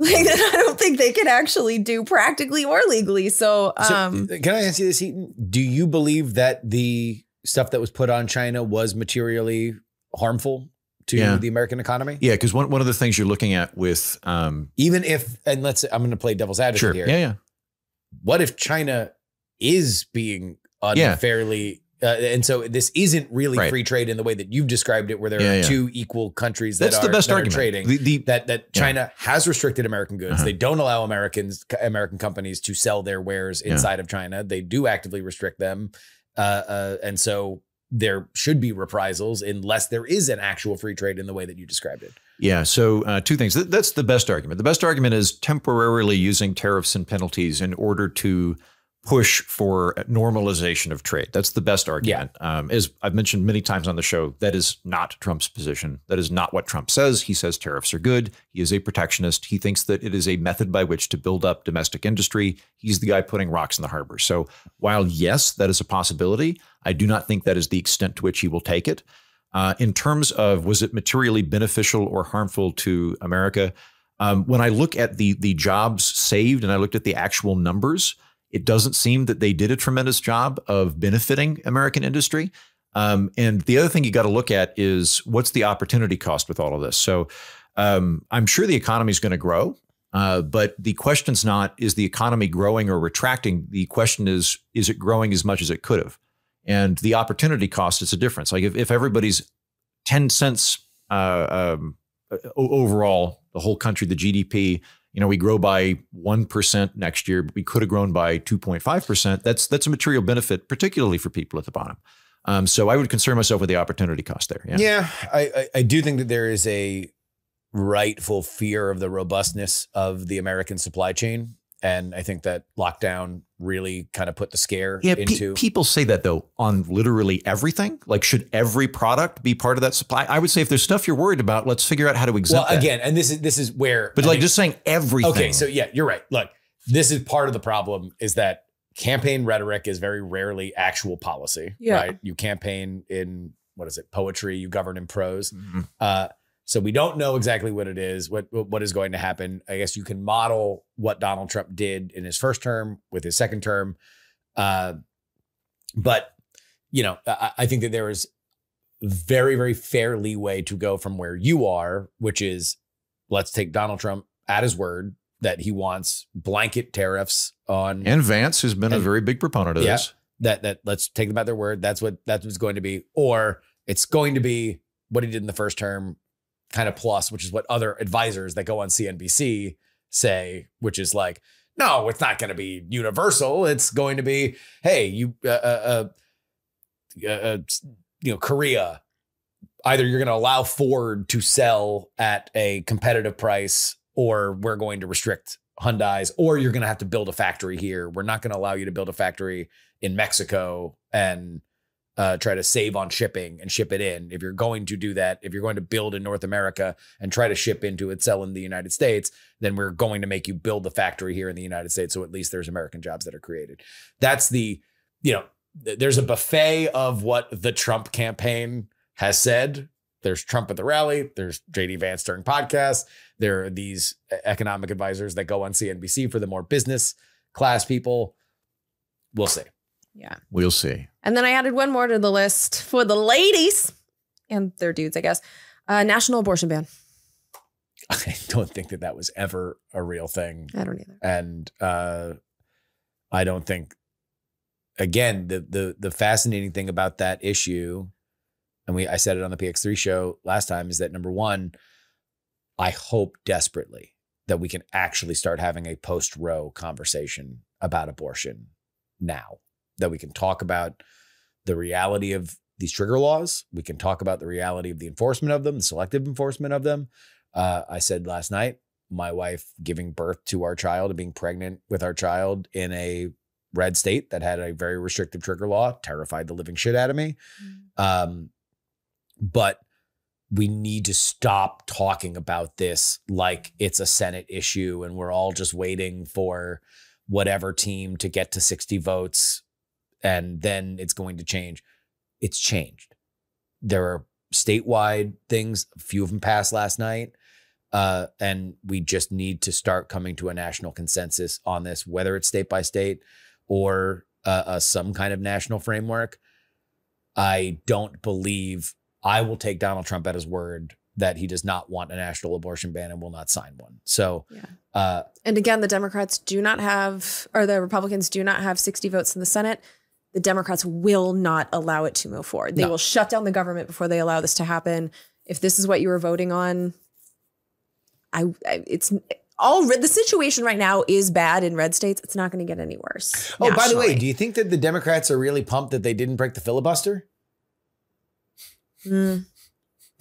Like, that I don't think they can actually do practically or legally. So can I ask you this, Eaton? Do you believe that the stuff that was put on China was materially harmful to the American economy? Yeah, because one of the things you're looking at with even if, and let's say, I'm going to play devil's advocate here. Yeah. What if China is being unfairly and so this isn't really free trade in the way that you've described it, where there are two equal countries that are, the best argument. Trading. That China has restricted American goods. They don't allow American companies to sell their wares inside of China. They do actively restrict them. And so there should be reprisals unless there is an actual free trade in the way that you described it. Yeah. So two things. That's the best argument. The best argument is temporarily using tariffs and penalties in order to push for normalization of trade. That's the best argument. As I've mentioned many times on the show, that is not Trump's position. That is not what Trump says. He says tariffs are good. He is a protectionist. He thinks that it is a method by which to build up domestic industry. He's the guy putting rocks in the harbor. So while, yes, that is a possibility, I do not think that is the extent to which he will take it. In terms of, was it materially beneficial or harmful to America? When I look at the jobs saved and I looked at the actual numbers, it doesn't seem that they did a tremendous job of benefiting American industry. And the other thing you got to look at is what's the opportunity cost with all of this. So I'm sure the economy is going to grow, but the question's not, is the economy growing or retracting? The question is it growing as much as it could have? And the opportunity cost is a difference. Like if everybody's 10 cents overall, the whole country, the GDP, we grow by 1% next year, but we could have grown by 2.5%. That's a material benefit, particularly for people at the bottom. So I would concern myself with the opportunity cost there. Yeah, I do think that there is a rightful fear of the robustness of the American supply chain. And I think that lockdown really kind of put the scare into. People say that, though, on literally everything. Like, should every product be part of that supply? I would say if there's stuff you're worried about, let's figure out how to exempt that. Again, and this is where. But just saying everything. Okay, so yeah, you're right. Look, this is part of the problem, is that campaign rhetoric is very rarely actual policy. Yeah. Right? You campaign in, poetry, you govern in prose. Mm-hmm. So we don't know exactly what it is, what is going to happen. I guess you can model what Donald Trump did in his first term with his second term. But, I think that there is very, very fair leeway to go from where you are, which is, let's take Donald Trump at his word that he wants blanket tariffs on. And Vance, who's been a very big proponent of this. That let's take them at their word. That's what's going to be. Or it's going to be what he did in the first term, kind of plus, which is what other advisors that go on CNBC say, which is like, no, it's not going to be universal. It's going to be, hey, Korea, either you're going to allow Ford to sell at a competitive price, or we're going to restrict Hyundai's, or you're going to have to build a factory here. We're not going to allow you to build a factory in Mexico and try to save on shipping and ship it in. If you're going to do that, if you're going to build in North America and try to ship into it, sell in the United States, then we're going to make you build the factory here in the United States. So at least there's American jobs that are created. That's there's a buffet of what the Trump campaign has said there's Trump at the rally. There's JD Vance during podcasts. There are these economic advisors that go on CNBC for the more business class people. We'll see. Yeah. We'll see. And then I added one more to the list for the ladies and their dudes, I guess. National abortion ban. I don't think that was ever a real thing. I don't either. And I don't think, again, the fascinating thing about that issue, and I said it on the PX3 show last time, is that number one, I hope desperately that we can actually start having a post-Roe conversation about abortion now, that we can talk about the reality of these trigger laws. We can talk about the reality of the enforcement of them, the selective enforcement of them. I said last night, my wife giving birth to our child and being pregnant with our child in a red state that had a very restrictive trigger law terrified the living shit out of me. But we need to stop talking about this like it's a Senate issue and we're all just waiting for whatever team to get to 60 votes and then it's going to change. It's changed. There are statewide things, a few of them passed last night. And we just need to start coming to a national consensus on this, whether it's state by state or some kind of national framework. I don't believe I will take Donald Trump at his word that he does not want a national abortion ban and will not sign one. So, and again, the Democrats do not have, or the Republicans do not have 60 votes in the Senate. The Democrats will not allow it to move forward. They will shut down the government before they allow this to happen. If this is what you were voting on, it's all the situation right now is bad in red states. It's not going to get any worse. Oh, by the way, do you think that the Democrats are really pumped that they didn't break the filibuster? Do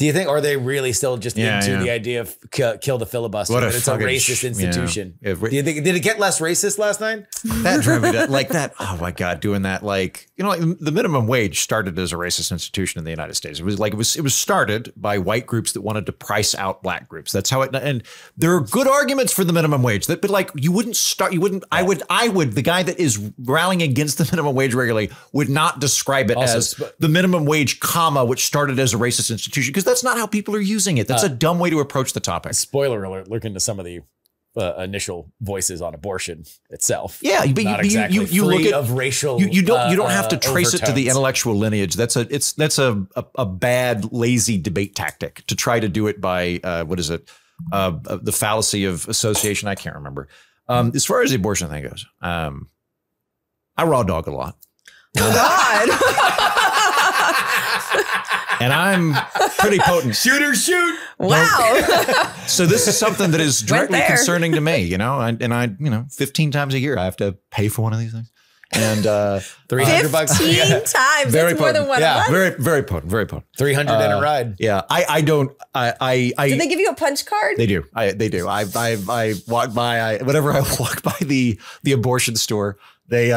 you think, or are they really still just into the idea of kill the filibuster? That it's a racist institution. Do you think, did it get less racist last night? That drove me like that. Oh my God, doing that. Like, the minimum wage started as a racist institution in the United States. It was started by white groups that wanted to price out black groups. That's how it, and there are good arguments for the minimum wage but like the guy that is rallying against the minimum wage regularly would not describe it as the minimum wage, which started as a racist institution, because that's not how people are using it. That's a dumb way to approach the topic. Spoiler alert, look into some of the initial voices on abortion itself. Yeah, but you look at of racial. You don't have to trace overtones. it to the intellectual lineage. That's a bad, lazy debate tactic to try to do it by the fallacy of association. I can't remember. As far as the abortion thing goes, I raw dog a lot. Oh God. And I'm pretty potent. Shoot. Wow. So this is something that is directly concerning to me, and 15 times a year I have to pay for one of these things. And $300 15 times. Very That's more than one. Yeah, very potent. 300 in a ride. Yeah, I don't. Did they give you a punch card? They do. They do. I walk by. Whenever I walk by the abortion store, they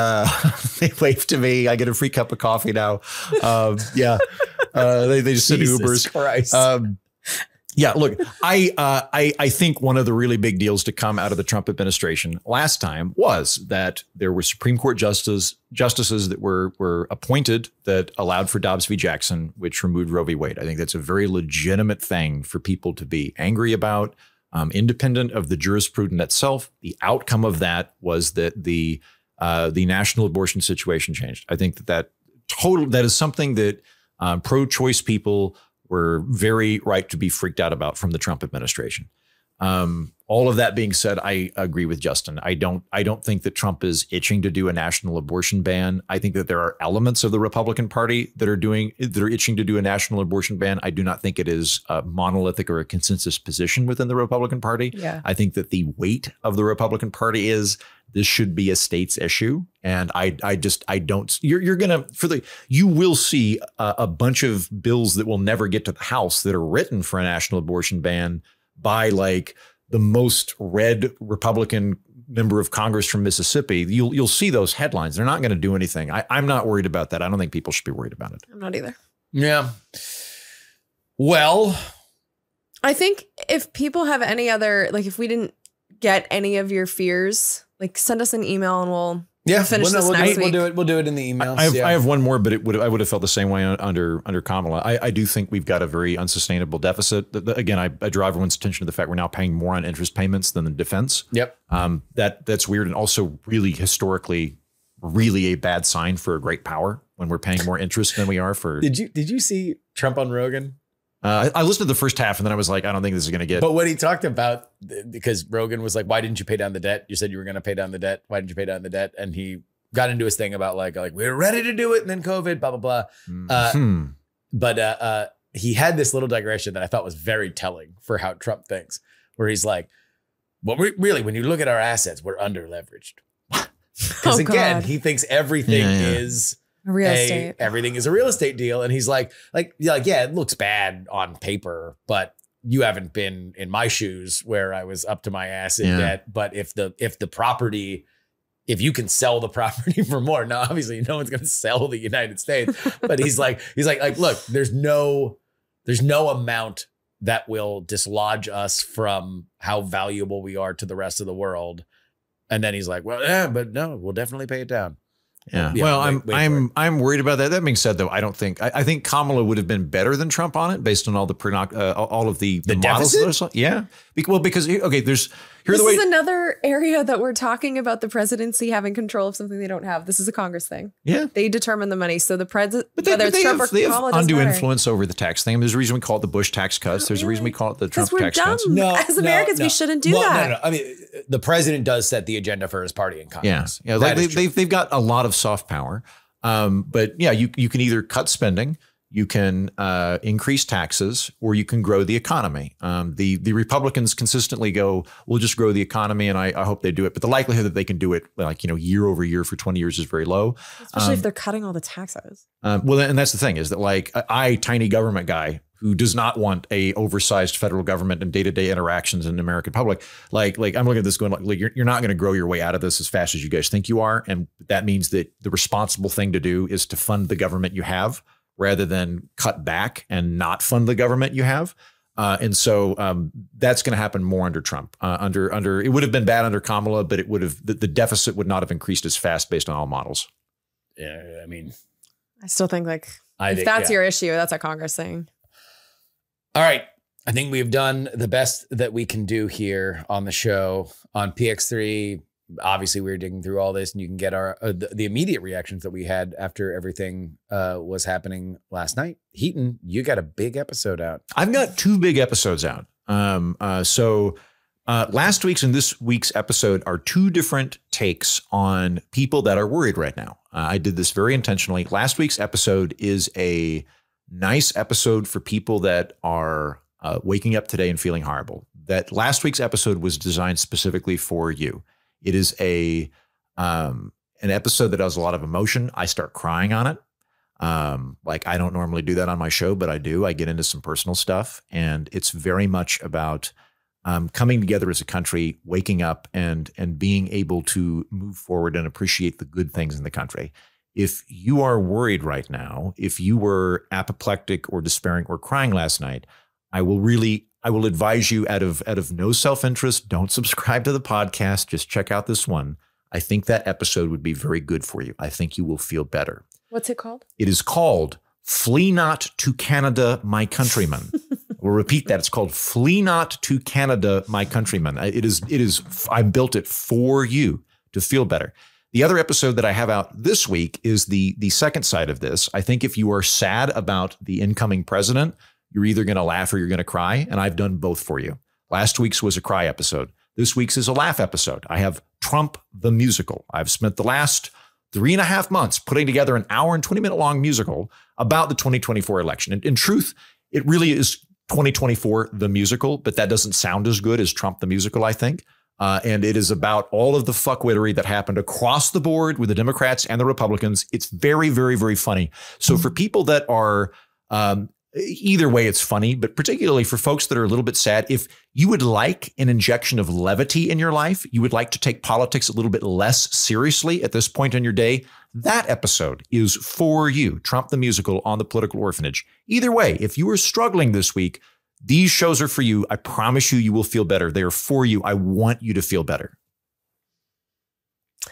wave to me. I get a free cup of coffee now. They just send Ubers. Christ. Yeah, look, I think one of the really big deals to come out of the Trump administration last time was that there were Supreme Court justices that were appointed that allowed for Dobbs v. Jackson, which removed Roe v. Wade. I think that's a very legitimate thing for people to be angry about, independent of the jurisprudence itself. The outcome of that was that the national abortion situation changed. I think that is something that pro-choice people were very right to be freaked out about from the Trump administration. All of that being said, I agree with Justin. I don't think that Trump is itching to do a national abortion ban. I think that there are elements of the Republican Party that are itching to do a national abortion ban. I do not think it is a monolithic or a consensus position within the Republican Party. Yeah. I think that the weight of the Republican Party is this should be a state's issue. And you will see a bunch of bills that will never get to the House that are written for a national abortion ban by like the most red Republican member of Congress from Mississippi. You'll see those headlines. They're not going to do anything. I'm not worried about that. I don't think people should be worried about it. I'm not either. Yeah. Well, I think if people have any other, like if we didn't get any of your fears, like send us an email and we'll Yeah, finish this next week. We'll do it in the emails. I have one more, but I would have felt the same way under Kamala. I do think we've got a very unsustainable deficit. Again, I draw everyone's attention to the fact we're now paying more on interest payments than the defense. Yep. That's weird, and also really historically, really a bad sign for a great power when we're paying more interest than we are for. Did you see Trump on Rogan? I listened to the first half and then I was like, I don't think this is going to get. But what he talked about, because Rogan was like, why didn't you pay down the debt? You said you were going to pay down the debt. Why didn't you pay down the debt? And he got into his thing about like we're ready to do it. And then COVID, blah, blah, blah. But he had this little digression that I thought was very telling for how Trump thinks, where he's like, well, really, when you look at our assets, we're under leveraged. Because again, he thinks everything is real estate. Everything is a real estate deal. And he's like, yeah, it looks bad on paper, but you haven't been in my shoes where I was up to my ass in debt. But if the property, if you can sell the property for more, now obviously no one's going to sell the United States, but he's like, look, there's no amount that will dislodge us from how valuable we are to the rest of the world. And then he's like, well, yeah, but no, we'll definitely pay it down. Yeah. Well, I'm worried about that. That being said, though, I think Kamala would have been better than Trump on it based on all the models. Yeah. Because this is another area that we're talking about the presidency having control of something they don't have. This is a Congress thing. Yeah. They determine the money. So the president, whether it's Trump or Kamala, have undue influence over the tax thing. There's a reason we call it the Bush tax cuts. There's a reason we call it the Trump tax cuts. No, as Americans, we shouldn't do that. No. I mean, the president does set the agenda for his party in Congress. Yeah. They've got a lot of soft power. But yeah, you can either cut spending, you can increase taxes, or you can grow the economy. The Republicans consistently go, we'll just grow the economy, and I hope they do it. But the likelihood that they can do it year over year for 20 years is very low. Especially if they're cutting all the taxes. Well, and that's the thing is that tiny government guy who does not want a oversized federal government and day-to-day interactions in the American public. I'm looking at this going you're not going to grow your way out of this as fast as you guys think you are. And that means that the responsible thing to do is to fund the government you have rather than cut back and not fund the government you have. And so that's going to happen more under Trump. It would have been bad under Kamala, but the deficit would not have increased as fast based on all models. Yeah, I mean, I still think if that's your issue, that's a Congress thing. All right. I think we've done the best that we can do here on the show on PX3. Obviously, we're digging through all this, and you can get our the immediate reactions that we had after everything was happening last night. Heaton, you got a big episode out. I've got 2 big episodes out. So last week's and this week's episode are 2 different takes on people that are worried right now. I did this very intentionally. Last week's episode is a nice episode for people that are waking up today and feeling horrible. That last week's episode was designed specifically for you. It is an episode that has a lot of emotion. I start crying on it. I don't normally do that on my show, but I do. I get into some personal stuff, and it's very much about coming together as a country, waking up and being able to move forward and appreciate the good things in the country. If you are worried right now, if you were apoplectic or despairing or crying last night, I will advise you out of no self-interest, don't subscribe to the podcast. Just check out this one. I think that episode would be very good for you. I think you will feel better. What's it called? It is called Flee Not to Canada, My Countrymen. We'll repeat that. It's called Flee Not to Canada, My Countrymen. It is. I built it for you to feel better. The other episode that I have out this week is the second side of this. I think if you are sad about the incoming president, you're either going to laugh or you're going to cry. And I've done both for you. Last week's was a cry episode. This week's is a laugh episode. I have Trump the Musical. I've spent the last 3.5 months putting together an hour and 20-minute long musical about the 2024 election. And in truth, it really is 2024 the musical, but that doesn't sound as good as Trump the Musical, I think. And it is about all of the fuckwittery that happened across the board with the Democrats and the Republicans. It's very, very, very funny. So for people that are either way, it's funny, but particularly for folks that are a little bit sad, if you would like an injection of levity in your life, you would like to take politics a little bit less seriously at this point in your day, that episode is for you. Trump the Musical on the Political Orphanage. Either way, if you are struggling this week, these shows are for you. I promise you, you will feel better. They are for you. I want you to feel better.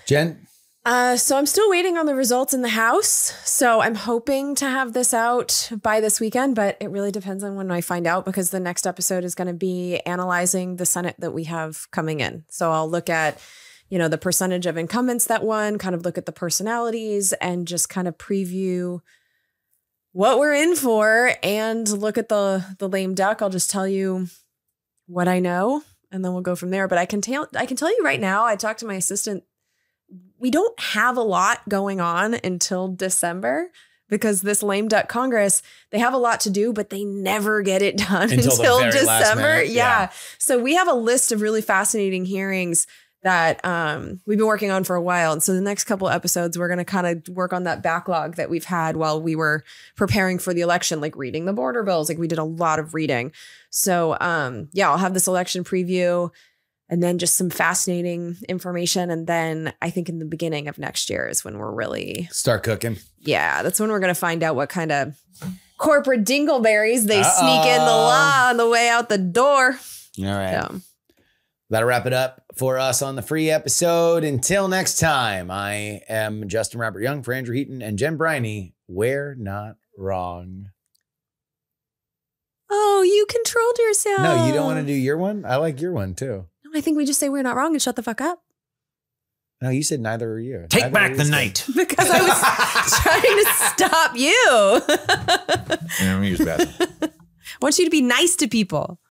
Jen? So I'm still waiting on the results in the House. So I'm hoping to have this out by this weekend, but it really depends on when I find out, because the next episode is going to be analyzing the Senate that we have coming in. So I'll look at, the percentage of incumbents that won, kind of look at the personalities and just kind of preview what we're in for and look at the lame duck. I'll just tell you what I know and then we'll go from there. But I can tell you right now, I talked to my assistant, we don't have a lot going on until December, because this lame duck Congress, they have a lot to do, but they never get it done until December. Yeah. So we have a list of really fascinating hearings that we've been working on for a while. And so the next couple episodes, we're going to kind of work on that backlog that we've had while we were preparing for the election, like reading the border bills. Like we did a lot of reading. So I'll have this election preview and then just some fascinating information. And then I think in the beginning of next year is when we're really start cooking. Yeah, that's when we're going to find out what kind of corporate dingleberries they sneak in the law on the way out the door. All right. That'll wrap it up for us on the free episode. Until next time, I am Justin Robert Young for Andrew Heaton and Jen Briney. We're not wrong. Oh, you controlled yourself. No, you don't want to do your one? I like your one too. No, I think we just say we're not wrong and shut the fuck up. No, you said neither are you. Take neither back the night. Because I was trying to stop you. Let me use that. I want you to be nice to people.